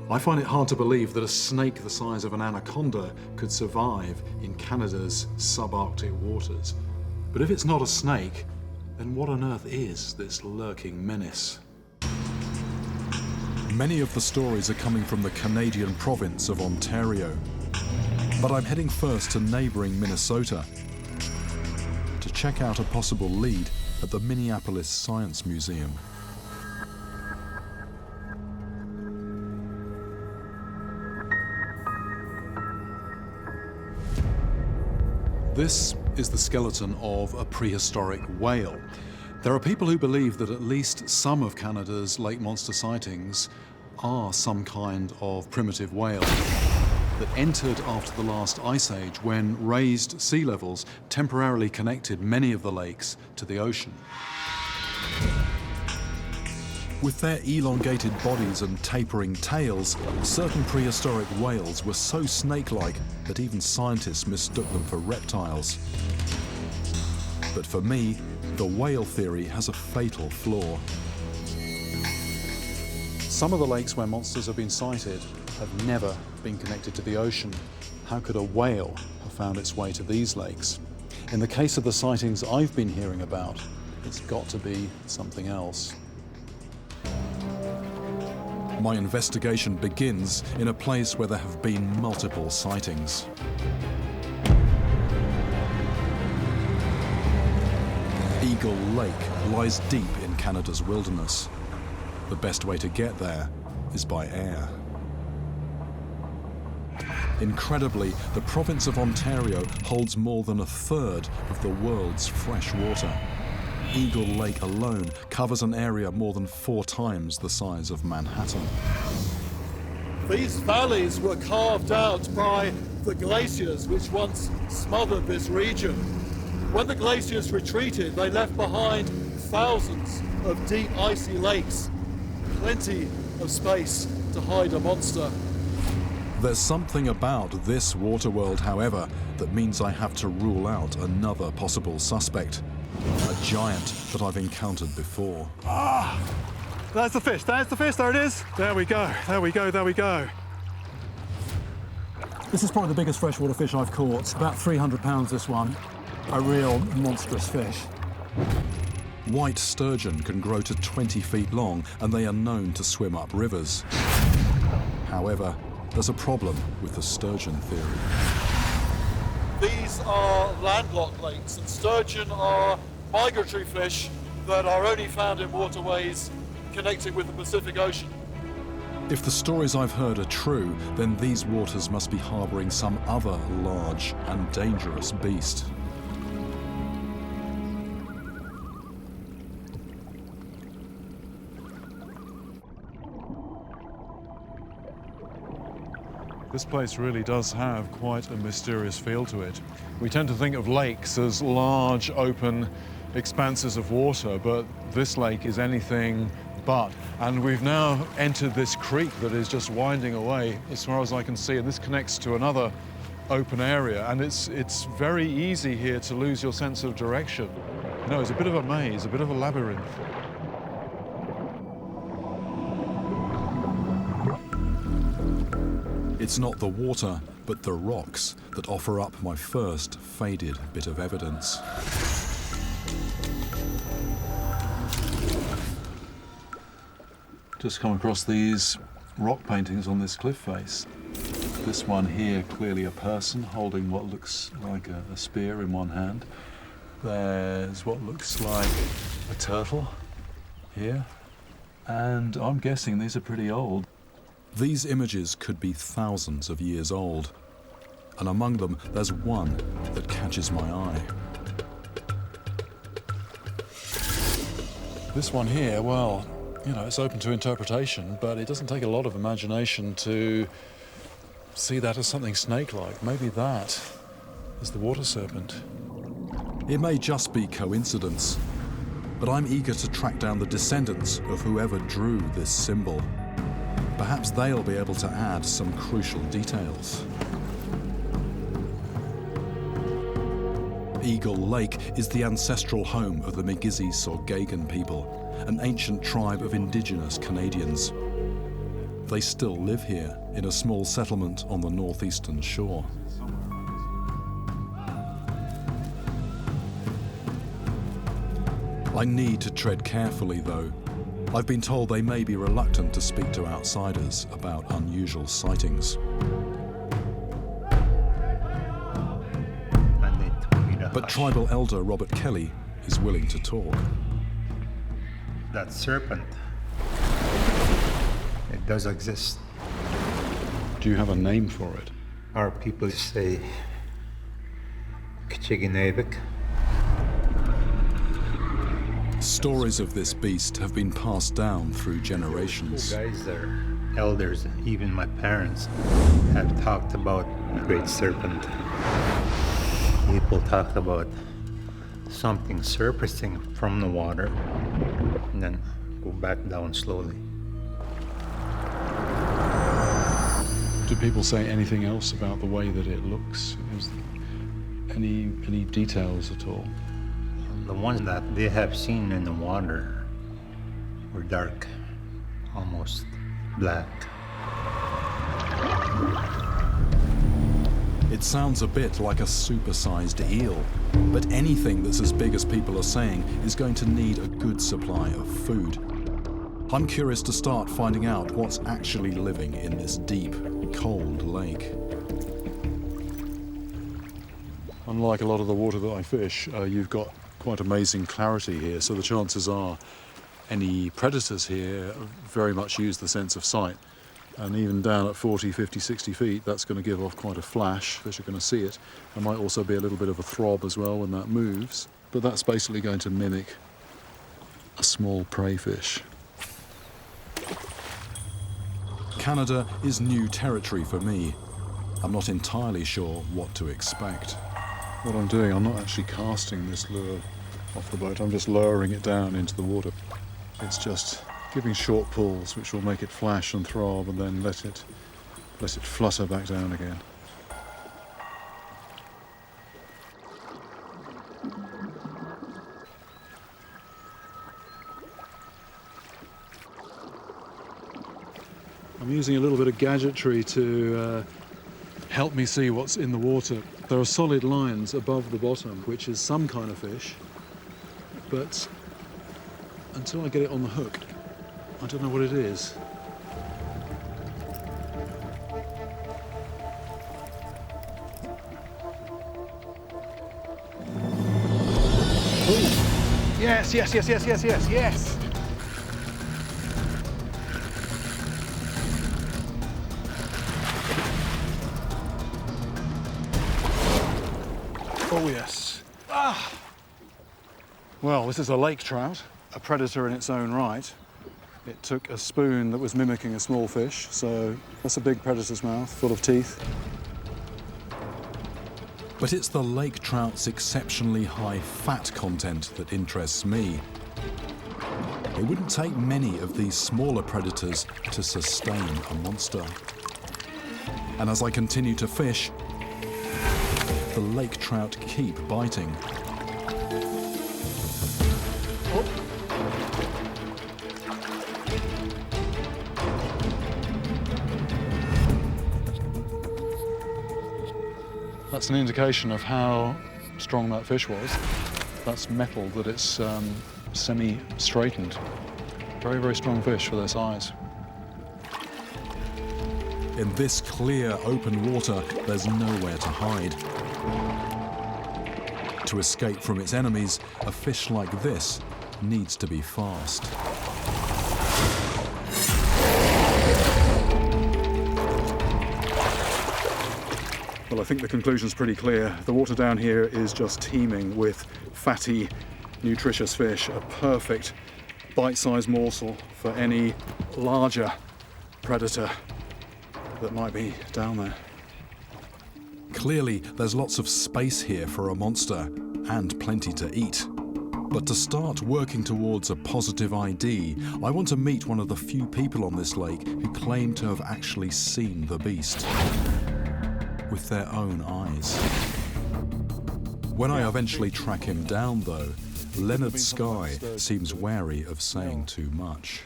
I find it hard to believe that a snake the size of an anaconda could survive in Canada's subarctic waters. But if it's not a snake, then what on earth is this lurking menace? Many of the stories are coming from the Canadian province of Ontario. But I'm heading first to neighbouring Minnesota to check out a possible lead at the Minneapolis Science Museum. This is the skeleton of a prehistoric whale. There are people who believe that at least some of Canada's lake monster sightings are some kind of primitive whale that entered after the last ice age when raised sea levels temporarily connected many of the lakes to the ocean. With their elongated bodies and tapering tails, certain prehistoric whales were so snake-like that even scientists mistook them for reptiles. But for me, the whale theory has a fatal flaw. Some of the lakes where monsters have been sighted have never been connected to the ocean. How could a whale have found its way to these lakes? In the case of the sightings I've been hearing about, it's got to be something else. My investigation begins in a place where there have been multiple sightings. Eagle Lake lies deep in Canada's wilderness. The best way to get there is by air. Incredibly, the province of Ontario holds more than a third of the world's fresh water. Eagle Lake alone covers an area more than 4 times the size of Manhattan. These valleys were carved out by the glaciers which once smothered this region. When the glaciers retreated, they left behind thousands of deep icy lakes, plenty of space to hide a monster. There's something about this water world, however, that means I have to rule out another possible suspect. A giant that I've encountered before. Ah! There's the fish, there it is. There we go, there we go, there we go. This is probably the biggest freshwater fish I've caught. About 300 pounds, this one. A real monstrous fish. White sturgeon can grow to 20 feet long, and they are known to swim up rivers. However, there's a problem with the sturgeon theory. These are landlocked lakes, and sturgeon are migratory fish that are only found in waterways connecting with the Pacific Ocean. If the stories I've heard are true, then these waters must be harboring some other large and dangerous beast. This place really does have quite a mysterious feel to it. We tend to think of lakes as large, open expanses of water, but this lake is anything but. And we've now entered this creek that is just winding away as far as I can see, and this connects to another open area, and it's very easy here to lose your sense of direction. You know, it's a bit of a maze, a bit of a labyrinth. It's not the water, but the rocks that offer up my first faded bit of evidence. Just come across these rock paintings on this cliff face. This one here, clearly a person holding what looks like a spear in one hand. There's what looks like a turtle here. And I'm guessing these are pretty old. These images could be thousands of years old. And among them, there's one that catches my eye. This one here, well, you know, it's open to interpretation, but it doesn't take a lot of imagination to see that as something snake-like. Maybe that is the water serpent. It may just be coincidence, but I'm eager to track down the descendants of whoever drew this symbol. Perhaps they'll be able to add some crucial details. Eagle Lake is the ancestral home of the Migizi-Saugagan people, an ancient tribe of indigenous Canadians. They still live here in a small settlement on the northeastern shore. I need to tread carefully, though. I've been told they may be reluctant to speak to outsiders about unusual sightings. But tribal elder Robert Kelly is willing to talk. That serpent, it does exist. Do you have a name for it? Our people say Kchiginevik. Stories of this beast have been passed down through generations. Guys, their elders, even my parents, have talked about the great serpent. People talked about something surfacing from the water and then go back down slowly. Do people say anything else about the way that it looks? Is any details at all? The ones that they have seen in the water were dark, almost black. It sounds a bit like a supersized eel, but anything that's as big as people are saying is going to need a good supply of food. I'm curious to start finding out what's actually living in this deep, cold lake. Unlike a lot of the water that I fish, you've got quite amazing clarity here, so the chances are any predators here very much use the sense of sight. And even down at 40, 50, 60 feet, that's going to give off quite a flash, as you're going to see it. There might also be a little bit of a throb as well when that moves, but that's basically going to mimic a small prey fish. Canada is new territory for me. I'm not entirely sure what to expect. What I'm doing, I'm not actually casting this lure off the boat, I'm just lowering it down into the water. It's just giving short pulls which will make it flash and throb and then let it flutter back down again. I'm using a little bit of gadgetry to help me see what's in the water. There are solid lines above the bottom, which is some kind of fish, but until I get it on the hook, I don't know what it is. Ooh. Yes, yes, yes, yes, yes, yes, yes. Oh yes. Ah! Well, this is a lake trout, a predator in its own right. It took a spoon that was mimicking a small fish, so that's a big predator's mouth, full of teeth. But it's the lake trout's exceptionally high fat content that interests me. It wouldn't take many of these smaller predators to sustain a monster. And as I continue to fish, the lake trout keep biting. That's an indication of how strong that fish was. That's metal that it's semi-straightened. Very, very strong fish for their size. In this clear, open water, there's nowhere to hide. To escape from its enemies, a fish like this needs to be fast. Well, I think the conclusion's pretty clear. The water down here is just teeming with fatty, nutritious fish, a perfect bite-sized morsel for any larger predator that might be down there. Clearly, there's lots of space here for a monster and plenty to eat. But to start working towards a positive ID, I want to meet one of the few people on this lake who claim to have actually seen the beast with their own eyes. When I eventually track him down, though, Leonard Skye seems wary of saying too much.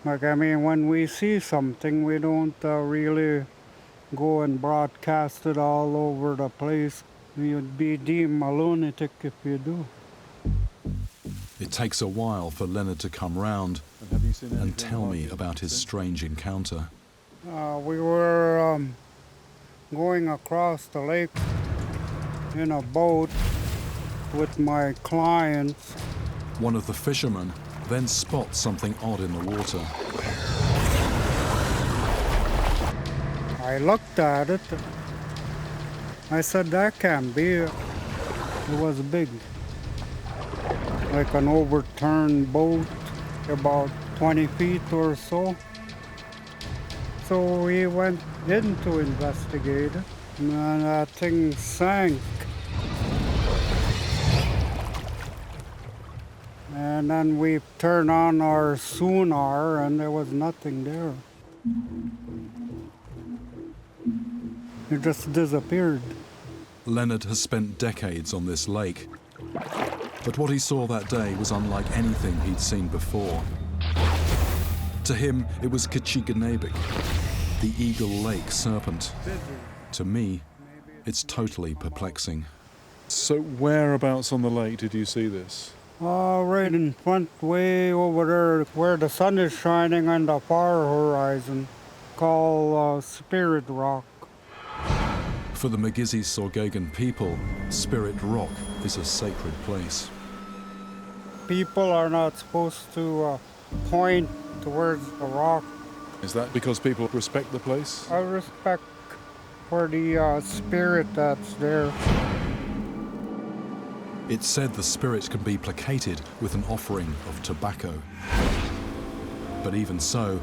Like, I mean, when we see something, we don't really go and broadcast it all over the place. You'd be deemed a lunatic if you do. It takes a while for Leonard to come round and tell me about his strange encounter. We were going across the lake in a boat with my clients. One of the fishermen then spots something odd in the water. I looked at it. I said, that can't be. It was big. like an overturned boat, about 20 feet or so. So we went in to investigate it, and that thing sank. And then we turned on our sonar, and there was nothing there. It just disappeared. Leonard has spent decades on this lake, but what he saw that day was unlike anything he'd seen before. To him, it was Kachiganabik, the Eagle Lake serpent. To me, it's totally perplexing. So whereabouts on the lake did you see this? Right in front, way over there, where the sun is shining on the far horizon, called Spirit Rock. For the Magizzi-Sorgagan people, Spirit Rock is a sacred place. People are not supposed to point towards the rock. Is that because people respect the place? I respect for the spirit that's there. It's said the spirit can be placated with an offering of tobacco. But even so,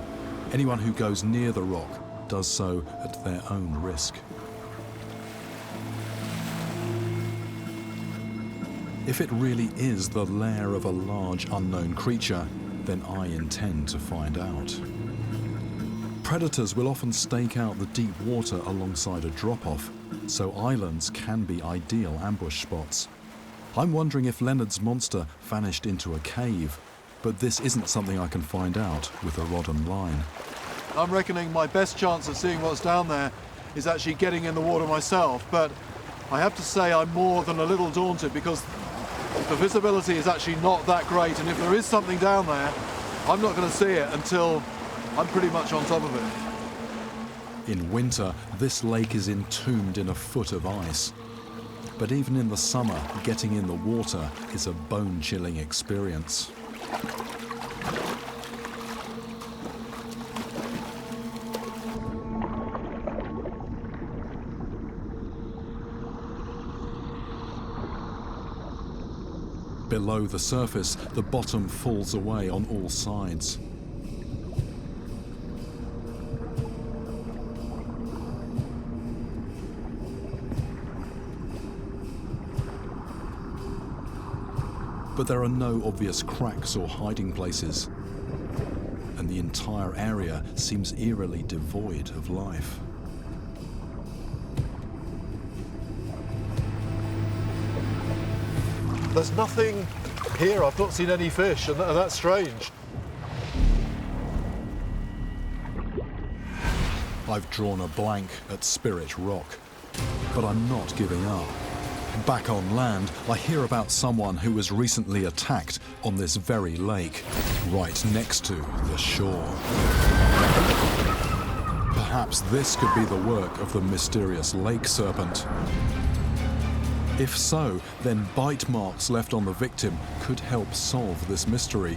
anyone who goes near the rock does so at their own risk. If it really is the lair of a large unknown creature, then I intend to find out. Predators will often stake out the deep water alongside a drop-off, so islands can be ideal ambush spots. I'm wondering if Leonard's monster vanished into a cave, but this isn't something I can find out with a rod and line. I'm reckoning my best chance of seeing what's down there is actually getting in the water myself, but I have to say I'm more than a little daunted because the visibility is actually not that great, and if there is something down there, I'm not going to see it until I'm pretty much on top of it. In winter, this lake is entombed in a foot of ice. But even in the summer, getting in the water is a bone-chilling experience. Below the surface, the bottom falls away on all sides. But there are no obvious cracks or hiding places, and the entire area seems eerily devoid of life. There's nothing here. I've not seen any fish, and that's strange. I've drawn a blank at Spirit Rock, but I'm not giving up. Back on land, I hear about someone who was recently attacked on this very lake, right next to the shore. Perhaps this could be the work of the mysterious lake serpent. If so, then bite marks left on the victim could help solve this mystery.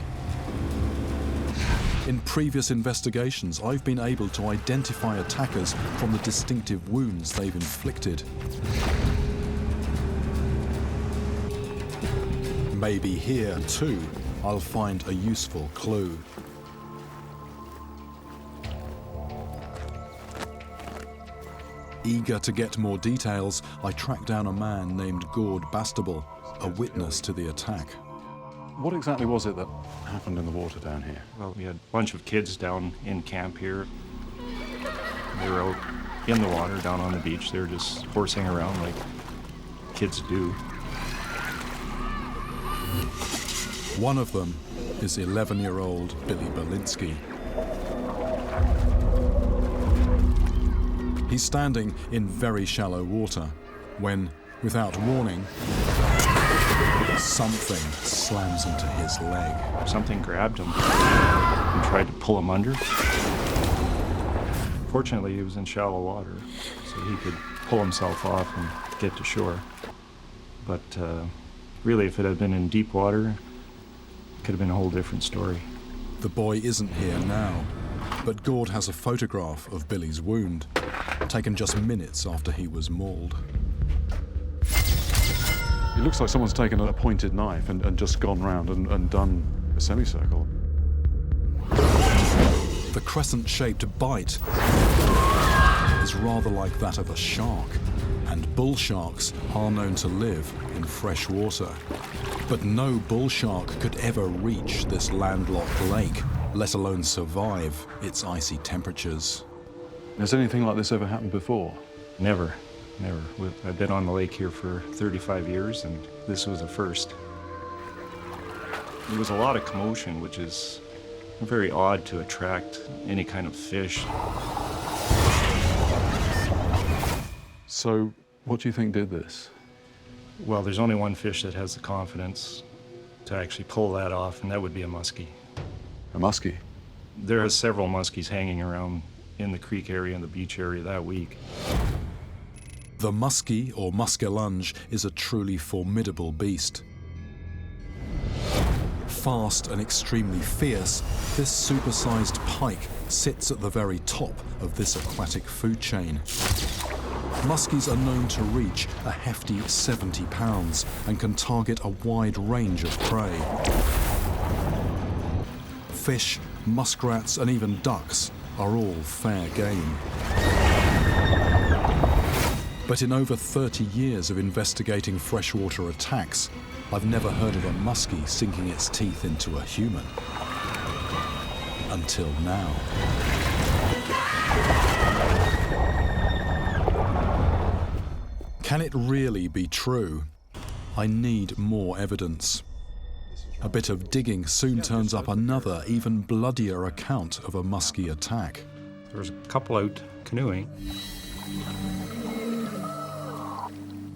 In previous investigations, I've been able to identify attackers from the distinctive wounds they've inflicted. Maybe here, too, I'll find a useful clue. Eager to get more details, I track down a man named Gord Bastable, a witness to the attack. What exactly was it that happened in the water down here? Well, we had a bunch of kids down in camp here. They were out in the water, down on the beach. They were just horsing around like kids do. One of them is 11-year-old Billy Berlinski. He's standing in very shallow water when, without warning, something slams into his leg. Something grabbed him and tried to pull him under. Fortunately, he was in shallow water, so he could pull himself off and get to shore. But really, if it had been in deep water, it could have been a whole different story. The boy isn't here now, but Gord has a photograph of Billy's wound, taken just minutes after he was mauled. It looks like someone's taken a pointed knife and just gone round and done a semicircle. The crescent-shaped bite is rather like that of a shark, and bull sharks are known to live in fresh water. But no bull shark could ever reach this landlocked lake, let alone survive its icy temperatures. Has anything like this ever happened before? Never. Never. I've been on the lake here for 35 years, and this was a first. There was a lot of commotion, which is very odd to attract any kind of fish. So, what do you think did this? Well, there's only one fish that has the confidence to actually pull that off, and that would be a muskie. A muskie? There are several muskies hanging around in the creek area and the beach area that week. The muskie, or muskellunge, is a truly formidable beast. Fast and extremely fierce, this supersized pike sits at the very top of this aquatic food chain. Muskies are known to reach a hefty 70 pounds and can target a wide range of prey. Fish, muskrats, and even ducks are all fair game. But in over 30 years of investigating freshwater attacks, I've never heard of a muskie sinking its teeth into a human. Until now. Can it really be true? I need more evidence. A bit of digging soon turns up another, even bloodier account of a muskie attack. There was a couple out canoeing.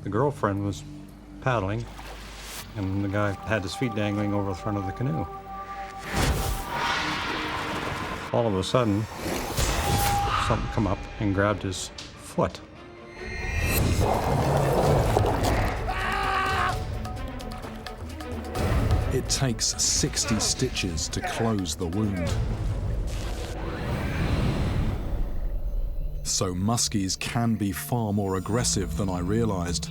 The girlfriend was paddling, and the guy had his feet dangling over the front of the canoe. All of a sudden, something come up and grabbed his foot. It takes 60 stitches to close the wound. So muskies can be far more aggressive than I realized.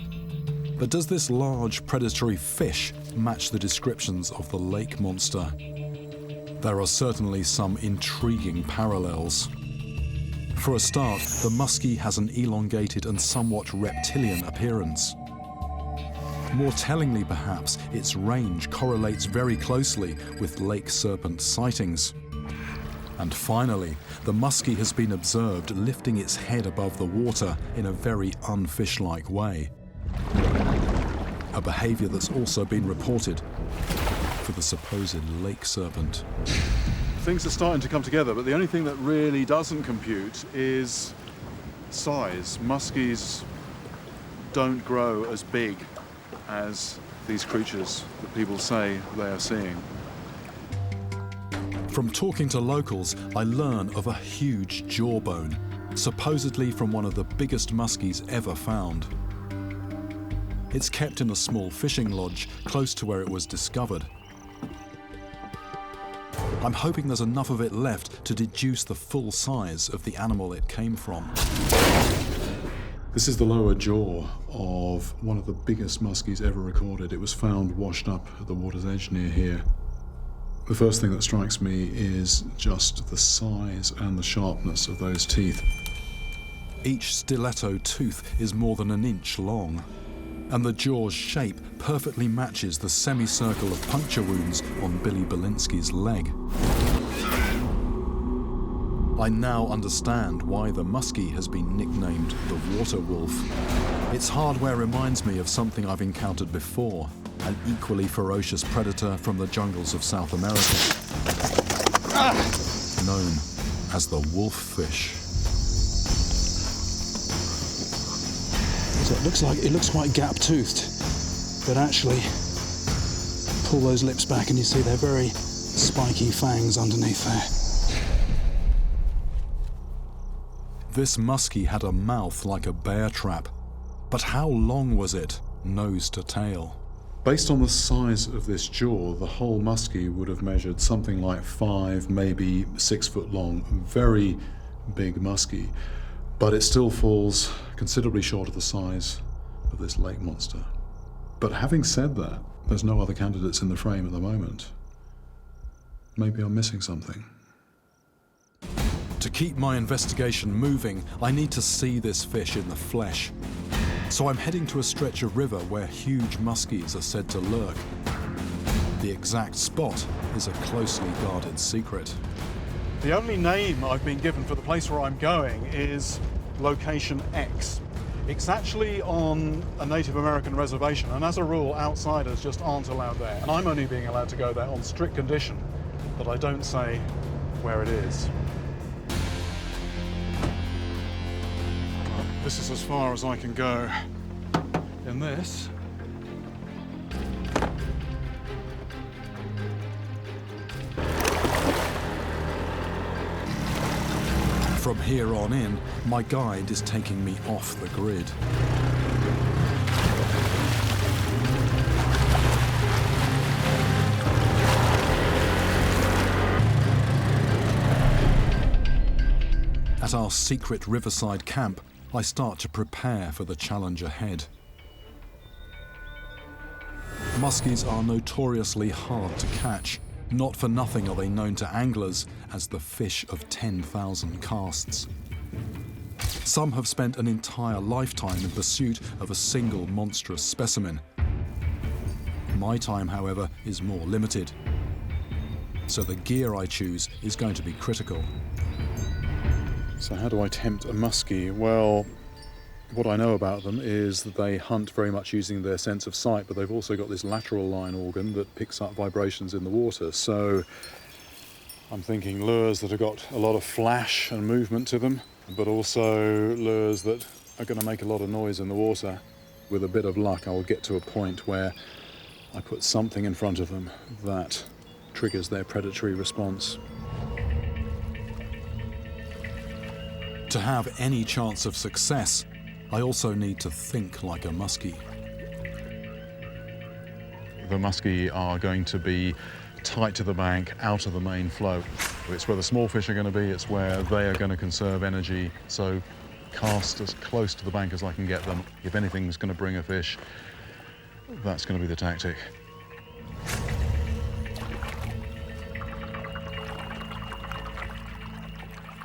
But does this large predatory fish match the descriptions of the lake monster? There are certainly some intriguing parallels. For a start, the muskie has an elongated and somewhat reptilian appearance. More tellingly perhaps, its range correlates very closely with lake serpent sightings. And finally, the muskie has been observed lifting its head above the water in a very unfish-like way. A behavior that's also been reported for the supposed lake serpent. Things are starting to come together, but the only thing that really doesn't compute is size. Muskies don't grow as big as these creatures that people say they are seeing. From talking to locals, I learn of a huge jawbone, supposedly from one of the biggest muskies ever found. It's kept in a small fishing lodge close to where it was discovered. I'm hoping there's enough of it left to deduce the full size of the animal it came from. This is the lower jaw of one of the biggest muskies ever recorded. It was found washed up at the water's edge near here. The first thing that strikes me is just the size and the sharpness of those teeth. Each stiletto tooth is more than an inch long, and the jaw's shape perfectly matches the semicircle of puncture wounds on Billy Belinsky's leg. I now understand why the muskie has been nicknamed the water wolf. Its hardware reminds me of something I've encountered before, an equally ferocious predator from the jungles of South America, known as the wolffish. So it looks quite gap-toothed, but actually, pull those lips back and you see they're very spiky fangs underneath there. This muskie had a mouth like a bear trap, but how long was it, nose to tail? Based on the size of this jaw, the whole muskie would have measured something like 5, maybe 6 foot long. Very big muskie, but it still falls considerably short of the size of this lake monster. But having said that, there's no other candidates in the frame at the moment. Maybe I'm missing something. To keep my investigation moving, I need to see this fish in the flesh. So I'm heading to a stretch of river where huge muskies are said to lurk. The exact spot is a closely guarded secret. The only name I've been given for the place where I'm going is Location X. It's actually on a Native American reservation, and as a rule, outsiders just aren't allowed there. And I'm only being allowed to go there on strict condition that I don't say where it is. This is as far as I can go in this. From here on in, my guide is taking me off the grid. At our secret riverside camp, I start to prepare for the challenge ahead. Muskies are notoriously hard to catch. Not for nothing are they known to anglers as the fish of 10,000 casts. Some have spent an entire lifetime in pursuit of a single monstrous specimen. My time, however, is more limited. So the gear I choose is going to be critical. So how do I tempt a muskie? Well, what I know about them is that they hunt very much using their sense of sight, but they've also got this lateral line organ that picks up vibrations in the water. So I'm thinking lures that have got a lot of flash and movement to them, but also lures that are going to make a lot of noise in the water. With a bit of luck, I'll get to a point where I put something in front of them that triggers their predatory response. To have any chance of success, I also need to think like a muskie. The muskie are going to be tight to the bank, out of the main flow. It's where the small fish are going to be, it's where they are going to conserve energy, so cast as close to the bank as I can get them. If anything's going to bring a fish, that's going to be the tactic.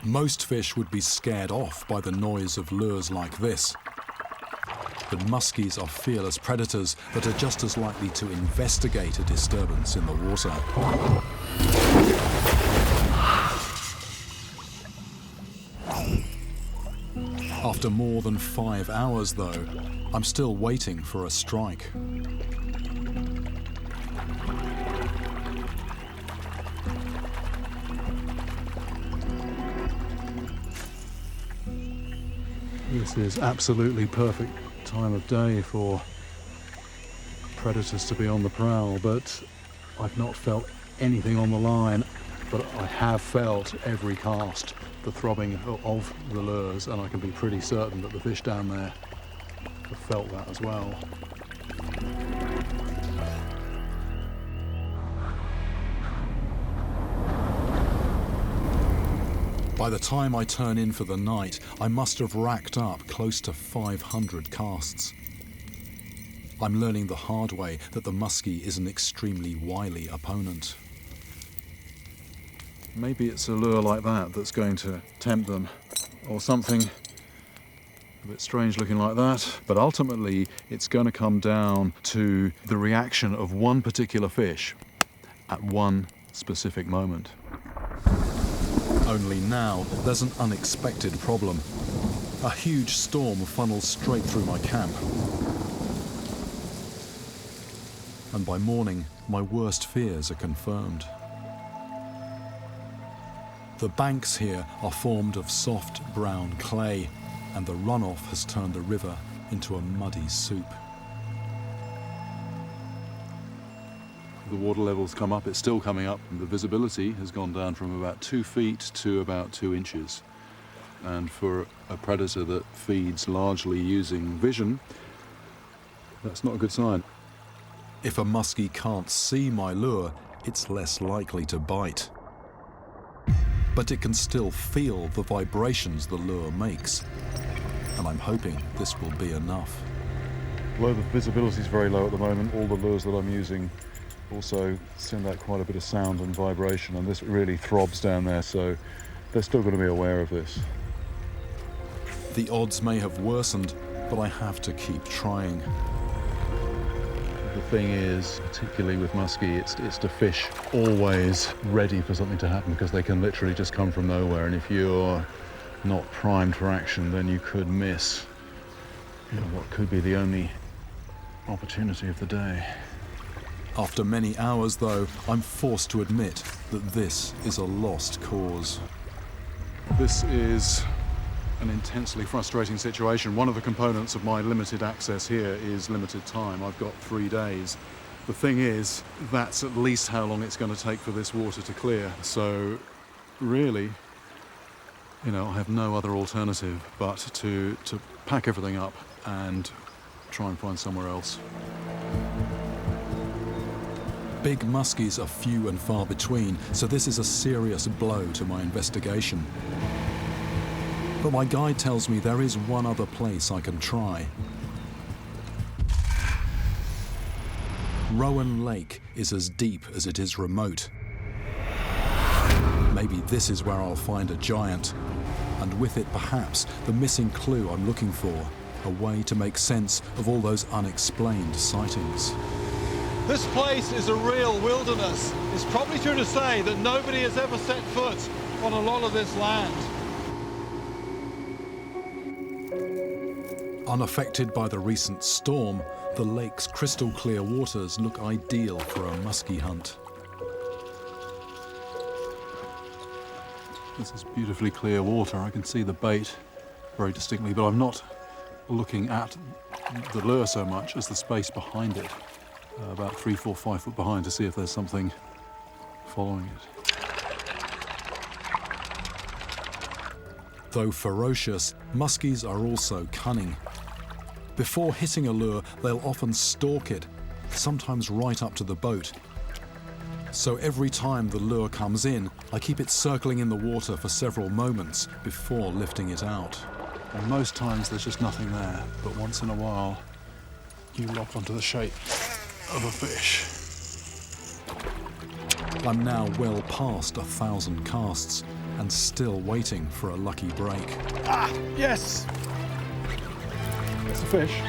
Most fish would be scared off by the noise of lures like this. But muskies are fearless predators that are just as likely to investigate a disturbance in the water. After more than 5 hours, though, I'm still waiting for a strike. This is absolutely perfect time of day for predators to be on the prowl, but I've not felt anything on the line, but I have felt every cast the throbbing of the lures, and I can be pretty certain that the fish down there have felt that as well. By the time I turn in for the night, I must have racked up close to 500 casts. I'm learning the hard way that the muskie is an extremely wily opponent. Maybe it's a lure like that that's going to tempt them, or something a bit strange looking like that. But ultimately, it's going to come down to the reaction of one particular fish at one specific moment. Only now, there's an unexpected problem. A huge storm funnels straight through my camp. And by morning, my worst fears are confirmed. The banks here are formed of soft brown clay, and the runoff has turned the river into a muddy soup. The water levels come up, it's still coming up, and the visibility has gone down from about 2 feet to about 2 inches. And for a predator that feeds largely using vision, that's not a good sign. If a muskie can't see my lure, it's less likely to bite. But it can still feel the vibrations the lure makes, and I'm hoping this will be enough. Although the visibility is very low at the moment, all the lures that I'm using also send out quite a bit of sound and vibration, and this really throbs down there, so they're still going to be aware of this. The odds may have worsened, but I have to keep trying. The thing is, particularly with muskie, it's the fish always ready for something to happen, because they can literally just come from nowhere, and if you're not primed for action, then you could miss, you know, what could be the only opportunity of the day. After many hours, though, I'm forced to admit that this is a lost cause. This is an intensely frustrating situation. One of the components of my limited access here is limited time. I've got 3 days. The thing is, that's at least how long it's going to take for this water to clear. So really, you know, I have no other alternative but to pack everything up and try and find somewhere else. Big muskies are few and far between, so this is a serious blow to my investigation. But my guide tells me there is one other place I can try. Rowan Lake is as deep as it is remote. Maybe this is where I'll find a giant, and with it perhaps the missing clue I'm looking for, a way to make sense of all those unexplained sightings. This place is a real wilderness. It's probably true to say that nobody has ever set foot on a lot of this land. Unaffected by the recent storm, the lake's crystal clear waters look ideal for a muskie hunt. This is beautifully clear water. I can see the bait very distinctly, but I'm not looking at the lure so much as the space behind it, about 3, 4, 5 foot behind, to see if there's something following it. Though ferocious, muskies are also cunning. Before hitting a lure, they'll often stalk it, sometimes right up to the boat. So every time the lure comes in, I keep it circling in the water for several moments before lifting it out. And most times there's just nothing there, but once in a while you lock onto the shape of a fish. I'm now well past 1,000 casts and still waiting for a lucky break. Ah, yes! That's a fish.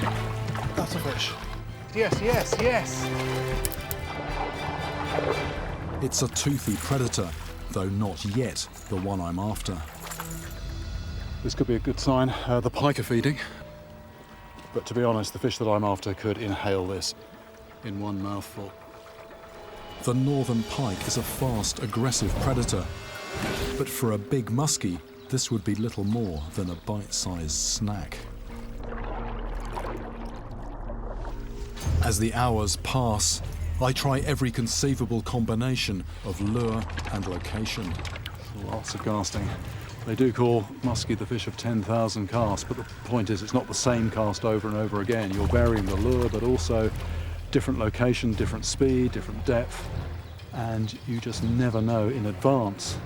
That's a fish. Yes, yes, yes! It's a toothy predator, though not yet the one I'm after. This could be a good sign. The pike are feeding. But to be honest, the fish that I'm after could inhale this in one mouthful. The northern pike is a fast, aggressive predator. But for a big muskie, this would be little more than a bite-sized snack. As the hours pass, I try every conceivable combination of lure and location. Lots of casting. They do call muskie the fish of 10,000 casts, but the point is it's not the same cast over and over again. You're varying the lure, but also different location, different speed, different depth, and you just never know in advance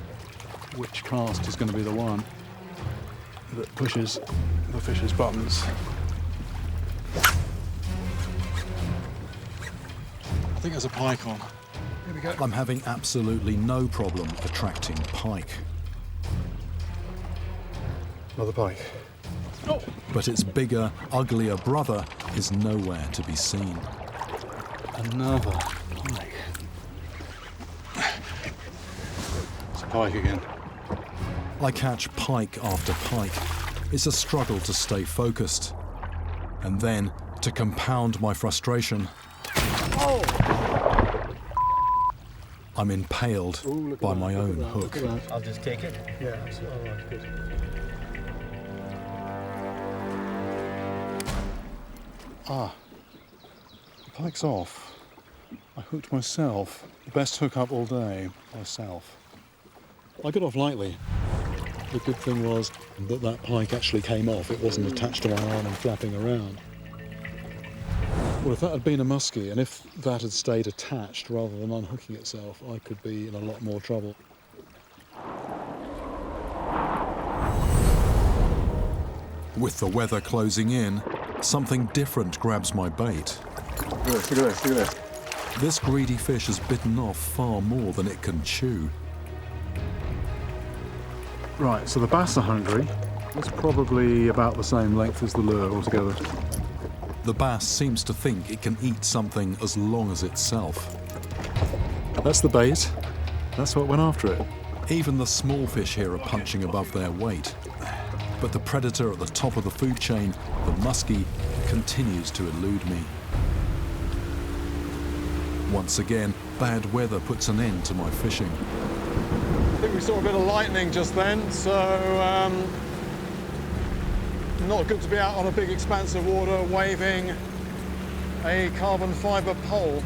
which cast is going to be the one that pushes the fish's buttons. I think there's a pike on. Here we go. I'm having absolutely no problem attracting pike. Another pike. Oh. But its bigger, uglier brother is nowhere to be seen. Another pike. It's a pike again. I catch pike after pike. It's a struggle to stay focused. And then, to compound my frustration, I'm impaled by my own hook. I'll just take it? Yeah. Ah, the pike's off. I hooked myself. The best hook up all day, myself. I got off lightly. The good thing was that that pike actually came off. It wasn't attached to my arm and flapping around. Well, if that had been a muskie, and if that had stayed attached rather than unhooking itself, I could be in a lot more trouble. With the weather closing in, Something different grabs my bait. Look at this, look at this, look at this. This greedy fish has bitten off far more than it can chew. Right, so the bass are hungry. It's probably about the same length as the lure altogether. The bass seems to think it can eat something as long as itself. That's the bait. That's what went after it. Even the small fish here are punching above their weight. But the predator at the top of the food chain, the muskie, continues to elude me. Once again, bad weather puts an end to my fishing. I think we saw a bit of lightning just then, so not good to be out on a big expanse of water waving a carbon fibre pole.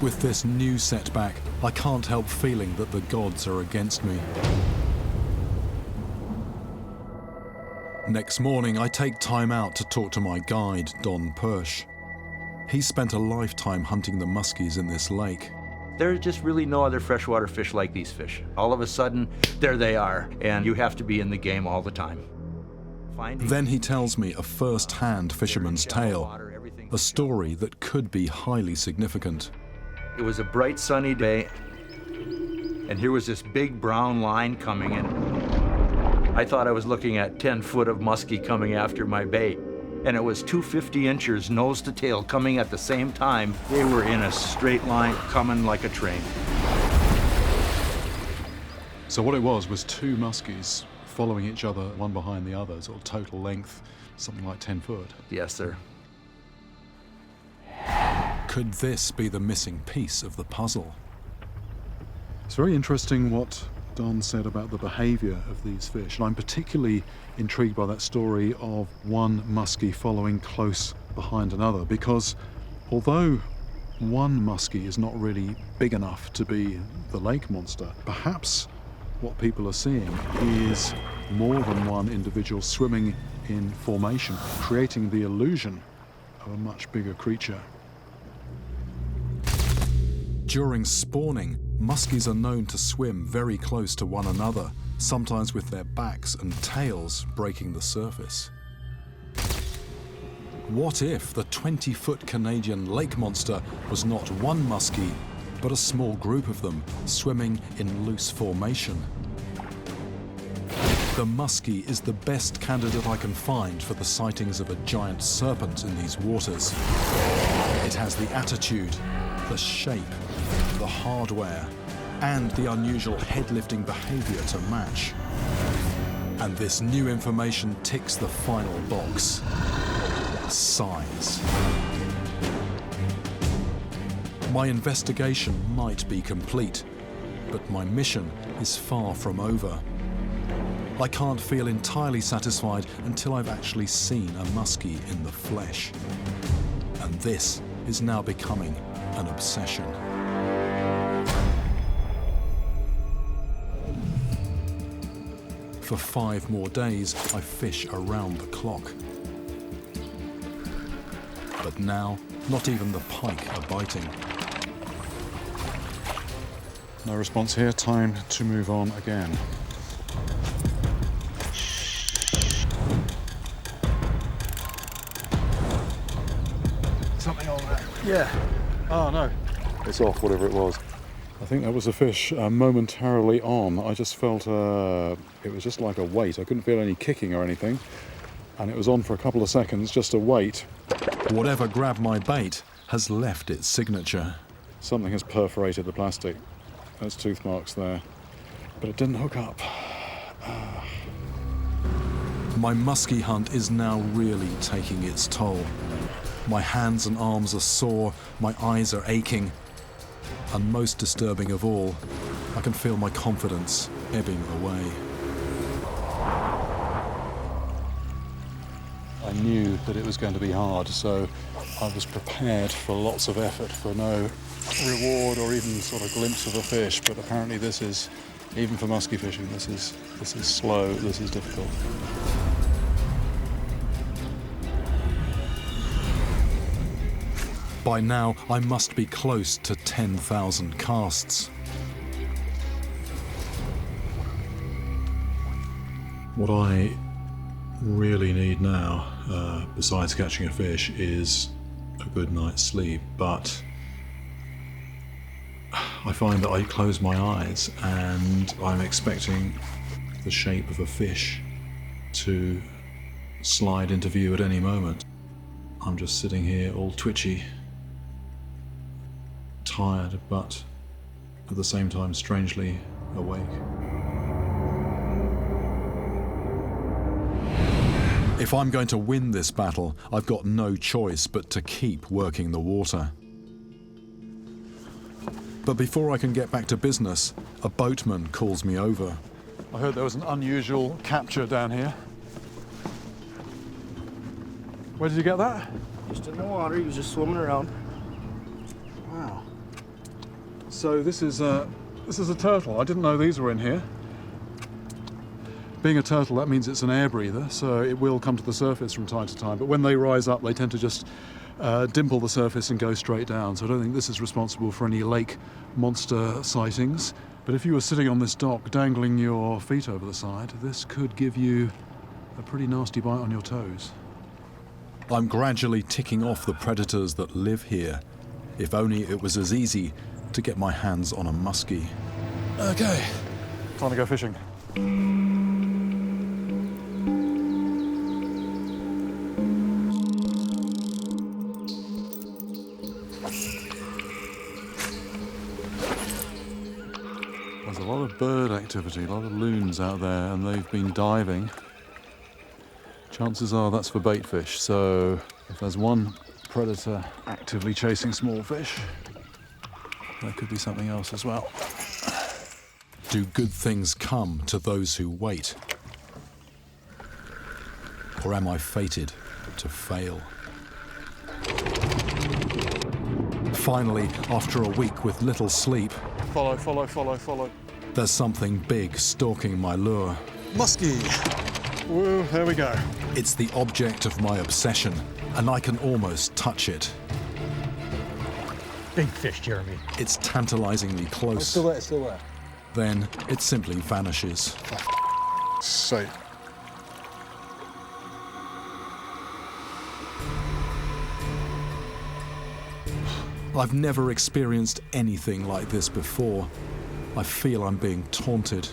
With this new setback, I can't help feeling that the gods are against me. Next morning, I take time out to talk to my guide, Don Persh. He spent a lifetime hunting the muskies in this lake. There's just really no other freshwater fish like these fish. All of a sudden, there they are, and you have to be in the game all the time. Then he tells me a first-hand fisherman's tale, a story that could be highly significant. It was a bright sunny day, and here was this big brown line coming in. I thought I was looking at 10 foot of muskie coming after my bait, and it was 250 inchers nose to tail coming at the same time. They were in a straight line coming like a train. So what it was two muskies following each other, one behind the other, sort of total length, something like 10 foot. Yes, sir. Could this be the missing piece of the puzzle? It's very interesting what Don said about the behaviour of these fish, and I'm particularly intrigued by that story of one muskie following close behind another, because although one muskie is not really big enough to be the lake monster, perhaps what people are seeing is more than one individual swimming in formation, creating the illusion of a much bigger creature. During spawning, muskies are known to swim very close to one another, sometimes with their backs and tails breaking the surface. What if the 20-foot Canadian lake monster was not one muskie, but a small group of them swimming in loose formation? The muskie is the best candidate I can find for the sightings of a giant serpent in these waters. It has the attitude, the shape, the hardware, and the unusual head-lifting behavior to match. And this new information ticks the final box: size. My investigation might be complete, but my mission is far from over. I can't feel entirely satisfied until I've actually seen a muskie in the flesh. And this is now becoming an obsession. For 5 more days, I fish around the clock. But now, not even the pike are biting. No response here, time to move on again. Something on there. Yeah. Oh no. It's off, whatever it was. I think that was a fish momentarily on. I just felt it was just like a weight. I couldn't feel any kicking or anything. And it was on for a couple of seconds, just a weight. Whatever grabbed my bait has left its signature. Something has perforated the plastic. There's tooth marks there. But it didn't hook up. My muskie hunt is now really taking its toll. My hands and arms are sore, my eyes are aching. And most disturbing of all, I can feel my confidence ebbing away. I knew that it was going to be hard, so I was prepared for lots of effort, for no reward or even sort of glimpse of a fish. But apparently this is, even for muskie fishing, this is slow, this is difficult. By now, I must be close to 10,000 casts. What I really need now, besides catching a fish, is a good night's sleep, but I find that I close my eyes and I'm expecting the shape of a fish to slide into view at any moment. I'm just sitting here all twitchy, tired, but at the same time strangely awake. If I'm going to win this battle, I've got no choice but to keep working the water. But before I can get back to business, a boatman calls me over. I heard there was an unusual capture down here. Where did you get that? Just in the water, he was just swimming around. Wow. So this is a turtle. I didn't know these were in here. Being a turtle, that means it's an air breather, so it will come to the surface from time to time. But when they rise up, they tend to just dimple the surface and go straight down. So I don't think this is responsible for any lake monster sightings. But if you were sitting on this dock, dangling your feet over the side, this could give you a pretty nasty bite on your toes. I'm gradually ticking off the predators that live here. If only it was as easy to get my hands on a muskie. Okay, time to go fishing. There's a lot of bird activity, a lot of loons out there, and they've been diving. Chances are that's for bait fish, so if there's one predator actively chasing small fish, there could be something else as well. Do good things come to those who wait? Or am I fated to fail? Finally, after a week with little sleep, Follow, follow, follow, follow. there's something big stalking my lure. Muskie. Woo, there we go. It's the object of my obsession, and I can almost touch it. Big fish, Jeremy. It's tantalizingly It's close. still there, it's still there. Then it simply vanishes. Sake. I've never experienced anything like this before. I feel I'm being taunted.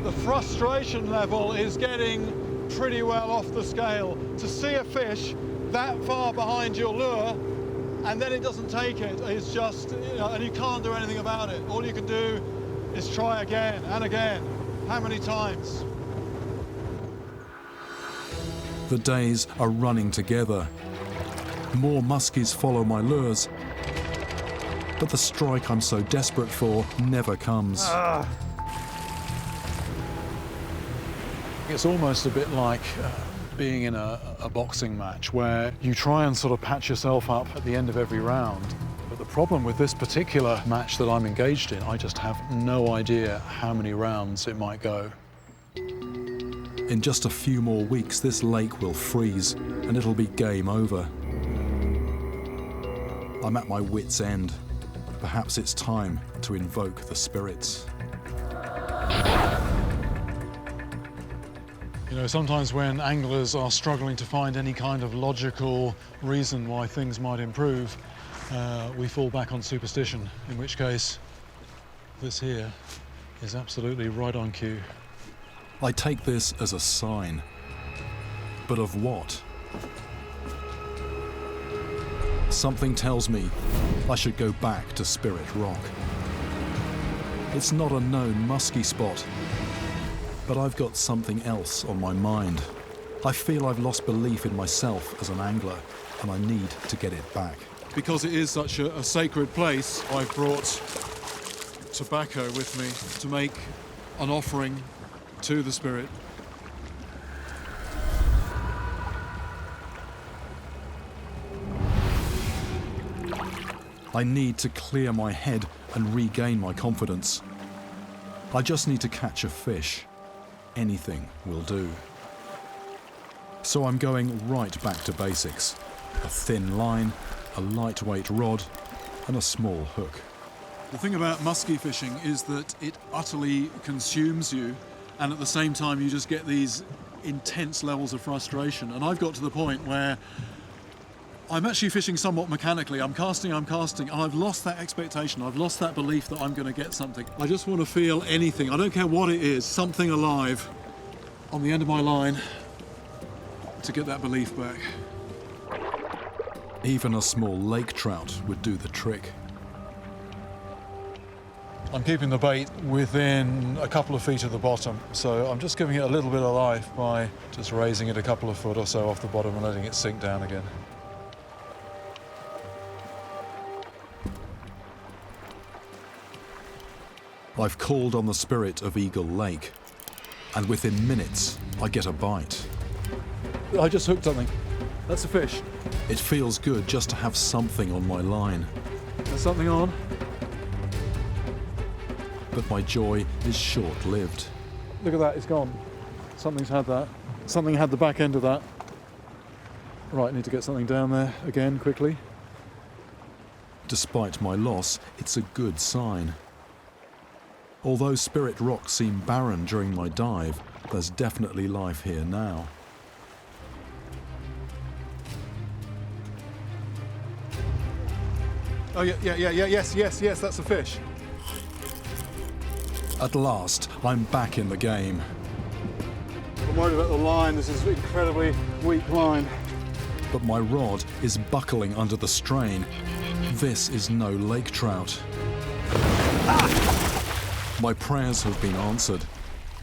The frustration level is getting pretty well off the scale. To see a fish that far behind your lure and then it doesn't take it is just, and you can't do anything about it. All you can do is try again and again. How many times? The days are running together. More muskies follow my lures, but the strike I'm so desperate for never comes. It's almost a bit like being in a boxing match where you try and sort of patch yourself up at the end of every round. But the problem with this particular match that I'm engaged in, I just have no idea how many rounds it might go. In just a few more weeks, this lake will freeze and it'll be game over. I'm at my wit's end. Perhaps it's time to invoke the spirits. You know, sometimes when anglers are struggling to find any kind of logical reason why things might improve, we fall back on superstition, in which case this here is absolutely right on cue. I take this as a sign. But of what? Something tells me I should go back to Spirit Rock. It's not a known muskie spot, but I've got something else on my mind. I feel I've lost belief in myself as an angler, and I need to get it back. Because it is such a sacred place, I've brought tobacco with me to make an offering to the spirit. I need to clear my head and regain my confidence. I just need to catch a fish. Anything will do. So I'm going right back to basics. A thin line, a lightweight rod, and a small hook. The thing about muskie fishing is that it utterly consumes you, and at the same time you just get these intense levels of frustration. And I've got to the point where I'm actually fishing somewhat mechanically. I'm casting, and I've lost that expectation. I've lost that belief that I'm going to get something. I just want to feel anything. I don't care what it is, something alive on the end of my line to get that belief back. Even a small lake trout would do the trick. I'm keeping the bait within a couple of feet of the bottom, so I'm just giving it a little bit of life by just raising it a couple of foot or so off the bottom and letting it sink down again. I've called on the spirit of Eagle Lake, and within minutes, I get a bite. I just hooked something. That's a fish. It feels good just to have something on my line. There's something on. But my joy is short-lived. Look at that, it's gone. Something's had that. Something had the back end of that. Right, need to get something down there again, quickly. Despite my loss, it's a good sign. Although Spirit Rock seemed barren during my dive, there's definitely life here now. Oh, yes, that's a fish. At last, I'm back in the game. I'm worried about the line. This is an incredibly weak line. But my rod is buckling under the strain. This is no lake trout. My prayers have been answered.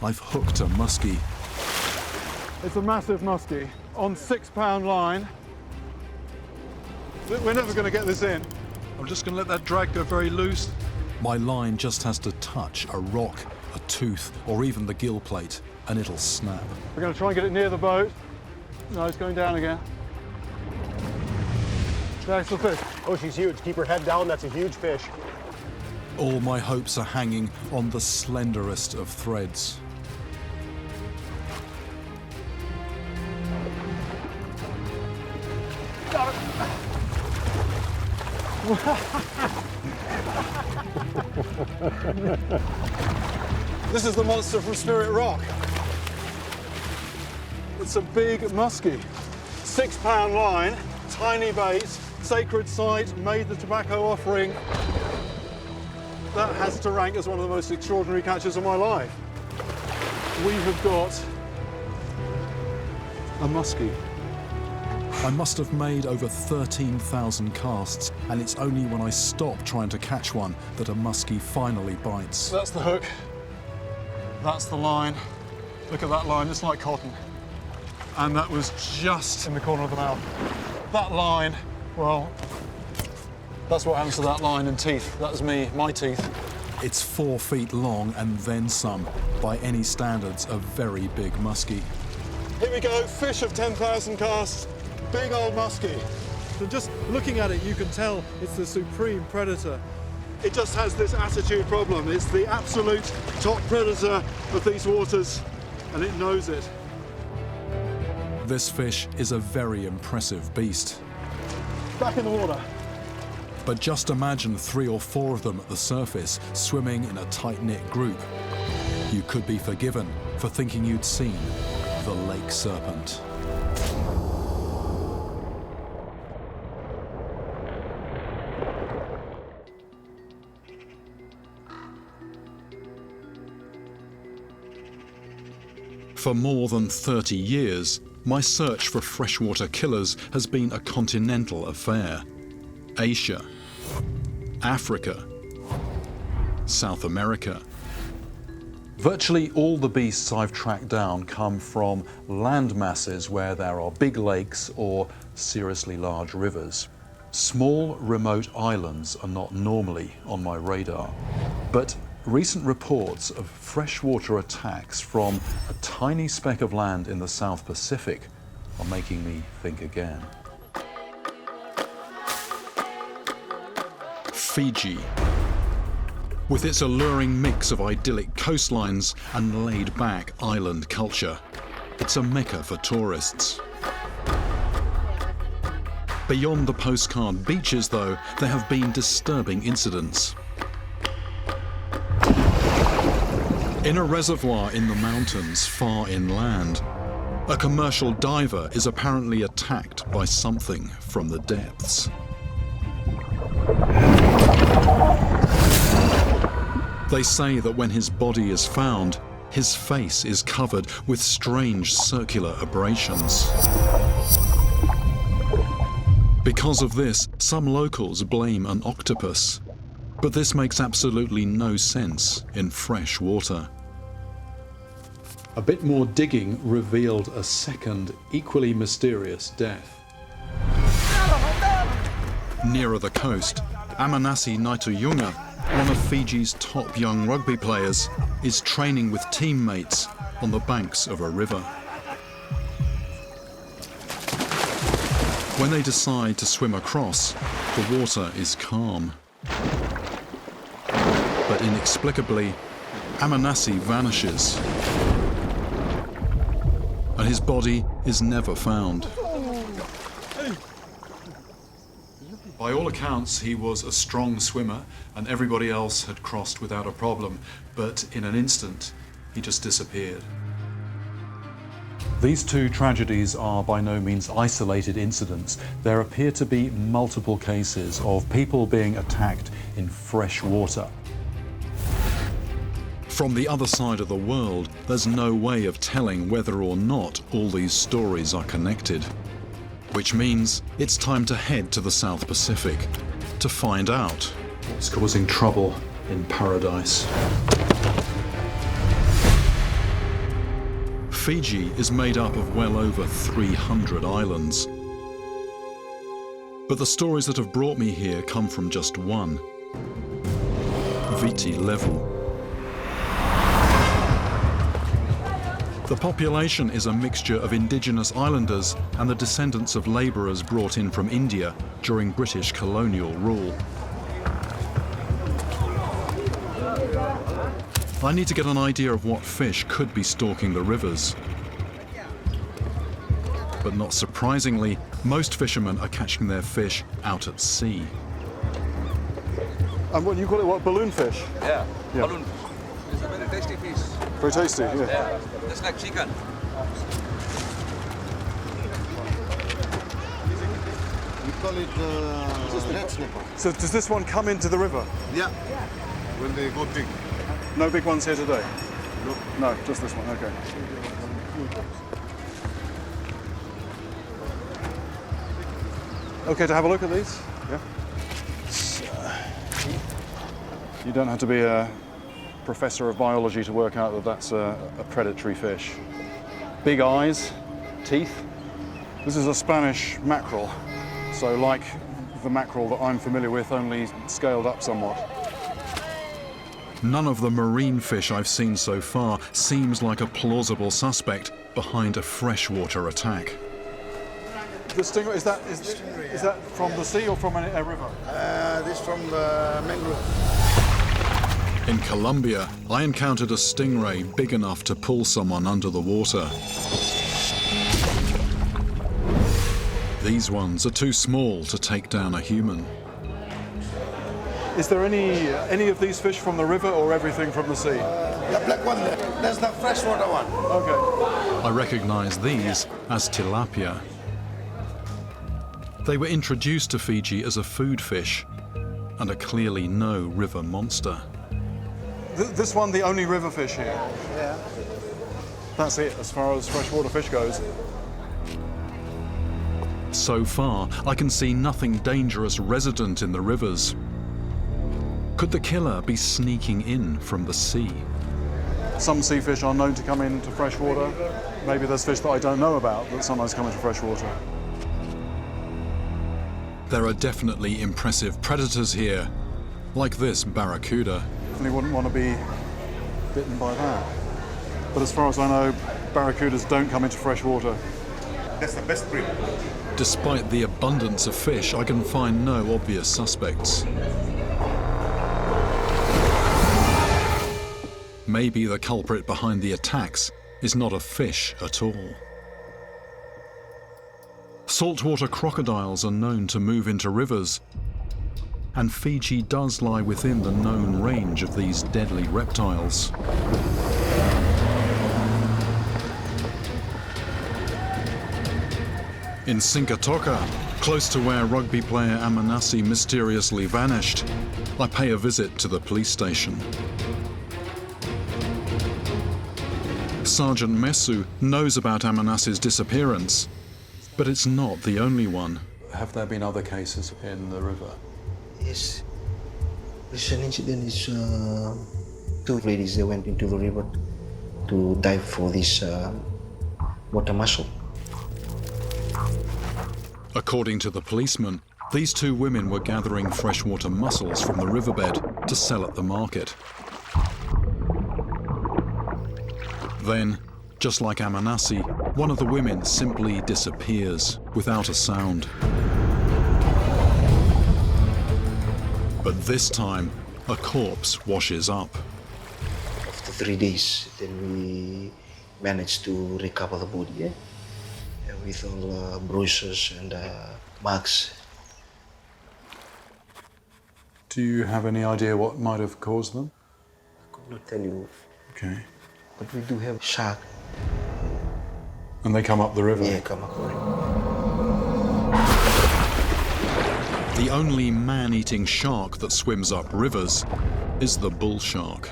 I've hooked a muskie. It's a massive muskie on 6-pound line. We're never going to get this in. I'm just going to let that drag go very loose. My line just has to touch a rock, a tooth, or even the gill plate, and it'll snap. We're going to try and get it near the boat. No, it's going down again. That's the fish. Oh, she's huge. Keep her head down. That's a huge fish. All my hopes are hanging on the slenderest of threads. This is the monster from Spirit Rock. It's a big muskie. 6-pound line, tiny bait, sacred site, made the tobacco offering. That has to rank as one of the most extraordinary catches of my life. We have got a muskie. I must have made over 13,000 casts, and it's only when I stop trying to catch one that a muskie finally bites. That's the hook. That's the line. Look at that line, it's like cotton. And that was just in the corner of the mouth. That line, well, that's what happens to that line and teeth. That was me, my teeth. It's 4 feet long and then some. By any standards, a very big muskie. Here we go, fish of 10,000 casts. Big old muskie. So just looking at it, you can tell it's the supreme predator. It just has this attitude problem. It's the absolute top predator of these waters, and it knows it. This fish is a very impressive beast. Back in the water. But just imagine 3 or 4 of them at the surface, swimming in a tight-knit group. You could be forgiven for thinking you'd seen the lake serpent. For more than 30 years, my search for freshwater killers has been a continental affair. Asia, Africa, South America. Virtually all the beasts I've tracked down come from land masses where there are big lakes or seriously large rivers. Small, remote islands are not normally on my radar, but recent reports of freshwater attacks from a tiny speck of land in the South Pacific are making me think again. Fiji. With its alluring mix of idyllic coastlines and laid-back island culture, it's a mecca for tourists. Beyond the postcard beaches, though, there have been disturbing incidents. In a reservoir in the mountains far inland, A commercial diver is apparently attacked by something from the depths. They say that when his body is found, his face is covered with strange circular abrasions. Because of this, some locals blame an octopus, but this makes absolutely no sense in fresh water. A bit more digging revealed a second, equally mysterious death. Nearer the coast, Amanasi Naituyunga, one of Fiji's top young rugby players, is training with teammates on the banks of a river. When they decide to swim across, the water is calm. But inexplicably, Amanasi vanishes, and his body is never found. By all accounts, he was a strong swimmer, and everybody else had crossed without a problem, but in an instant, he just disappeared. These two tragedies are by no means isolated incidents. There appear to be multiple cases of people being attacked in fresh water. From the other side of the world, there's no way of telling whether or not all these stories are connected. Which means it's time to head to the South Pacific to find out what's causing trouble in paradise. Fiji is made up of well over 300 islands. But the stories that have brought me here come from just one, Viti Levu. The population is a mixture of indigenous islanders and the descendants of labourers brought in from India during British colonial rule. I need to get an idea of what fish could be stalking the rivers. But not surprisingly, most fishermen are catching their fish out at sea. And what you call it, what, balloon fish? Yeah, yeah. Balloon fish. It's a very tasty fish. Very tasty, yeah. Yeah, just like chicken. We call it red snapper. So does this one come into the river? Yeah, when they go big. No big ones here today? No. No, just this one, okay. Okay to have a look at these? Yeah. You don't have to be a professor of biology to work out that that's a predatory fish. Big eyes, teeth. This is a Spanish mackerel, so like the mackerel that I'm familiar with, only scaled up somewhat. None of the marine fish I've seen so far seems like a plausible suspect behind a freshwater attack. The stingray, is that from the sea or from a river? This from the mangrove. In Colombia, I encountered a stingray big enough to pull someone under the water. These ones are too small to take down a human. Is there any of these fish from the river or everything from the sea? The black one there, that's the freshwater one. Okay. I recognize these as tilapia. They were introduced to Fiji as a food fish and are clearly no river monster. This one, the only river fish here? Yeah. That's it, as far as freshwater fish goes. So far, I can see nothing dangerous resident in the rivers. Could the killer be sneaking in from the sea? Some sea fish are known to come into freshwater. Maybe there's fish that I don't know about that sometimes come into freshwater. There are definitely impressive predators here, like this barracuda. Definitely wouldn't want to be bitten by that. But as far as I know, barracudas don't come into fresh water. That's the best breed. Despite the abundance of fish, I can find no obvious suspects. Maybe the culprit behind the attacks is not a fish at all. Saltwater crocodiles are known to move into rivers, and Fiji does lie within the known range of these deadly reptiles. In Sinkatoka, close to where rugby player Amanasi mysteriously vanished, I pay a visit to the police station. Sergeant Mesu knows about Amanasi's disappearance, but it's not the only one. Have there been other cases in the river? Yes. Recent incident is two ladies, they went into the river to dive for this water mussel. According to the policeman, these two women were gathering freshwater mussels from the riverbed to sell at the market. Then, just like Amanasi, one of the women simply disappears without a sound. But this time, a corpse washes up. After 3 days, then we managed to recover the body, with all bruises and marks. Do you have any idea what might have caused them? I could not tell you. Okay. But we do have shark. And they come up the river? Yeah, come up the river. The only man-eating shark that swims up rivers is the bull shark.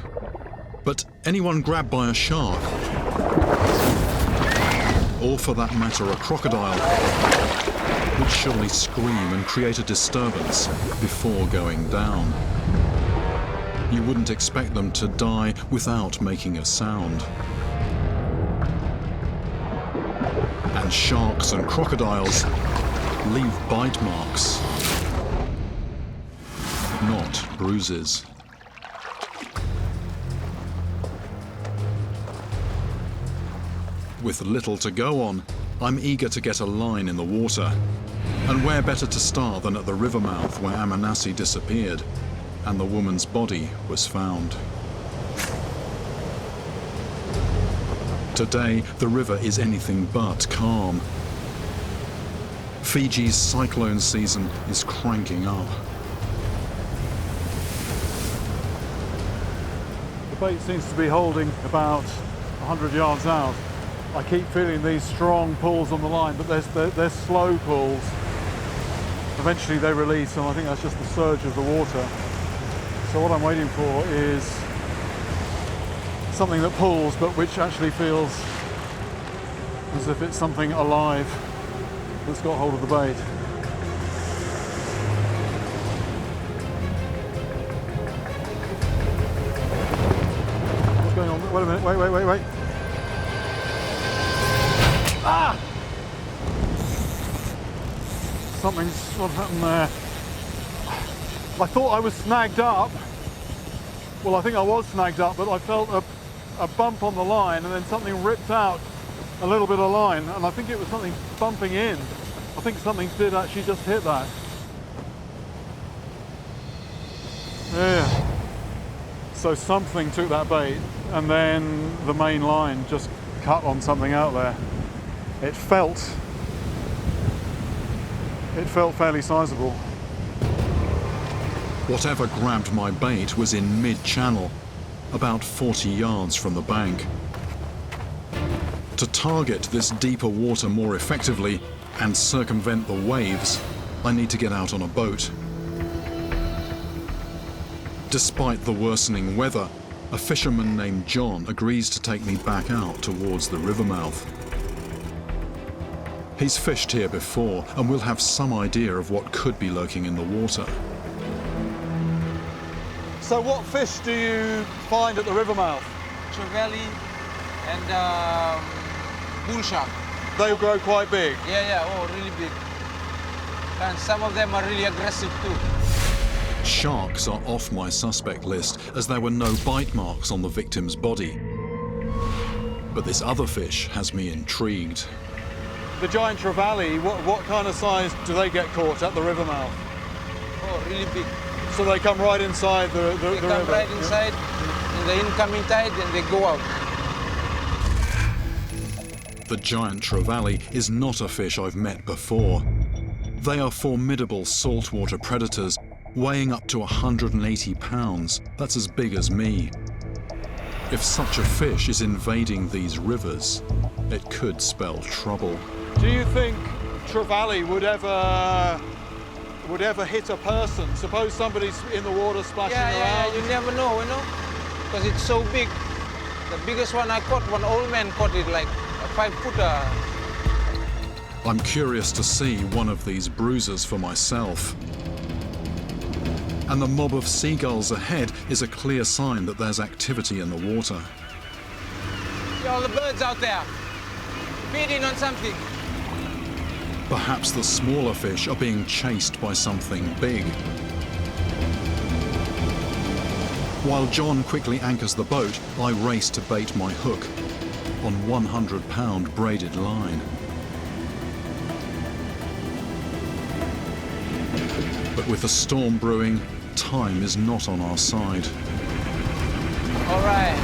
But anyone grabbed by a shark, or for that matter a crocodile, would surely scream and create a disturbance before going down. You wouldn't expect them to die without making a sound. And sharks and crocodiles leave bite marks, not bruises. With little to go on, I'm eager to get a line in the water. And where better to start than at the river mouth where Amanasi disappeared and the woman's body was found. Today, the river is anything but calm. Fiji's cyclone season is cranking up. The bait seems to be holding about 100 yards out. I keep feeling these strong pulls on the line, but they're slow pulls. Eventually they release, and I think that's just the surge of the water. So what I'm waiting for is something that pulls, but which actually feels as if it's something alive that's got hold of the bait. What's going on? Wait a minute, wait. Ah! What happened there? I thought I was snagged up. Well, I think I was snagged up, but I felt a bump on the line, and then something ripped out a little bit of line, and I think it was something bumping in. I think something did actually just hit that. Yeah. So something took that bait, and then the main line just cut on something out there. It felt fairly sizable. Whatever grabbed my bait was in mid-channel, about 40 yards from the bank. To target this deeper water more effectively and circumvent the waves, I need to get out on a boat. Despite the worsening weather, a fisherman named John agrees to take me back out towards the river mouth. He's fished here before and will have some idea of what could be lurking in the water. So what fish do you find at the river mouth? Trevally and bull shark. They grow quite big? Yeah, oh, really big. And some of them are really aggressive too. Sharks are off my suspect list as there were no bite marks on the victim's body. But this other fish has me intrigued. The giant trevally, what kind of size do they get caught at the river mouth? Oh, really big. So they come right inside the river? They come right inside, in the incoming tide, and they go out. The giant trevally is not a fish I've met before. They are formidable saltwater predators, weighing up to 180 pounds. That's as big as me. If such a fish is invading these rivers, it could spell trouble. Do you think trevally would ever hit a person. Suppose somebody's in the water splashing around. Yeah, you never know, you know, because it's so big. The biggest one I caught, one old man caught it, like a 5-footer. I'm curious to see one of these bruisers for myself. And the mob of seagulls ahead is a clear sign that there's activity in the water. See all the birds out there, feeding on something. Perhaps the smaller fish are being chased by something big. While John quickly anchors the boat, I race to bait my hook on 100-pound braided line. But with the storm brewing, time is not on our side. All right.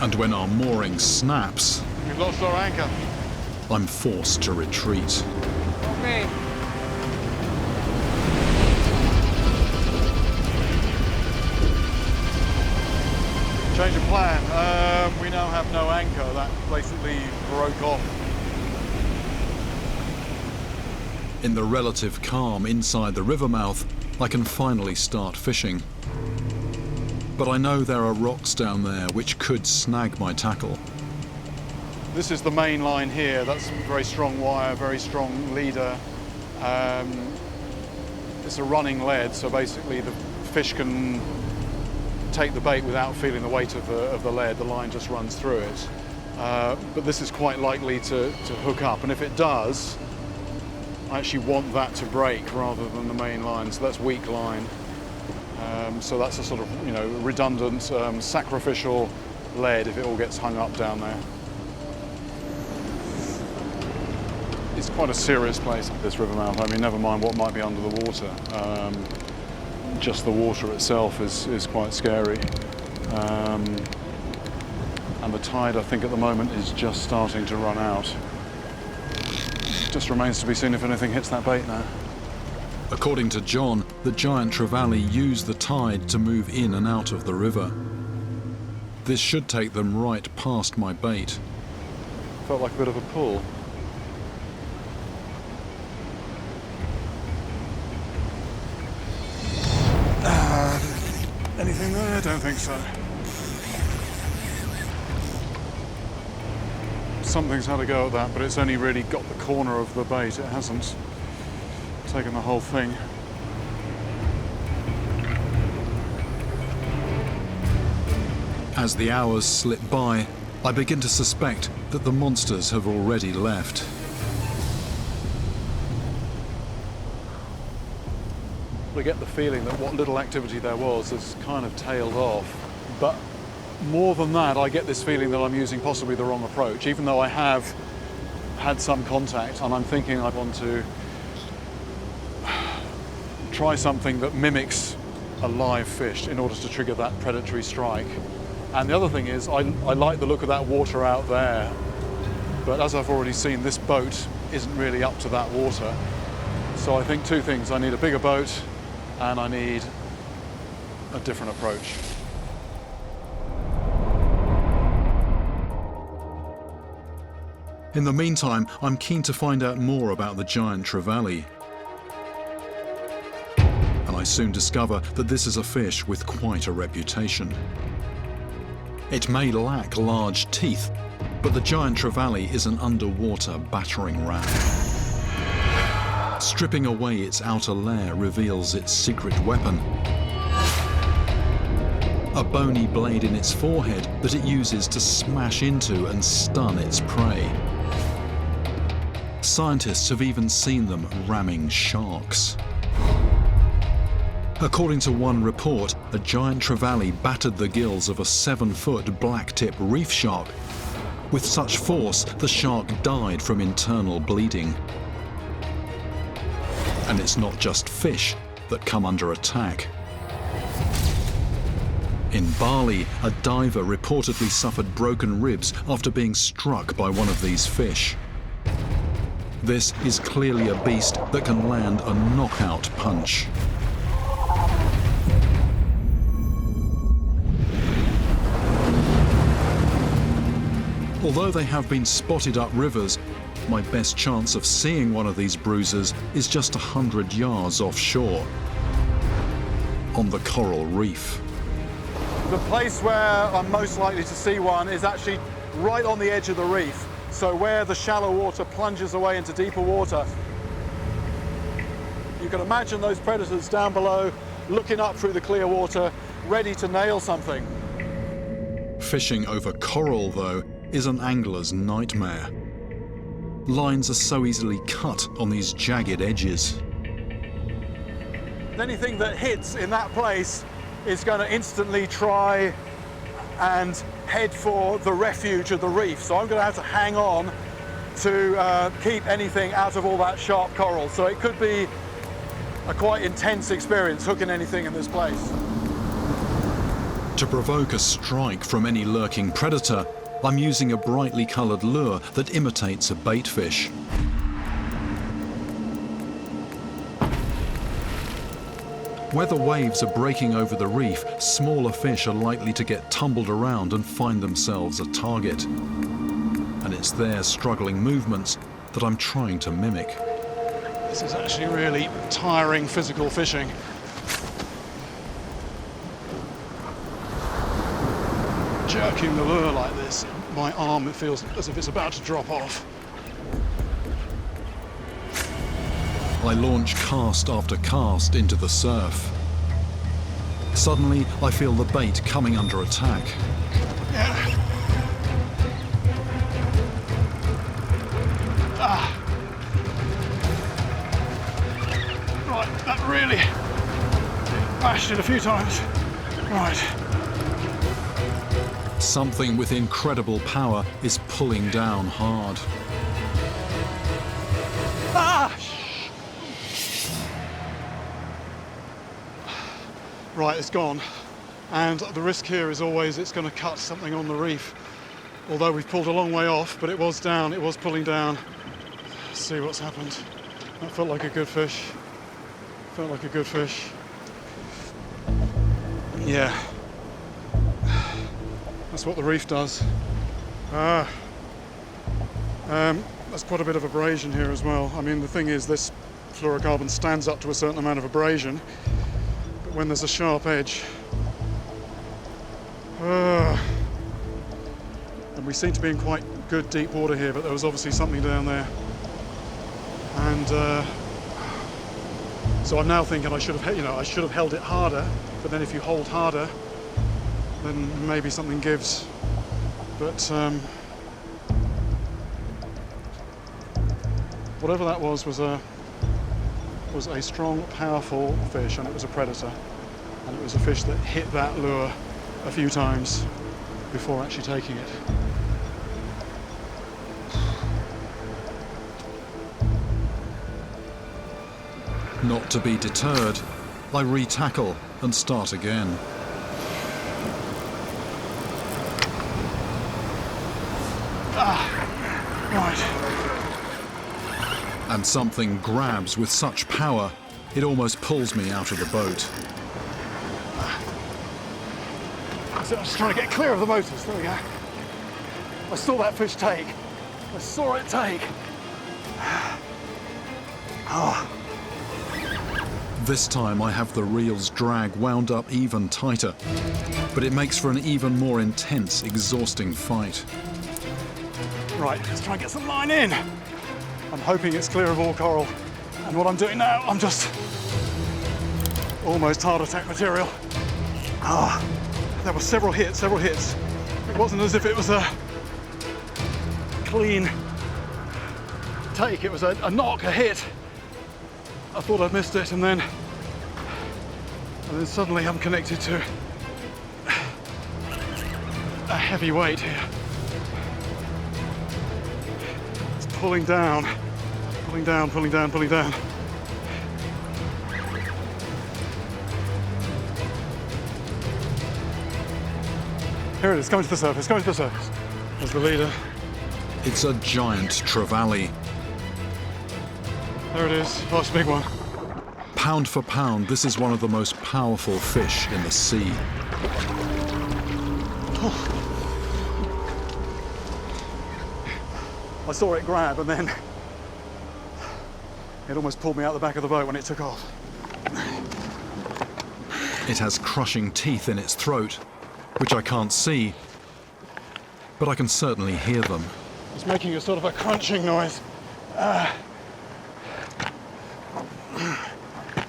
And when our mooring snaps, We've lost our anchor. I'm forced to retreat. Okay. Change of plan. We now have no anchor. That basically broke off. In the relative calm inside the river mouth, I can finally start fishing. But I know there are rocks down there which could snag my tackle. This is the main line here. That's very strong wire, very strong leader. It's a running lead, so basically the fish can take the bait without feeling the weight of the lead. The line just runs through it. But this is quite likely to hook up, and if it does, I actually want that to break rather than the main line, so that's weak line. So that's a sort of, you know, redundant, sacrificial lead if it all gets hung up down there. It's quite a serious place, this river mouth. I mean, never mind what might be under the water. Just the water itself is quite scary. And the tide, I think, at the moment is just starting to run out. Just remains to be seen if anything hits that bait now. According to John, the giant trevally use the tide to move in and out of the river. This should take them right past my bait. Felt like a bit of a pull. Anything there? I don't think so. Something's had a go at that, but it's only really got the corner of the bait. It hasn't taken the whole thing. As the hours slip by, I begin to suspect that the monsters have already left. I get the feeling that what little activity there was has kind of tailed off. But more than that, I get this feeling that I'm using possibly the wrong approach, even though I have had some contact, and I'm thinking I want to try something that mimics a live fish in order to trigger that predatory strike. And the other thing is, I like the look of that water out there, but as I've already seen, this boat isn't really up to that water. So I think two things: I need a bigger boat, and I need a different approach. In the meantime, I'm keen to find out more about the giant trevally. And I soon discover that this is a fish with quite a reputation. It may lack large teeth, but the giant trevally is an underwater battering ram. Stripping away its outer layer reveals its secret weapon. A bony blade in its forehead that it uses to smash into and stun its prey. Scientists have even seen them ramming sharks. According to one report, a giant trevally battered the gills of a 7-foot blacktip reef shark. With such force, the shark died from internal bleeding. And it's not just fish that come under attack. In Bali, a diver reportedly suffered broken ribs after being struck by one of these fish. This is clearly a beast that can land a knockout punch. Although they have been spotted up rivers, my best chance of seeing one of these bruisers is just 100 yards offshore, on the coral reef. The place where I'm most likely to see one is actually right on the edge of the reef. So where the shallow water plunges away into deeper water. You can imagine those predators down below, looking up through the clear water, ready to nail something. Fishing over coral, though, is an angler's nightmare. Lines are so easily cut on these jagged edges. Anything that hits in that place is going to instantly try and head for the refuge of the reef. So I'm going to have to hang on to keep anything out of all that sharp coral. So it could be a quite intense experience hooking anything in this place. To provoke a strike from any lurking predator, I'm using a brightly coloured lure that imitates a bait fish. Where the waves are breaking over the reef, smaller fish are likely to get tumbled around and find themselves a target. And it's their struggling movements that I'm trying to mimic. This is actually really tiring physical fishing. Jerking the lure like this, my arm, it feels as if it's about to drop off. I launch cast after cast into the surf. Suddenly, I feel the bait coming under attack. Yeah. Right, that really bashed it a few times. Right. Something with incredible power is pulling down hard. Right, it's gone. And the risk here is always it's going to cut something on the reef. Although we've pulled a long way off, but it was down, it was pulling down. Let's see what's happened. That felt like a good fish. Felt like a good fish. Yeah. That's what the reef does. There's quite a bit of abrasion here as well. I mean, the thing is, this fluorocarbon stands up to a certain amount of abrasion, but when there's a sharp edge, and we seem to be in quite good deep water here, but there was obviously something down there. And so I'm now thinking I should have held it harder, but then if you hold harder, then maybe something gives. But whatever that was a strong, powerful fish, and it was a predator. And it was a fish that hit that lure a few times before actually taking it. Not to be deterred, I re-tackle and start again. Right. And something grabs with such power, it almost pulls me out of the boat. So I'm just trying to get clear of the motors. There we go. I saw that fish take. I saw it take. Oh. This time I have the reel's drag wound up even tighter, but it makes for an even more intense, exhausting fight. Right, let's try and get some line in. I'm hoping it's clear of all coral. And what I'm doing now, I'm just almost heart attack material. There were several hits. It wasn't as if it was a clean take. It was a knock, a hit. I thought I'd missed it, and then suddenly I'm connected to a heavy weight here. It's pulling down. Here it is, coming to the surface. There's the leader. It's a giant trevally. There it is, last big one. Pound for pound, this is one of the most powerful fish in the sea. I saw it grab, and then it almost pulled me out the back of the boat when it took off. It has crushing teeth in its throat, which I can't see, but I can certainly hear them. It's making a sort of a crunching noise.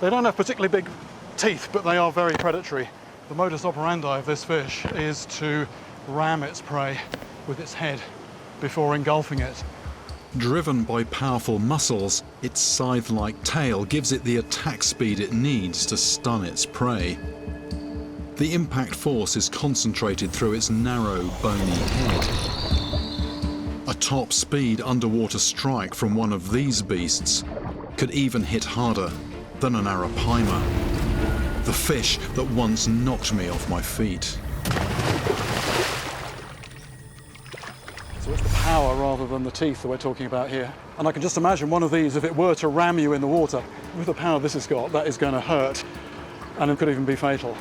They don't have particularly big teeth, but they are very predatory. The modus operandi of this fish is to ram its prey with its head before engulfing it. Driven by powerful muscles, its scythe-like tail gives it the attack speed it needs to stun its prey. The impact force is concentrated through its narrow, bony head. A top-speed underwater strike from one of these beasts could even hit harder than an arapaima, the fish that once knocked me off my feet. So it's the power rather than the teeth that we're talking about here. And I can just imagine one of these, if it were to ram you in the water, with the power this has got, that is going to hurt, and it could even be fatal.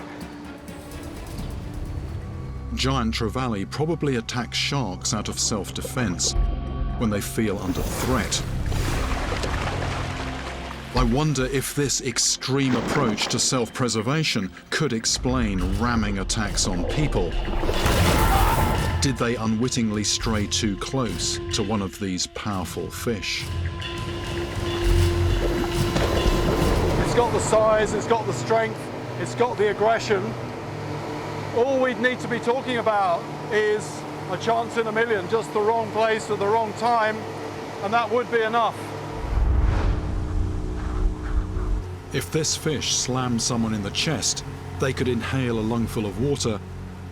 Giant trevally probably attack sharks out of self-defense when they feel under threat. I wonder if this extreme approach to self-preservation could explain ramming attacks on people. Did they unwittingly stray too close to one of these powerful fish? It's got the size, it's got the strength, it's got the aggression. All we'd need to be talking about is a chance in a million, just the wrong place at the wrong time, and that would be enough. If this fish slammed someone in the chest, they could inhale a lungful of water,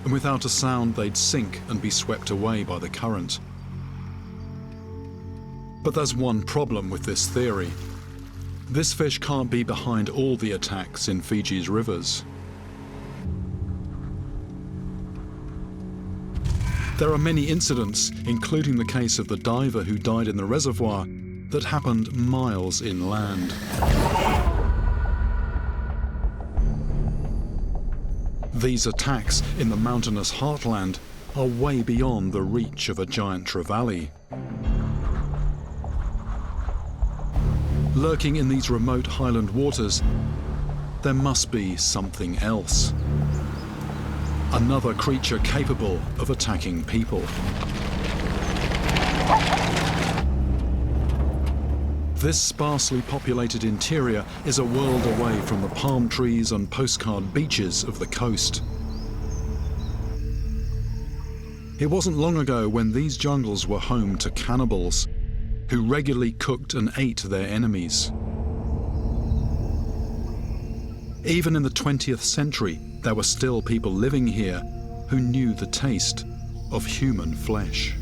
and without a sound they'd sink and be swept away by the current. But there's one problem with this theory. This fish can't be behind all the attacks in Fiji's rivers. There are many incidents, including the case of the diver who died in the reservoir, that happened miles inland. These attacks in the mountainous heartland are way beyond the reach of a giant trevally. Lurking in these remote highland waters, there must be something else. Another creature capable of attacking people. This sparsely populated interior is a world away from the palm trees and postcard beaches of the coast. It wasn't long ago when these jungles were home to cannibals, who regularly cooked and ate their enemies. Even in the 20th century, there were still people living here who knew the taste of human flesh.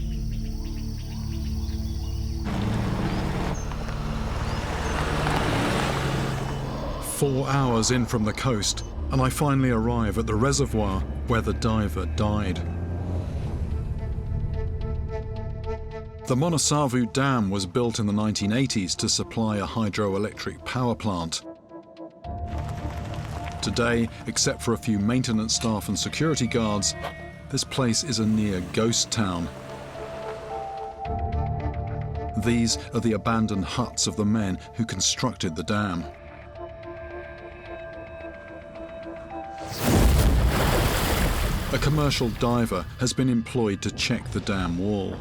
"4 hours in from the coast, and I finally arrive at the reservoir where the diver died. The Monosavu Dam was built in the 1980s to supply a hydroelectric power plant. Today, except for a few maintenance staff and security guards, this place is a near ghost town. These are the abandoned huts of the men who constructed the dam. A commercial diver has been employed to check the dam wall.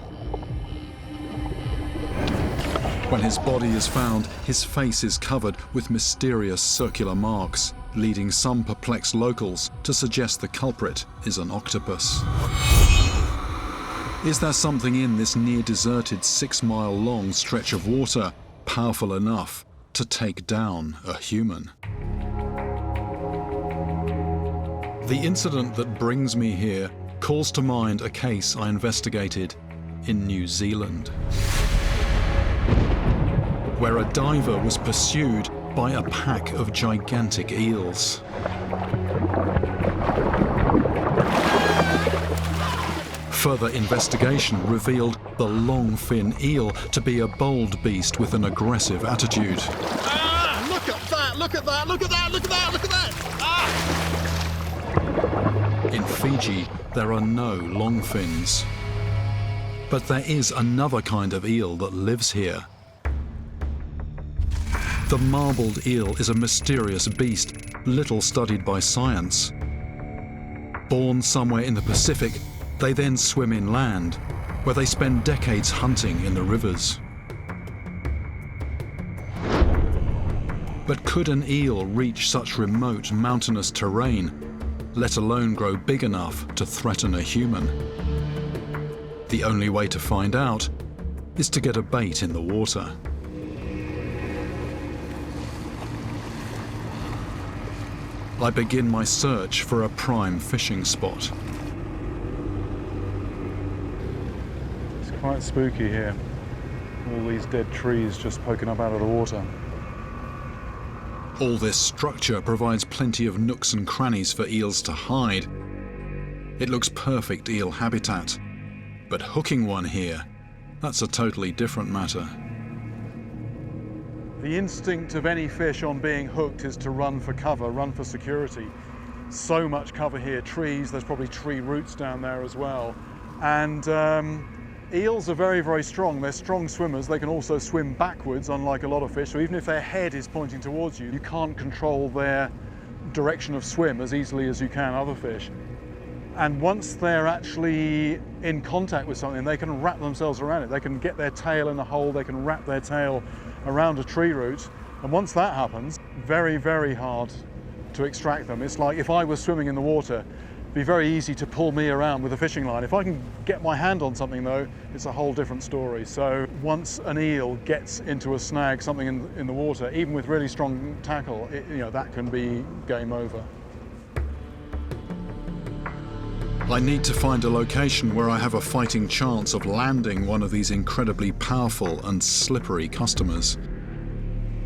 When his body is found, his face is covered with mysterious circular marks, leading some perplexed locals to suggest the culprit is an octopus. Is there something in this near-deserted 6-mile-long stretch of water powerful enough to take down a human? The incident that brings me here calls to mind a case I investigated in New Zealand, where a diver was pursued by a pack of gigantic eels. Further investigation revealed the long-fin eel to be a bold beast with an aggressive attitude. Ah! Look at that! Look at that! Look at that! Look at that! Look at that! Ah! In Fiji, there are no long fins. But there is another kind of eel that lives here. The marbled eel is a mysterious beast, little studied by science. Born somewhere in the Pacific, they then swim inland, where they spend decades hunting in the rivers. But could an eel reach such remote mountainous terrain, let alone grow big enough to threaten a human? The only way to find out is to get a bait in the water. I begin my search for a prime fishing spot. It's quite spooky here. All these dead trees just poking up out of the water. All this structure provides plenty of nooks and crannies for eels to hide. It looks perfect eel habitat. But hooking one here, that's a totally different matter. The instinct of any fish on being hooked is to run for cover, run for security. So much cover here, trees, there's probably tree roots down there as well. And eels are very, very strong. They're strong swimmers. They can also swim backwards, unlike a lot of fish. So even if their head is pointing towards you, you can't control their direction of swim as easily as you can other fish. And once they're actually in contact with something, they can wrap themselves around it. They can get their tail in a hole, they can wrap their tail around a tree root. And once that happens, very, very hard to extract them. It's like if I was swimming in the water, it'd be very easy to pull me around with a fishing line. If I can get my hand on something though, it's a whole different story. So once an eel gets into a snag, something in the water, even with really strong tackle, that can be game over. I need to find a location where I have a fighting chance of landing one of these incredibly powerful and slippery customers.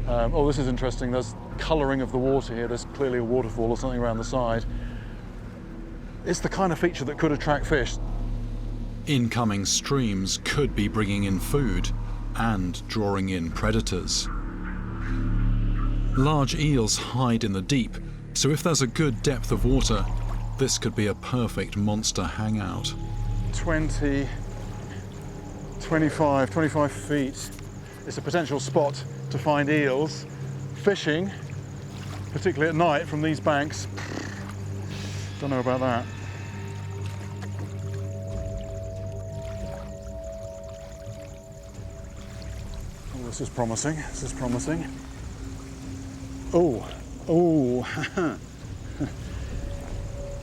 Oh, this is interesting. There's colouring of the water here. There's clearly a waterfall or something around the side. It's the kind of feature that could attract fish. Incoming streams could be bringing in food and drawing in predators. Large eels hide in the deep, so if there's a good depth of water, this could be a perfect monster hangout. 20, 25 feet. It's a potential spot to find eels. Fishing, particularly at night from these banks, don't know about that. Oh, this is promising, this is promising. Oh.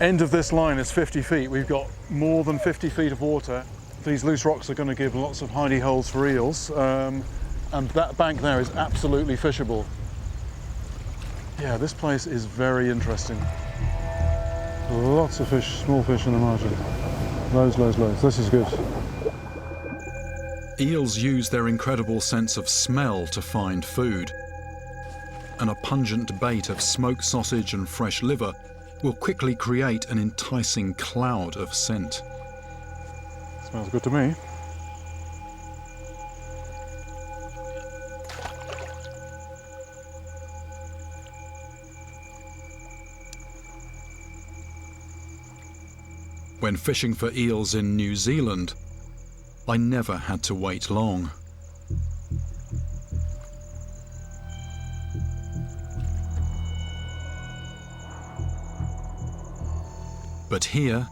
End of this line is 50 feet. We've got more than 50 feet of water. These loose rocks are going to give lots of hidey holes for eels. And that bank there is absolutely fishable. Yeah, this place is very interesting. Lots of fish, small fish in the margin. Loads. This is good. Eels use their incredible sense of smell to find food. And a pungent bait of smoked sausage and fresh liver will quickly create an enticing cloud of scent. Smells good to me. When fishing for eels in New Zealand, I never had to wait long. But here,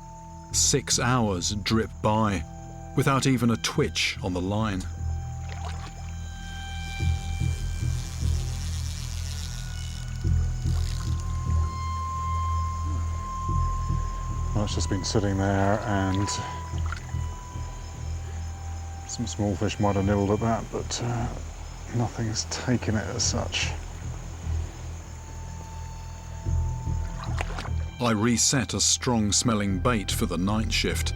6 hours drip by without even a twitch on the line. Well, it's just been sitting there and some small fish might have nibbled at that, but nothing's taken it as such. I reset a strong-smelling bait for the night shift.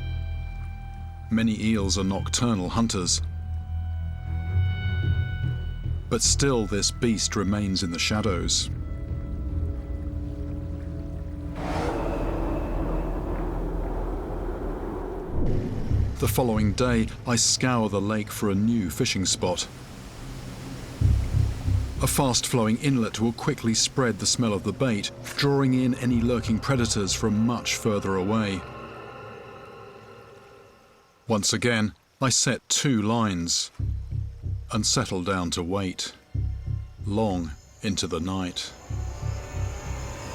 Many eels are nocturnal hunters. But still, this beast remains in the shadows. The following day, I scour the lake for a new fishing spot. A fast-flowing inlet will quickly spread the smell of the bait, drawing in any lurking predators from much further away. Once again, I set 2 lines and settled down to wait, long into the night.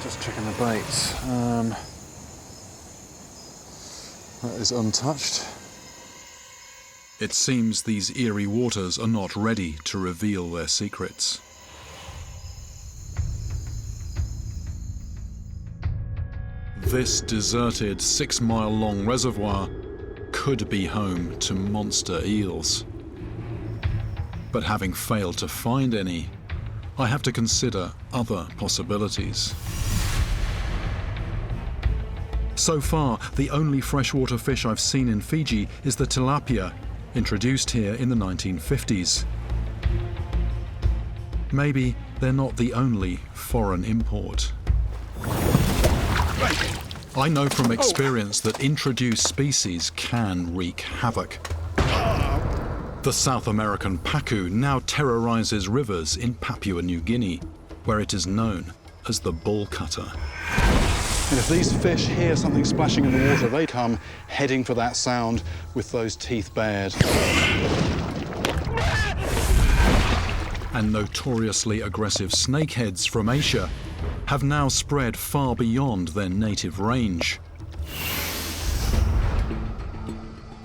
Just checking the bait. That is untouched. It seems these eerie waters are not ready to reveal their secrets. This deserted 6-mile-long reservoir could be home to monster eels. But having failed to find any, I have to consider other possibilities. So far, the only freshwater fish I've seen in Fiji is the tilapia, introduced here in the 1950s. Maybe they're not the only foreign import. I know from experience that introduced species can wreak havoc. The South American pacu now terrorizes rivers in Papua New Guinea, where it is known as the bull cutter. And if these fish hear something splashing in the water, they come heading for that sound with those teeth bared. And notoriously aggressive snakeheads from Asia have now spread far beyond their native range.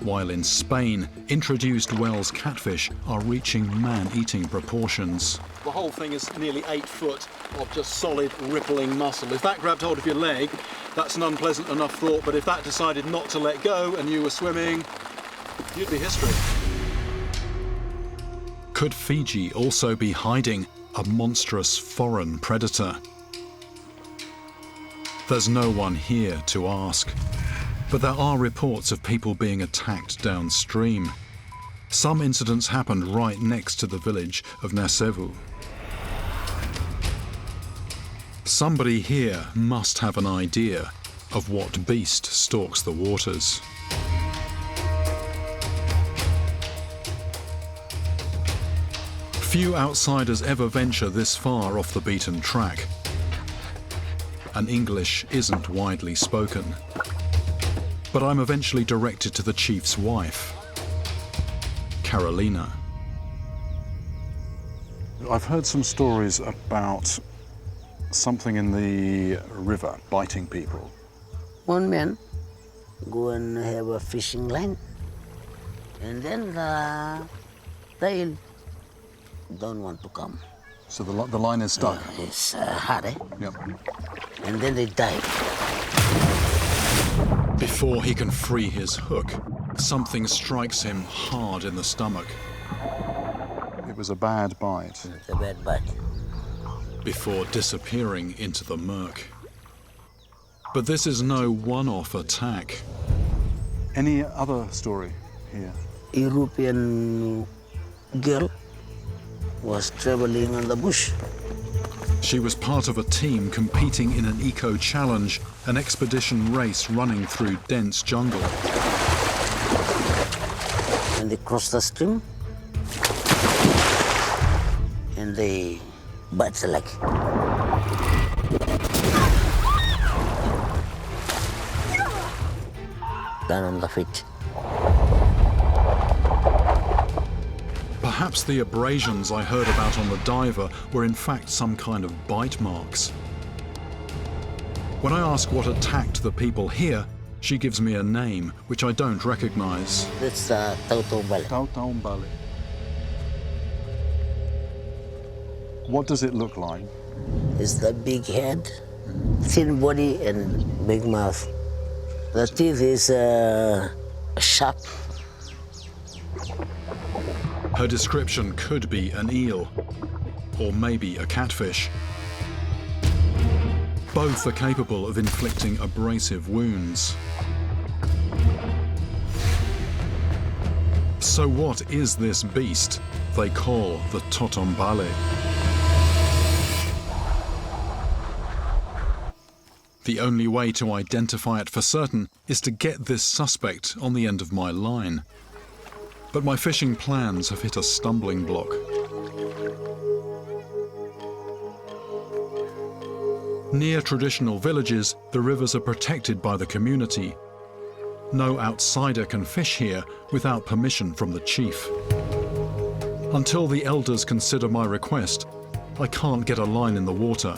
While in Spain, introduced Wells catfish are reaching man-eating proportions. The whole thing is nearly 8 foot of just solid, rippling muscle. If that grabbed hold of your leg, that's an unpleasant enough thought, but if that decided not to let go and you were swimming, you'd be history. Could Fiji also be hiding a monstrous foreign predator? There's no one here to ask, but there are reports of people being attacked downstream. Some incidents happened right next to the village of Nasevu. Somebody here must have an idea of what beast stalks the waters. Few outsiders ever venture this far off the beaten track, and English isn't widely spoken. But I'm eventually directed to the chief's wife, Carolina. I've heard some stories about something in the river biting people. One man go and have a fishing line, and then the tail don't want to come. So the line is stuck? It's hard, eh? Yep. And then they die. Before he can free his hook, something strikes him hard in the stomach. It was a bad bite. It's a bad bite. Before disappearing into the murk. But this is no one-off attack. Any other story here? European girl was traveling on the bush. She was part of a team competing in an eco-challenge, an expedition race running through dense jungle. And they crossed the stream, and they bite the leg. Down on the feet. Perhaps the abrasions I heard about on the diver were in fact some kind of bite marks. When I ask what attacked the people here, she gives me a name which I don't recognize. It's Tautombale. Tautombale. What does it look like? It's the big head, thin body, and big mouth. The teeth is sharp. Her description could be an eel, or maybe a catfish. Both are capable of inflicting abrasive wounds. So what is this beast they call the Tautombale? The only way to identify it for certain is to get this suspect on the end of my line. But my fishing plans have hit a stumbling block. Near traditional villages, the rivers are protected by the community. No outsider can fish here without permission from the chief. Until the elders consider my request, I can't get a line in the water.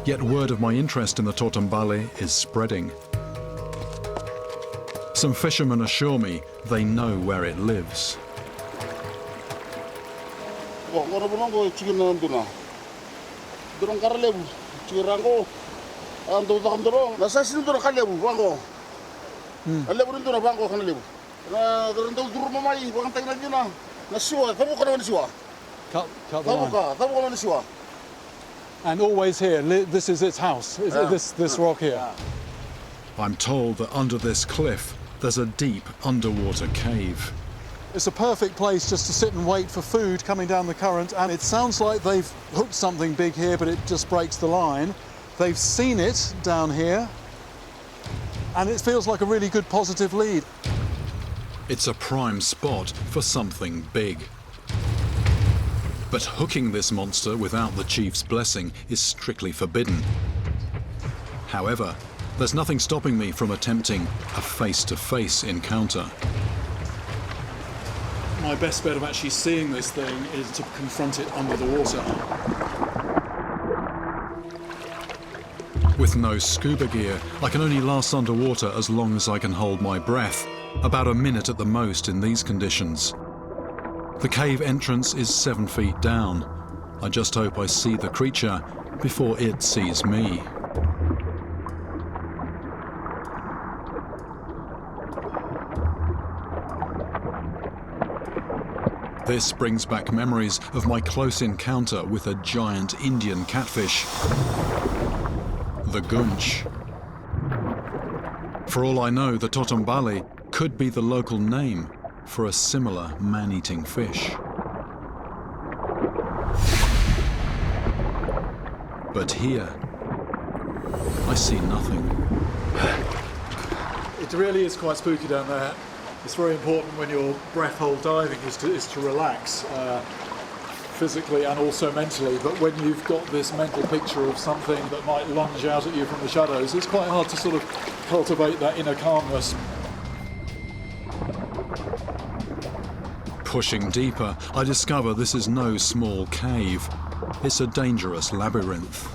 Yet word of my interest in the Totombale is spreading. Some fishermen assure me they know where it lives. Cut the line. And always here, this is its house, this rock here. I'm told that under this cliff, there's a deep underwater cave. It's a perfect place just to sit and wait for food coming down the current, and it sounds like they've hooked something big here, but it just breaks the line. They've seen it down here, and it feels like a really good positive lead. It's a prime spot for something big. But hooking this monster without the chief's blessing is strictly forbidden. However, there's nothing stopping me from attempting a face-to-face encounter. My best bet of actually seeing this thing is to confront it under the water. With no scuba gear, I can only last underwater as long as I can hold my breath, about a minute at the most in these conditions. The cave entrance is 7 feet down. I just hope I see the creature before it sees me. This brings back memories of my close encounter with a giant Indian catfish, the gunch. For all I know, the Totombale could be the local name for a similar man-eating fish. But here, I see nothing. It really is quite spooky down there. It's very important when you're breath hold diving is to relax physically and also mentally, but when you've got this mental picture of something that might lunge out at you from the shadows, it's quite hard to sort of cultivate that inner calmness. Pushing deeper, I discover this is no small cave. It's a dangerous labyrinth.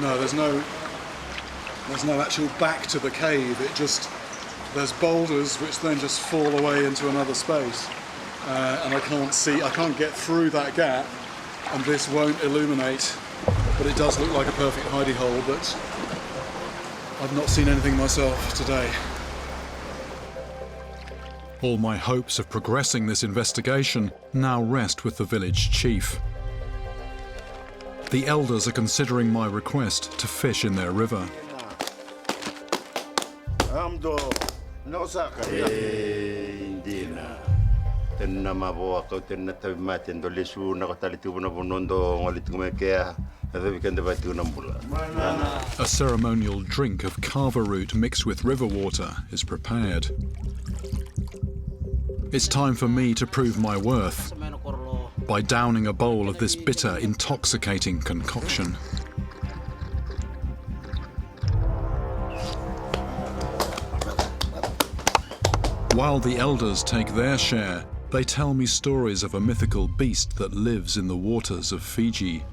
No, there's no actual back to the cave. There's boulders which then just fall away into another space, and I can't get through that gap, and this won't illuminate, but it does look like a perfect hidey hole, but I've not seen anything myself today. All my hopes of progressing this investigation now rest with the village chief. The elders are considering my request to fish in their river. A ceremonial drink of kava root mixed with river water is prepared. It's time for me to prove my worth by downing a bowl of this bitter, intoxicating concoction. While the elders take their share, they tell me stories of a mythical beast that lives in the waters of Fiji.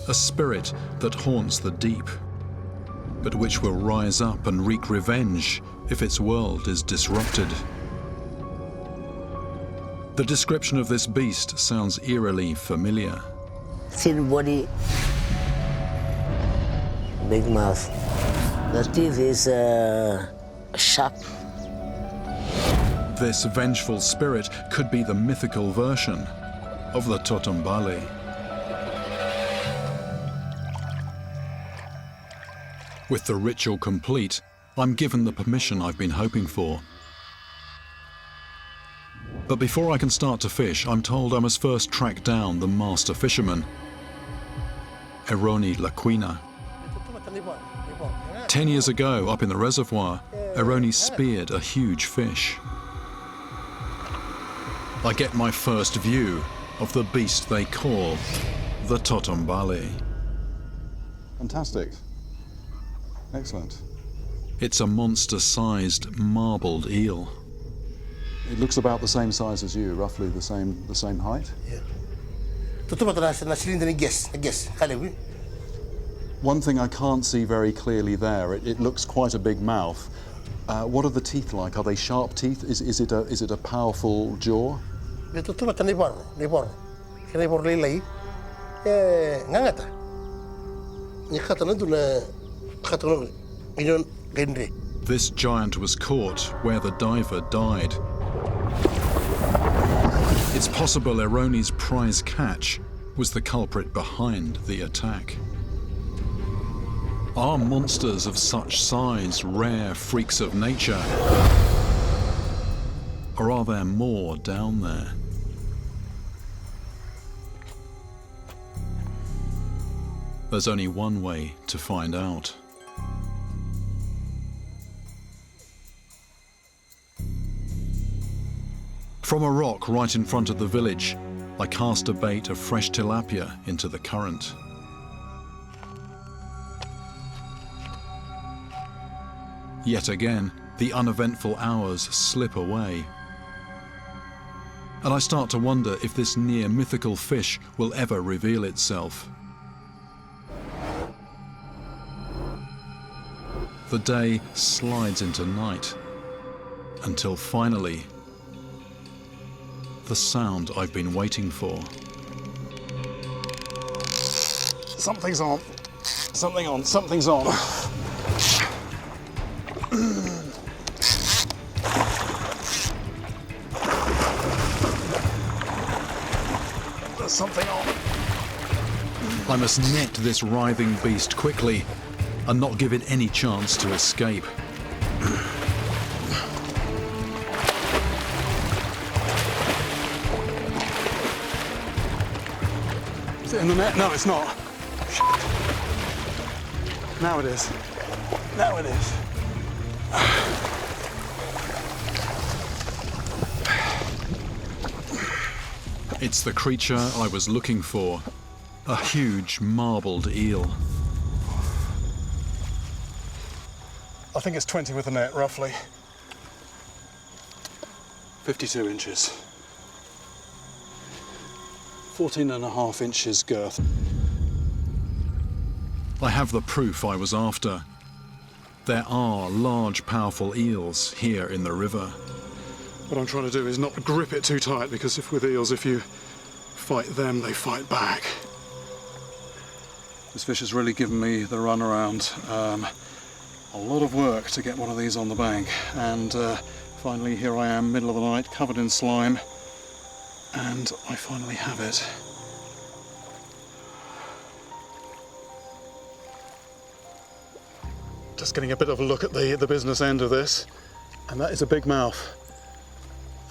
A spirit that haunts the deep, but which will rise up and wreak revenge if its world is disrupted. The description of this beast sounds eerily familiar. Thin body, big mouth. The teeth is sharp. This vengeful spirit could be the mythical version of the Totombale. With the ritual complete, I'm given the permission I've been hoping for. But before I can start to fish, I'm told I must first track down the master fisherman, Eroni Laquina. 10 years ago, up in the reservoir, Eroni speared a huge fish. I get my first view of the beast they call the Totombali. Fantastic. Excellent. It's a monster-sized marbled eel. It looks about the same size as you, roughly the same height. Yeah. One thing I can't see very clearly there, it looks quite a big mouth. What are the teeth like? Are they sharp teeth? Is it a powerful jaw? This giant was caught where the diver died. It's possible Eroni's prize catch was the culprit behind the attack. Are monsters of such size rare freaks of nature? Or are there more down there? There's only one way to find out. From a rock right in front of the village, I cast a bait of fresh tilapia into the current. Yet again, the uneventful hours slip away. And I start to wonder if this near mythical fish will ever reveal itself. The day slides into night, until finally, the sound I've been waiting for. Something's on. Something on. Something's on. There's something on. I must net this writhing beast quickly and not give it any chance to escape. Is it in the net? No, it's not. Now it is. Now it is. It's the creature I was looking for, a huge marbled eel. I think it's 20 with the net, roughly. 52 inches. 14.5 inches girth. I have the proof I was after. There are large, powerful eels here in the river. What I'm trying to do is not grip it too tight, because with eels, if you fight them, they fight back. This fish has really given me the runaround. A lot of work to get one of these on the bank, and finally here I am, middle of the night, covered in slime, and I finally have it. Just getting a bit of a look at the business end of this, and that is a big mouth,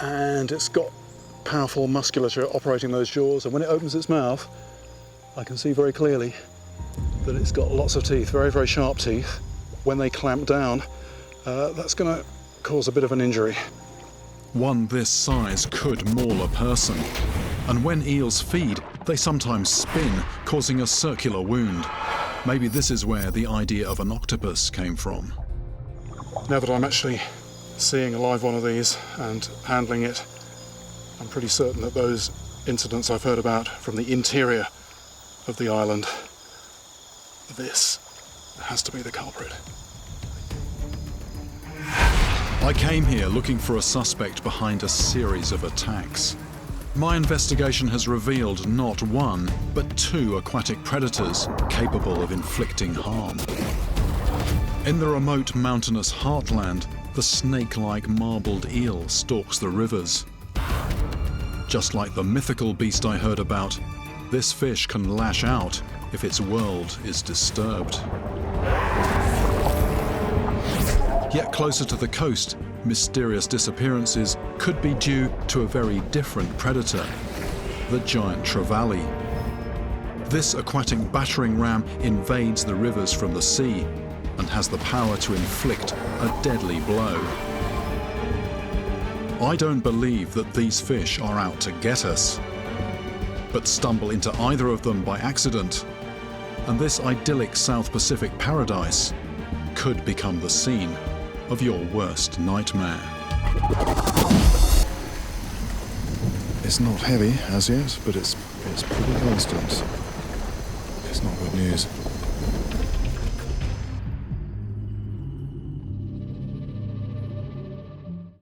and it's got powerful musculature operating those jaws, and when it opens its mouth I can see very clearly that it's got lots of teeth, very, very sharp teeth. When they clamp down, that's going to cause a bit of an injury. One this size could maul a person, and when eels feed, they sometimes spin, causing a circular wound. Maybe this is where the idea of an octopus came from. Now that I'm actually seeing a live one of these and handling it, I'm pretty certain that those incidents I've heard about from the interior of the island, this has to be the culprit. I came here looking for a suspect behind a series of attacks. My investigation has revealed not one, but two aquatic predators capable of inflicting harm. In the remote mountainous heartland, the snake-like marbled eel stalks the rivers. Just like the mythical beast I heard about, this fish can lash out if its world is disturbed. Yet closer to the coast, mysterious disappearances could be due to a very different predator, the giant trevally. This aquatic battering ram invades the rivers from the sea, and has the power to inflict a deadly blow. I don't believe that these fish are out to get us, but stumble into either of them by accident, and this idyllic South Pacific paradise could become the scene of your worst nightmare. It's not heavy as yet, but it's pretty constant. It's not good news.